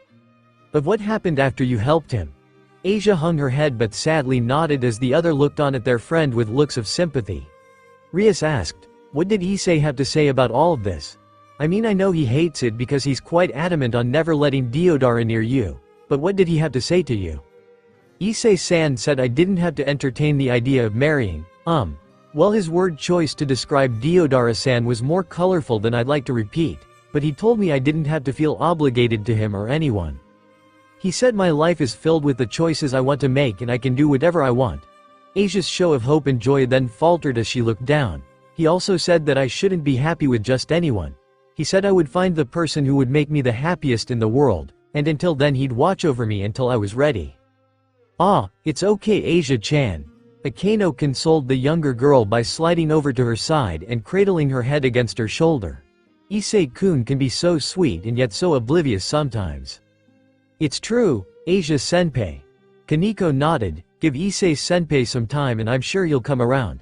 of what happened after you helped him. Asia hung her head but sadly nodded as the other looked on at their friend with looks of sympathy. Rias asked, what did Issei have to say about all of this? I mean, I know he hates it because he's quite adamant on never letting Deodara near you, but what did he have to say to you? Issei-san said I didn't have to entertain the idea of marrying, Well, his word choice to describe Deodara-san was more colorful than I'd like to repeat, but he told me I didn't have to feel obligated to him or anyone. He said my life is filled with the choices I want to make and I can do whatever I want. Asia's show of hope and joy then faltered as she looked down. He also said that I shouldn't be happy with just anyone. He said I would find the person who would make me the happiest in the world, and until then he'd watch over me until I was ready. Ah, it's okay, Asia-chan. Akeno consoled the younger girl by sliding over to her side and cradling her head against her shoulder. Issei-kun can be so sweet and yet so oblivious sometimes. It's true, Asia-senpai. Kaneko nodded. Give Issei-senpai some time and I'm sure he'll come around.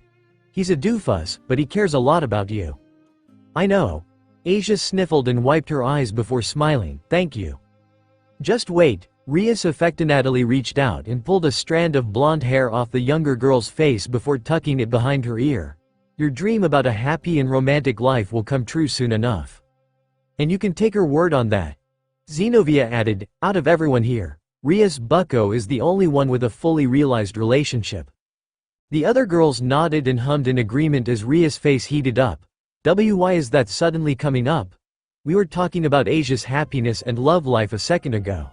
He's a doofus, but he cares a lot about you. I know. Asia sniffled and wiped her eyes before smiling. Thank you. Just wait. Rias affectionately reached out and pulled a strand of blonde hair off the younger girl's face before tucking it behind her ear. Your dream about a happy and romantic life will come true soon enough. And you can take her word on that. Zenobia added, out of everyone here, Rias Bucko is the only one with a fully realized relationship. The other girls nodded and hummed in agreement as Rias' face heated up. Why is that suddenly coming up? We were talking about Asia's happiness and love life a second ago.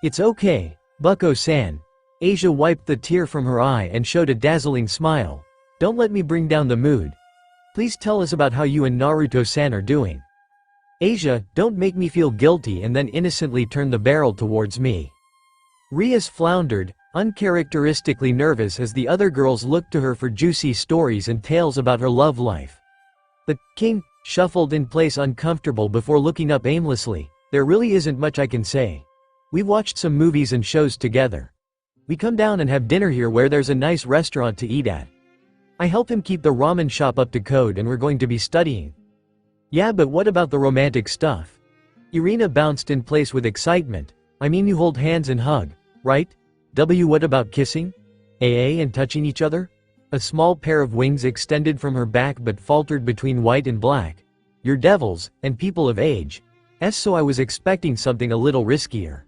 It's okay, Bucko-san. Asia wiped the tear from her eye and showed a dazzling smile. Don't let me bring down the mood. Please tell us about how you and Naruto-san are doing. Asia, don't make me feel guilty and then innocently turn the barrel towards me. Rias floundered, uncharacteristically nervous as the other girls looked to her for juicy stories and tales about her love life. The king shuffled in place uncomfortable before looking up aimlessly. There really isn't much I can say. We've watched some movies and shows together. We come down and have dinner here where there's a nice restaurant to eat at. I help him keep the ramen shop up to code and we're going to be studying. Yeah, but what about the romantic stuff? Irina bounced in place with excitement. I mean, you hold hands and hug, right? What about kissing? And touching each other? A small pair of wings extended from her back but faltered between white and black. You're devils, and people of age. So I was expecting something a little riskier.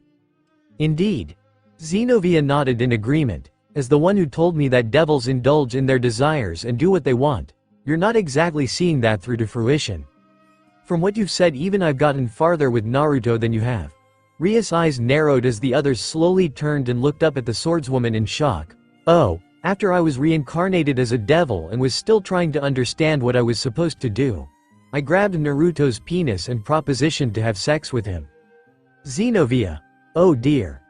Indeed. Zenobia nodded in agreement. As the one who told me that devils indulge in their desires and do what they want, you're not exactly seeing that through to fruition. From what you've said, even I've gotten farther with Naruto than you have. Rias' eyes narrowed as the others slowly turned and looked up at the swordswoman in shock. Oh, after I was reincarnated as a devil and was still trying to understand what I was supposed to do, I grabbed Naruto's penis and propositioned to have sex with him. Zenobia. Oh dear.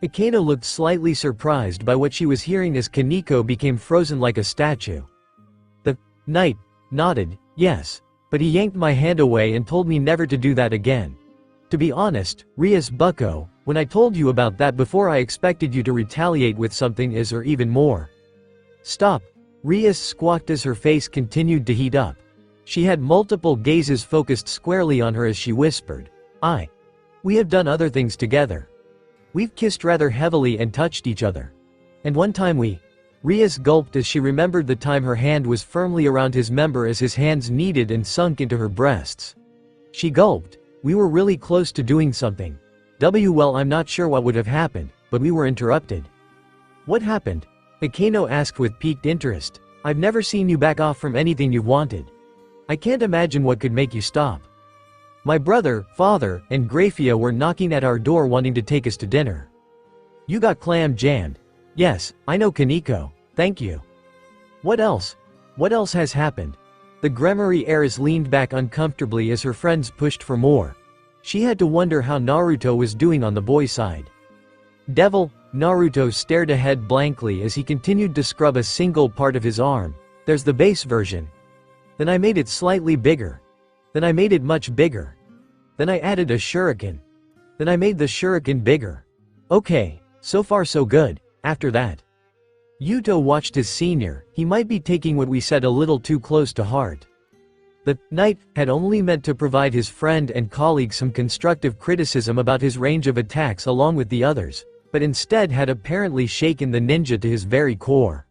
Akeno looked slightly surprised by what she was hearing as Kaneko became frozen like a statue. The knight nodded, yes. But he yanked my hand away and told me never to do that again. To be honest, Rias Bucko, when I told you about that before I expected you to retaliate with something or even more. Stop. Rias squawked as her face continued to heat up. She had multiple gazes focused squarely on her as she whispered. We have done other things together. We've kissed rather heavily and touched each other. And one time Rias gulped as she remembered the time her hand was firmly around his member as his hands kneaded and sunk into her breasts. She gulped. We were really close to doing something. Well, I'm not sure what would have happened, but we were interrupted. What happened? Akano asked with piqued interest. I've never seen you back off from anything you've wanted. I can't imagine what could make you stop. My brother, father, and Grafia were knocking at our door wanting to take us to dinner. You got clam jammed. Yes, I know Kaneko, thank you. What else? What else has happened? The Gremory heiress leaned back uncomfortably as her friends pushed for more. She had to wonder how Naruto was doing on the boy side. Devil, Naruto stared ahead blankly as he continued to scrub a single part of his arm. There's the base version. Then I made it slightly bigger. Then I made it much bigger. Then I added a shuriken. Then I made the shuriken bigger. Okay, so far so good. After that, Yuto watched his senior. He might be taking what we said a little too close to heart. The knight had only meant to provide his friend and colleague some constructive criticism about his range of attacks along with the others, but instead had apparently shaken the ninja to his very core.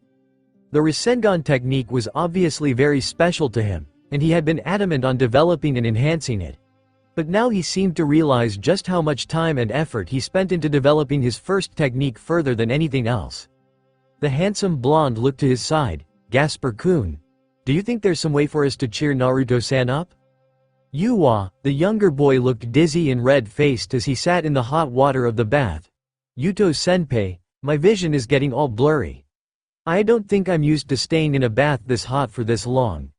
The Rasengan technique was obviously very special to him, and he had been adamant on developing and enhancing it. But now he seemed to realize just how much time and effort he spent into developing his first technique further than anything else. The handsome blonde looked to his side. Gasper-kun, do you think there's some way for us to cheer Naruto-san up? Yuwa, the younger boy, looked dizzy and red-faced as he sat in the hot water of the bath. Yuto-senpai, my vision is getting all blurry. I don't think I'm used to staying in a bath this hot for this long.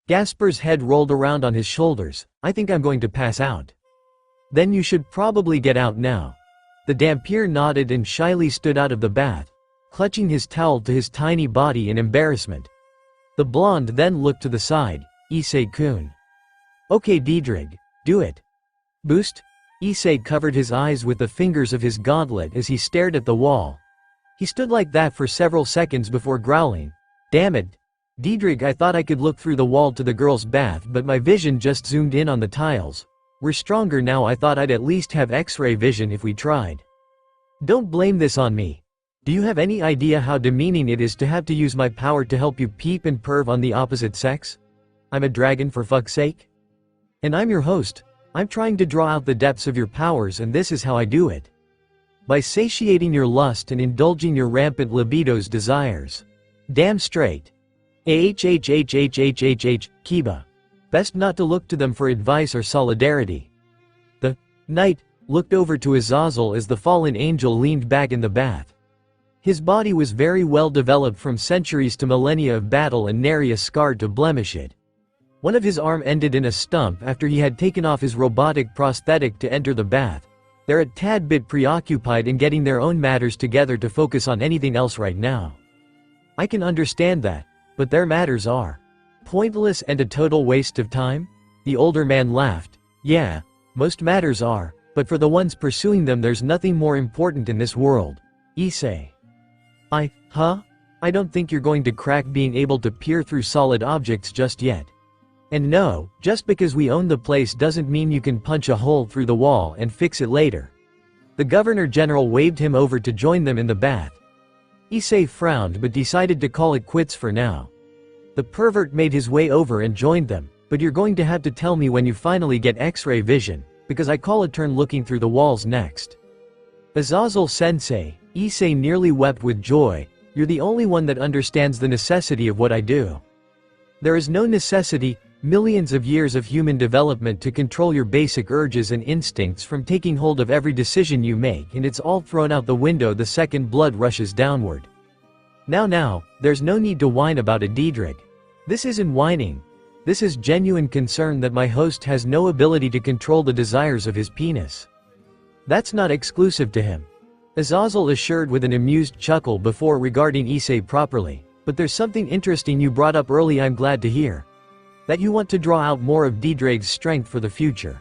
Gasper's head rolled around on his shoulders. I think I'm going to pass out. Then you should probably get out now. The Dhampir nodded and shyly stood out of the bath, clutching his towel to his tiny body in embarrassment. The blonde then looked to the side. Issei-kun. Okay Diedrich, do it. Boost? Issei covered his eyes with the fingers of his gauntlet as he stared at the wall. He stood like that for several seconds before growling. Damn it. Diedrich, I thought I could look through the wall to the girl's bath, but my vision just zoomed in on the tiles. We're stronger now. I thought I'd at least have X-ray vision if we tried. Don't blame this on me. Do you have any idea how demeaning it is to have to use my power to help you peep and perv on the opposite sex? I'm a dragon for fuck's sake? And I'm your host. I'm trying to draw out the depths of your powers, and this is how I do it. By satiating your lust and indulging your rampant libido's desires. Damn straight. Kiba. Best not to look to them for advice or solidarity. The knight looked over to Azazel as the fallen angel leaned back in the bath. His body was very well developed from centuries to millennia of battle and nary a scar to blemish it. One of his arm ended in a stump after he had taken off his robotic prosthetic to enter the bath. They're a tad bit preoccupied in getting their own matters together to focus on anything else right now. I can understand that, but their matters are pointless and a total waste of time? The older man laughed. Yeah, most matters are, but for the ones pursuing them there's nothing more important in this world. Issei. I don't think you're going to crack being able to peer through solid objects just yet. And no, just because we own the place doesn't mean you can punch a hole through the wall and fix it later. The Governor-General waved him over to join them in the bath. Issei frowned but decided to call it quits for now. The pervert made his way over and joined them, but you're going to have to tell me when you finally get X-ray vision, because I call a turn looking through the walls next. Azazel-sensei, Issei nearly wept with joy, you're the only one that understands the necessity of what I do. There is no necessity, millions of years of human development to control your basic urges and instincts from taking hold of every decision you make, and it's all thrown out the window the second blood rushes downward. Now, there's no need to whine about it, Diedrich. This isn't whining. This is genuine concern that my host has no ability to control the desires of his penis. That's not exclusive to him. Azazel assured with an amused chuckle before regarding Issei properly. But there's something interesting you brought up early. I'm glad to hear. That you want to draw out more of Dietrich's strength for the future.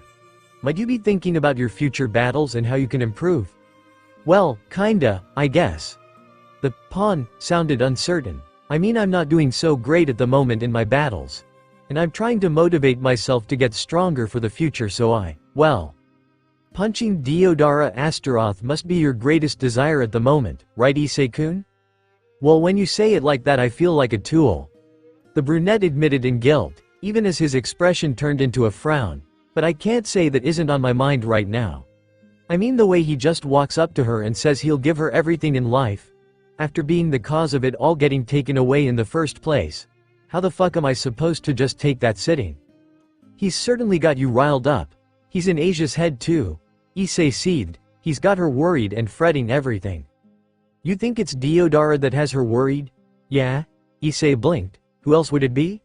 Might you be thinking about your future battles and how you can improve? Well, kinda, I guess. The pawn sounded uncertain. I mean, I'm not doing so great at the moment in my battles. And I'm trying to motivate myself to get stronger for the future, so punching Deodara Astaroth must be your greatest desire at the moment, right, Issei-kun? Well, when you say it like that I feel like a tool. The brunette admitted in guilt, even as his expression turned into a frown. But I can't say that isn't on my mind right now. I mean the way he just walks up to her and says he'll give her everything in life, after being the cause of it all getting taken away in the first place. How the fuck am I supposed to just take that sitting? He's certainly got you riled up. He's in Asia's head too. Issei seethed. He's got her worried and fretting everything. You think it's Deodara that has her worried? Yeah? Issei blinked. Who else would it be?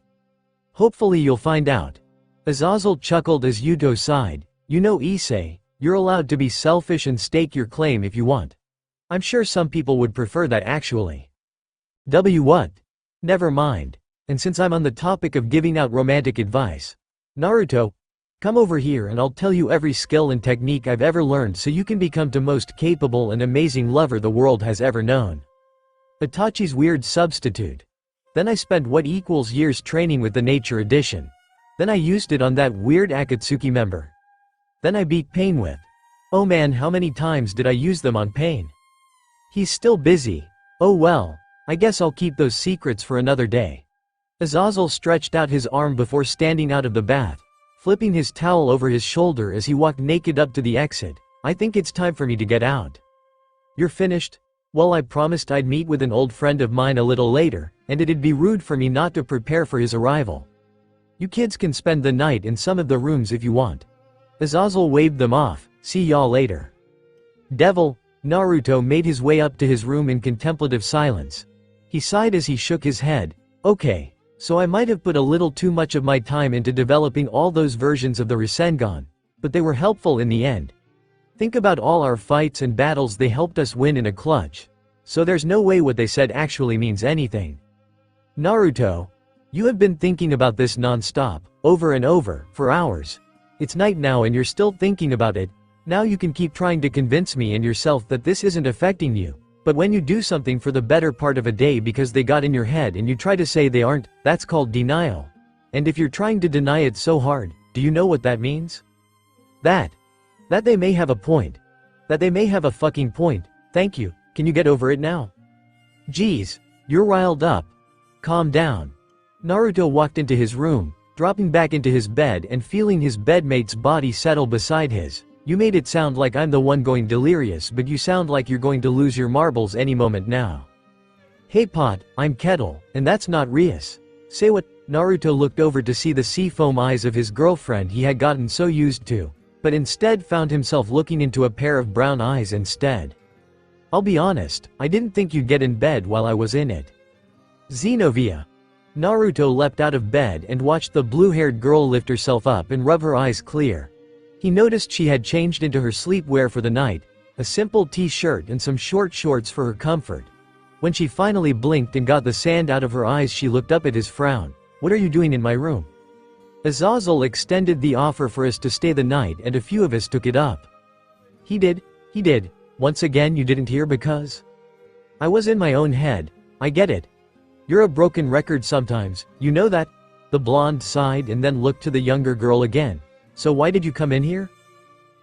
Hopefully you'll find out. Azazel chuckled as Yuto sighed. You know Issei, you're allowed to be selfish and stake your claim if you want. I'm sure some people would prefer that actually. What? Never mind. And since I'm on the topic of giving out romantic advice, Naruto, come over here and I'll tell you every skill and technique I've ever learned so you can become the most capable and amazing lover the world has ever known. Itachi's weird substitute. Then I spent what equals years training with the Nature Edition. Then I used it on that weird Akatsuki member. Then I beat Pain with. Oh man, how many times did I use them on Pain? He's still busy. Oh well, I guess I'll keep those secrets for another day. Azazel stretched out his arm before standing out of the bath, flipping his towel over his shoulder as he walked naked up to the exit. I think it's time for me to get out. You're finished? Well, I promised I'd meet with an old friend of mine a little later, and it'd be rude for me not to prepare for his arrival. You kids can spend the night in some of the rooms if you want. Azazel waved them off. See y'all later. Devil. Naruto made his way up to his room in contemplative silence. He sighed as he shook his head. Okay, so I might have put a little too much of my time into developing all those versions of the Rasengan, but they were helpful in the end. Think about all our fights and battles they helped us win in a clutch. So there's no way what they said actually means anything. Naruto, you have been thinking about this non-stop, over and over, for hours. It's night now and you're still thinking about it. Now you can keep trying to convince me and yourself that this isn't affecting you, but when you do something for the better part of a day because they got in your head and you try to say they aren't, that's called denial. And if you're trying to deny it so hard, do you know what that means? That they may have a point. That they may have a fucking point. Thank you, can you get over it now? Geez, you're riled up. Calm down. Naruto walked into his room, dropping back into his bed and feeling his bedmate's body settle beside his. You made it sound like I'm the one going delirious, but you sound like you're going to lose your marbles any moment now. Hey Pot, I'm Kettle, and that's not Rias. Say what? Naruto looked over to see the seafoam eyes of his girlfriend he had gotten so used to, but instead found himself looking into a pair of brown eyes instead. I'll be honest, I didn't think you'd get in bed while I was in it. Xenovia. Naruto leapt out of bed and watched the blue-haired girl lift herself up and rub her eyes clear. He noticed she had changed into her sleepwear for the night, a simple t-shirt and some short shorts for her comfort. When she finally blinked and got the sand out of her eyes, she looked up at his frown. What are you doing in my room? Azazel extended the offer for us to stay the night and a few of us took it up. He did. Once again you didn't hear because? I was in my own head. I get it. You're a broken record sometimes, you know that? The blonde sighed and then looked to the younger girl again. So why did you come in here?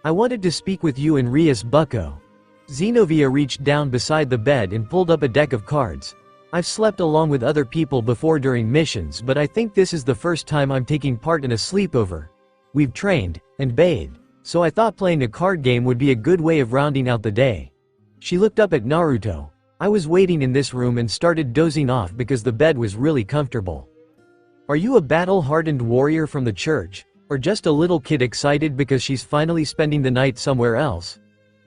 I wanted to speak with you and Rias Bucko. Xenovia reached down beside the bed and pulled up a deck of cards. I've slept along with other people before during missions, but I think this is the first time I'm taking part in a sleepover. We've trained and bathed, so I thought playing a card game would be a good way of rounding out the day. She looked up at Naruto. I was waiting in this room and started dozing off because the bed was really comfortable. Are you a battle-hardened warrior from the church? Or just a little kid excited because she's finally spending the night somewhere else?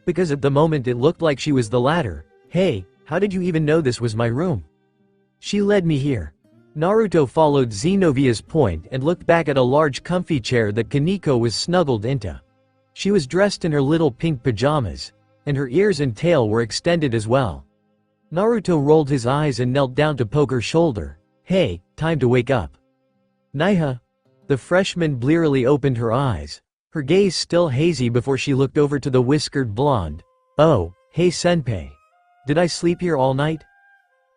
Because at the moment it looked like she was the latter. Hey, how did you even know this was my room? She led me here. Naruto followed Xenovia's point and looked back at a large comfy chair that Kaneko was snuggled into. She was dressed in her little pink pajamas, and her ears and tail were extended as well. Naruto rolled his eyes and knelt down to poke her shoulder. Hey, time to wake up. Naiha. The freshman blearily opened her eyes, her gaze still hazy before she looked over to the whiskered blonde. Oh, hey senpai. Did I sleep here all night?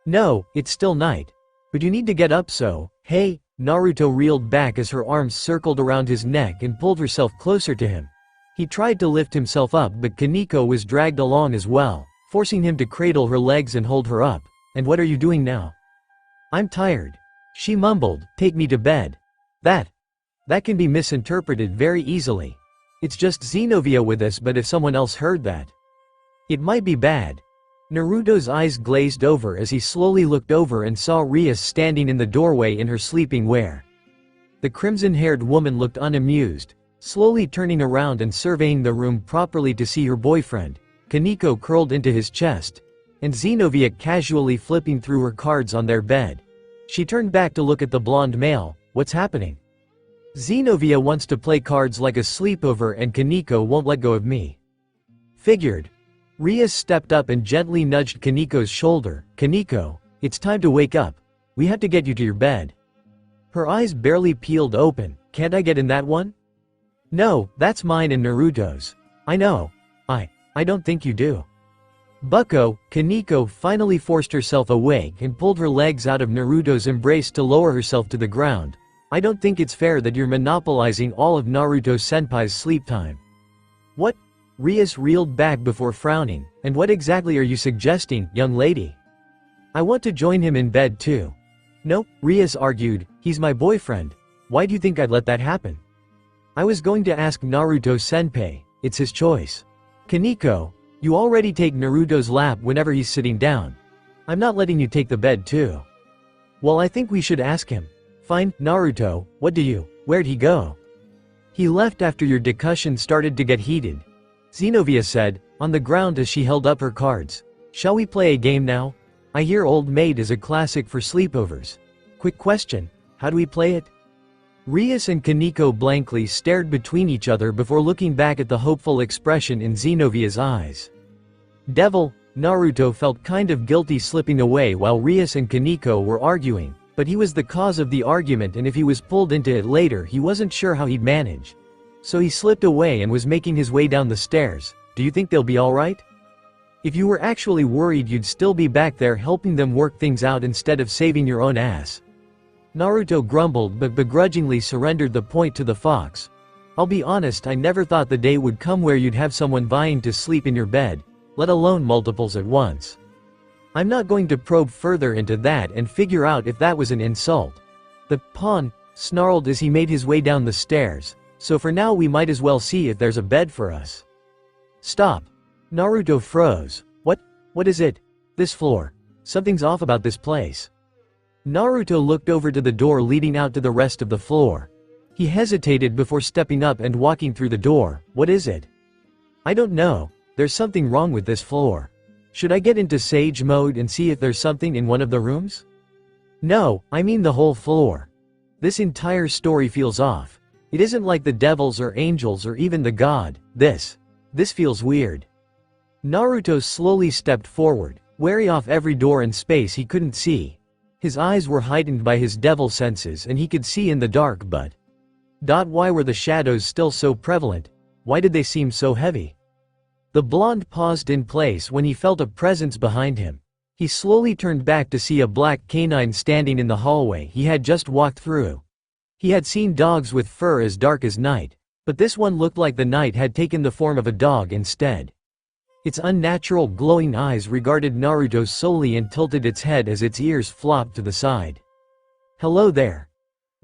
No, it's still night. But you need to get up so, hey. Naruto reeled back as her arms circled around his neck and pulled herself closer to him. He tried to lift himself up but Kaneko was dragged along as well, forcing him to cradle her legs and hold her up. And what are you doing now? I'm tired. She mumbled, take me to bed. That. That can be misinterpreted very easily. It's just Xenovia with us, but if someone else heard that, it might be bad. Naruto's eyes glazed over as he slowly looked over and saw Rias standing in the doorway in her sleeping wear. The crimson-haired woman looked unamused, slowly turning around and surveying the room properly to see her boyfriend, Kaneko, curled into his chest, and Xenovia casually flipping through her cards on their bed. She turned back to look at the blonde male. What's happening? Xenovia wants to play cards like a sleepover and Kaneko won't let go of me. Figured. Rias stepped up and gently nudged Kaneko's shoulder. Kaneko, it's time to wake up. We have to get you to your bed. Her eyes barely peeled open. Can't I get in that one? No, that's mine and Naruto's. I know. I don't think you do. Bucko, Kaneko finally forced herself awake and pulled her legs out of Naruto's embrace to lower herself to the ground. I don't think it's fair that you're monopolizing all of Naruto-senpai's sleep time. What? Rias reeled back before frowning. And what exactly are you suggesting, young lady? I want to join him in bed too. Nope, Rias argued, he's my boyfriend. Why do you think I'd let that happen? I was going to ask Naruto-senpai, it's his choice. Kaneko, you already take Naruto's lap whenever he's sitting down. I'm not letting you take the bed too. Well, I think we should ask him. Fine, Naruto, where'd he go? He left after your discussion started to get heated. Xenovia said, on the ground as she held up her cards. Shall we play a game now? I hear Old Maid is a classic for sleepovers. Quick question, how do we play it? Rias and Kaneko blankly stared between each other before looking back at the hopeful expression in Xenovia's eyes. Devil, Naruto felt kind of guilty slipping away while Rias and Kaneko were arguing, but he was the cause of the argument and if he was pulled into it later he wasn't sure how he'd manage. So he slipped away and was making his way down the stairs. Do you think they'll be alright? If you were actually worried you'd still be back there helping them work things out instead of saving your own ass. Naruto grumbled but begrudgingly surrendered the point to the fox. I'll be honest, I never thought the day would come where you'd have someone vying to sleep in your bed, let alone multiples at once. I'm not going to probe further into that and figure out if that was an insult. The pawn snarled as he made his way down the stairs, so for now we might as well see if there's a bed for us. Stop. Naruto froze. What is it? This floor. Something's off about this place. Naruto looked over to the door leading out to the rest of the floor. He hesitated before stepping up and walking through the door. What is it? I don't know. There's something wrong with this floor. Should I get into sage mode and see if there's something in one of the rooms? No, I mean the whole floor. This entire story feels off. It isn't like the devils or angels or even the god. This feels weird. Naruto slowly stepped forward, wary off every door and space he couldn't see. His eyes were heightened by his devil senses and he could see in the dark but why were the shadows still so prevalent? Why did they seem so heavy? The blonde paused in place when he felt a presence behind him. He slowly turned back to see a black canine standing in the hallway he had just walked through. He had seen dogs with fur as dark as night, but this one looked like the night had taken the form of a dog instead. Its unnatural glowing eyes regarded Naruto solely and tilted its head as its ears flopped to the side. Hello there.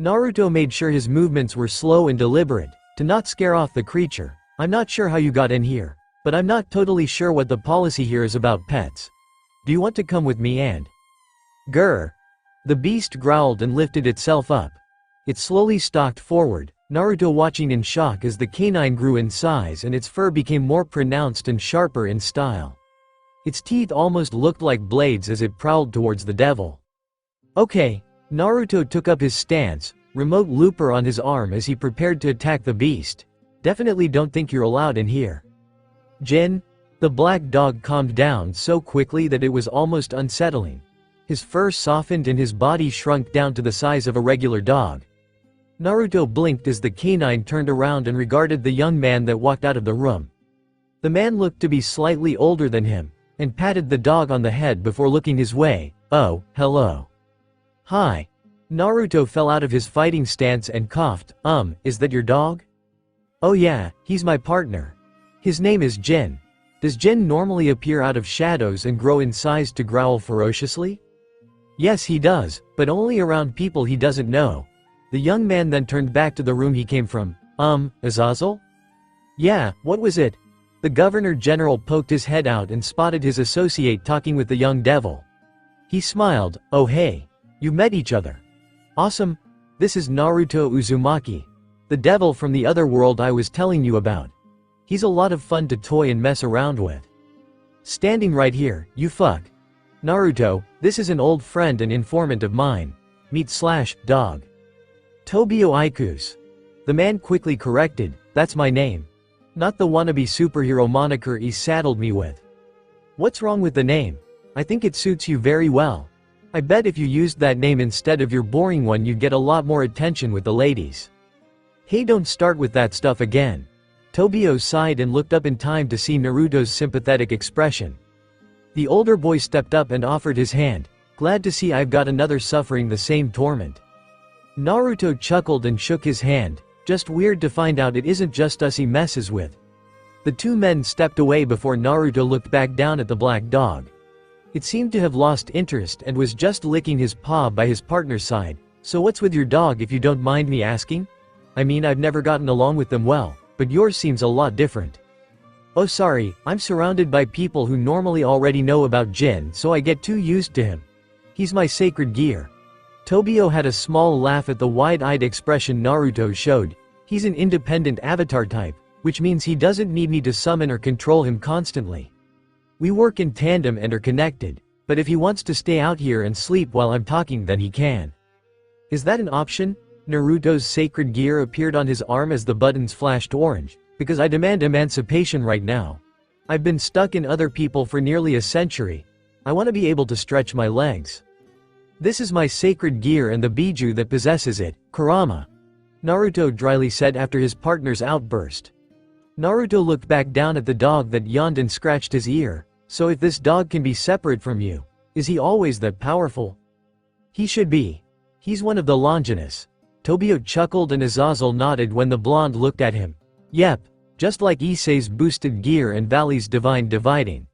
Naruto made sure his movements were slow and deliberate, to not scare off the creature. I'm not sure how you got in here, but I'm not totally sure what the policy here is about pets. Do you want to come with me and… Grr. The beast growled and lifted itself up. It slowly stalked forward, Naruto watching in shock as the canine grew in size and its fur became more pronounced and sharper in style. Its teeth almost looked like blades as it prowled towards the devil. Okay, Naruto took up his stance, remote looper on his arm as he prepared to attack the beast. Definitely don't think you're allowed in here. Jin? The black dog calmed down so quickly that it was almost unsettling. His fur softened and his body shrunk down to the size of a regular dog. Naruto blinked as the canine turned around and regarded the young man that walked out of the room. The man looked to be slightly older than him, and patted the dog on the head before looking his way. Oh, hello. Hi. Naruto fell out of his fighting stance and coughed. Is that your dog? Oh yeah, he's my partner. His name is Jin. Does Jin normally appear out of shadows and grow in size to growl ferociously? Yes he does, but only around people he doesn't know. The young man then turned back to the room he came from. Azazel? Yeah, what was it? The Governor General poked his head out and spotted his associate talking with the young devil. He smiled. Oh hey. You met each other. Awesome. This is Naruto Uzumaki, the devil from the other world I was telling you about. He's a lot of fun to toy and mess around with. Standing right here, you fuck. Naruto, this is an old friend and informant of mine. Meet/dog. Tobio Aikus. The man quickly corrected, that's my name. Not the wannabe superhero moniker he saddled me with. What's wrong with the name? I think it suits you very well. I bet if you used that name instead of your boring one you'd get a lot more attention with the ladies. Hey, don't start with that stuff again. Tobio sighed and looked up in time to see Naruto's sympathetic expression. The older boy stepped up and offered his hand. Glad to see I've got another suffering the same torment. Naruto chuckled and shook his hand. Just weird to find out it isn't just us he messes with. The two men stepped away before Naruto looked back down at the black dog. It seemed to have lost interest and was just licking his paw by his partner's side. So what's with your dog if you don't mind me asking? I mean, I've never gotten along with them well, but yours seems a lot different. Oh sorry, I'm surrounded by people who normally already know about Jin, so I get too used to him. He's my sacred gear. Tobio had a small laugh at the wide-eyed expression Naruto showed. He's an independent avatar type, which means he doesn't need me to summon or control him constantly. We work in tandem and are connected, but if he wants to stay out here and sleep while I'm talking then he can. Is that an option? Naruto's sacred gear appeared on his arm as the buttons flashed orange, because I demand emancipation right now. I've been stuck in other people for nearly a century. I want to be able to stretch my legs. This is my sacred gear and the Biju that possesses it, Kurama. Naruto dryly said after his partner's outburst. Naruto looked back down at the dog that yawned and scratched his ear. So if this dog can be separate from you, is he always that powerful? He should be. He's one of the Longinus. Tobio chuckled and Azazel nodded when the blonde looked at him. Yep, just like Issei's boosted gear and Valley's divine dividing.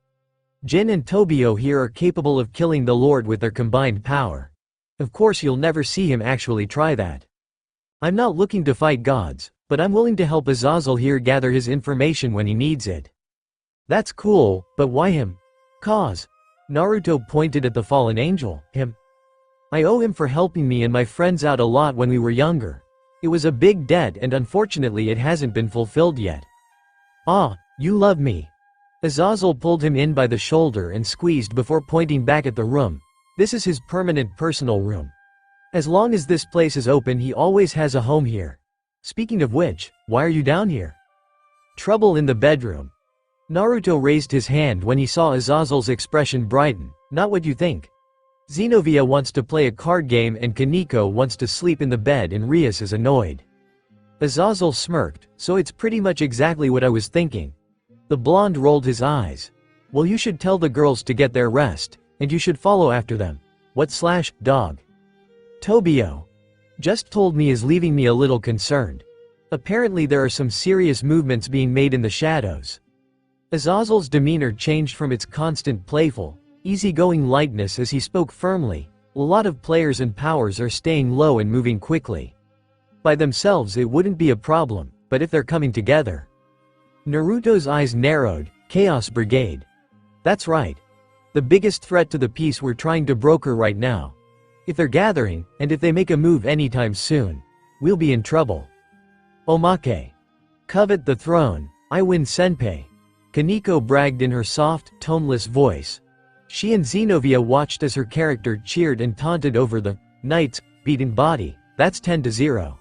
Jin and Tobio here are capable of killing the Lord with their combined power. Of course you'll never see him actually try that. I'm not looking to fight gods, but I'm willing to help Azazel here gather his information when he needs it. That's cool, but why him? Cause. Naruto pointed at the fallen angel. Him. I owe him for helping me and my friends out a lot when we were younger. It was a big debt and unfortunately it hasn't been fulfilled yet. Ah, you love me. Azazel pulled him in by the shoulder and squeezed before pointing back at the room. This is his permanent personal room. As long as this place is open he always has a home here. Speaking of which, why are you down here? Trouble in the bedroom. Naruto raised his hand when he saw Azazel's expression brighten. Not what you think. Xenovia wants to play a card game and Kaneko wants to sleep in the bed and Rias is annoyed. Azazel smirked, so it's pretty much exactly what I was thinking. The blonde rolled his eyes. Well, you should tell the girls to get their rest, and you should follow after them. What/dog? Tobio. Just told me is leaving me a little concerned. Apparently there are some serious movements being made in the shadows. Azazel's demeanor changed from its constant playful, easygoing lightness as he spoke firmly. A lot of players and powers are staying low and moving quickly. By themselves it wouldn't be a problem, but if they're coming together. Naruto's eyes narrowed. Chaos Brigade. That's right. The biggest threat to the peace we're trying to broker right now. If they're gathering, and if they make a move anytime soon, we'll be in trouble. Omake. Covet the throne, I win senpai. Kaneko bragged in her soft, toneless voice. She and Xenovia watched as her character cheered and taunted over the knight's beaten body. That's 10-0.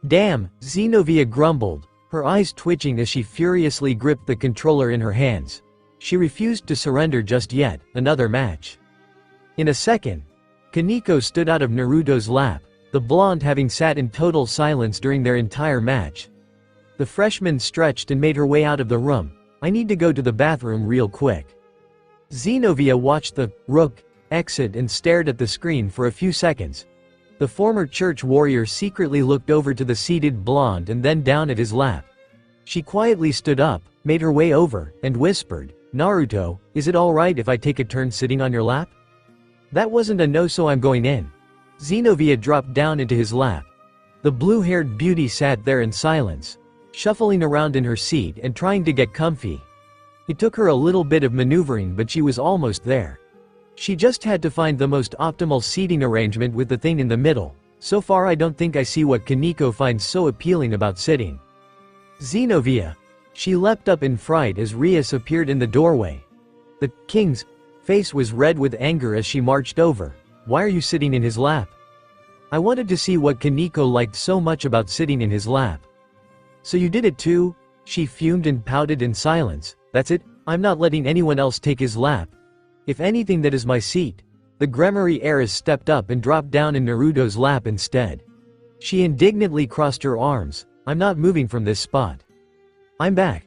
Damn, Xenovia grumbled, her eyes twitching as she furiously gripped the controller in her hands. She refused to surrender just yet. Another match. In a second, Kaneko stood out of Naruto's lap, the blonde having sat in total silence during their entire match. The freshman stretched and made her way out of the room. I need to go to the bathroom real quick. Xenovia watched the rook exit and stared at the screen for a few seconds. The former church warrior secretly looked over to the seated blonde and then down at his lap. She quietly stood up, made her way over, and whispered, Naruto, is it alright if I take a turn sitting on your lap? That wasn't a no, so I'm going in. Xenovia dropped down into his lap. The blue-haired beauty sat there in silence, shuffling around in her seat and trying to get comfy. It took her a little bit of maneuvering, but she was almost there. She just had to find the most optimal seating arrangement with the thing in the middle. So far I don't think I see what Kaneko finds so appealing about sitting. Xenovia. She leapt up in fright as Rias appeared in the doorway. The king's face was red with anger as she marched over. Why are you sitting in his lap? I wanted to see what Kaneko liked so much about sitting in his lap. So you did it too? She fumed and pouted in silence. That's it, I'm not letting anyone else take his lap. If anything, that is my seat. The Gremory heiress stepped up and dropped down in Naruto's lap instead. She indignantly crossed her arms. I'm not moving from this spot. I'm back.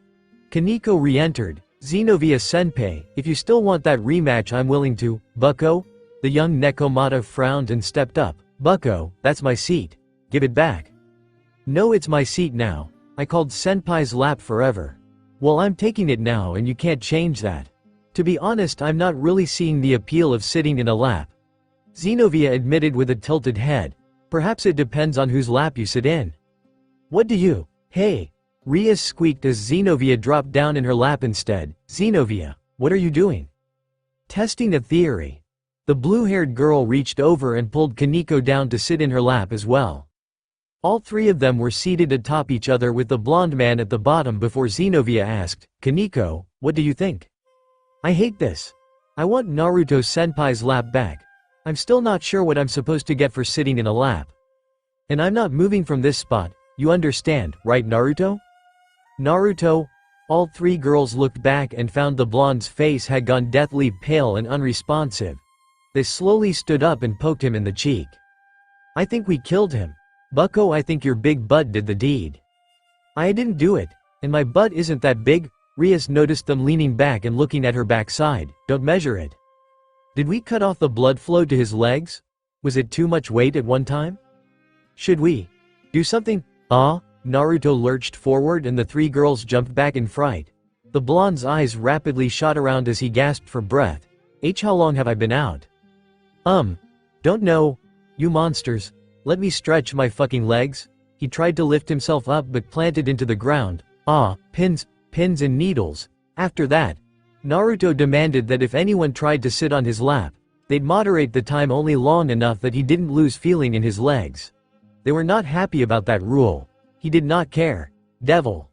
Kaneko re-entered. Xenovia senpai, if you still want that rematch, I'm willing to. Bucko? The young Nekomata frowned and stepped up. Bucko, that's my seat. Give it back. No, it's my seat now. I called senpai's lap forever. Well, I'm taking it now and you can't change that. To be honest, I'm not really seeing the appeal of sitting in a lap. Xenovia admitted with a tilted head. Perhaps it depends on whose lap you sit in. What do you? Hey! Rias squeaked as Xenovia dropped down in her lap instead. Xenovia, what are you doing? Testing a theory. The blue-haired girl reached over and pulled Kaneko down to sit in her lap as well. All three of them were seated atop each other with the blonde man at the bottom before Xenovia asked, Kaneko, what do you think? I hate this. I want Naruto-senpai's lap back. I'm still not sure what I'm supposed to get for sitting in a lap. And I'm not moving from this spot, you understand, right Naruto? Naruto? All three girls looked back and found the blonde's face had gone deathly pale and unresponsive. They slowly stood up and poked him in the cheek. I think we killed him. Bucko, I think your big butt did the deed. I didn't do it, and my butt isn't that big. Rias noticed them leaning back and looking at her backside. Don't measure it. Did we cut off the blood flow to his legs? Was it too much weight at one time? Should we do something? Naruto lurched forward and the three girls jumped back in fright. The blonde's eyes rapidly shot around as he gasped for breath. How long have I been out? Don't know. You monsters. Let me stretch my fucking legs. He tried to lift himself up but planted into the ground. Pins and needles. After that, Naruto demanded that if anyone tried to sit on his lap, they'd moderate the time only long enough that he didn't lose feeling in his legs. They were not happy about that rule. He did not care. Devil.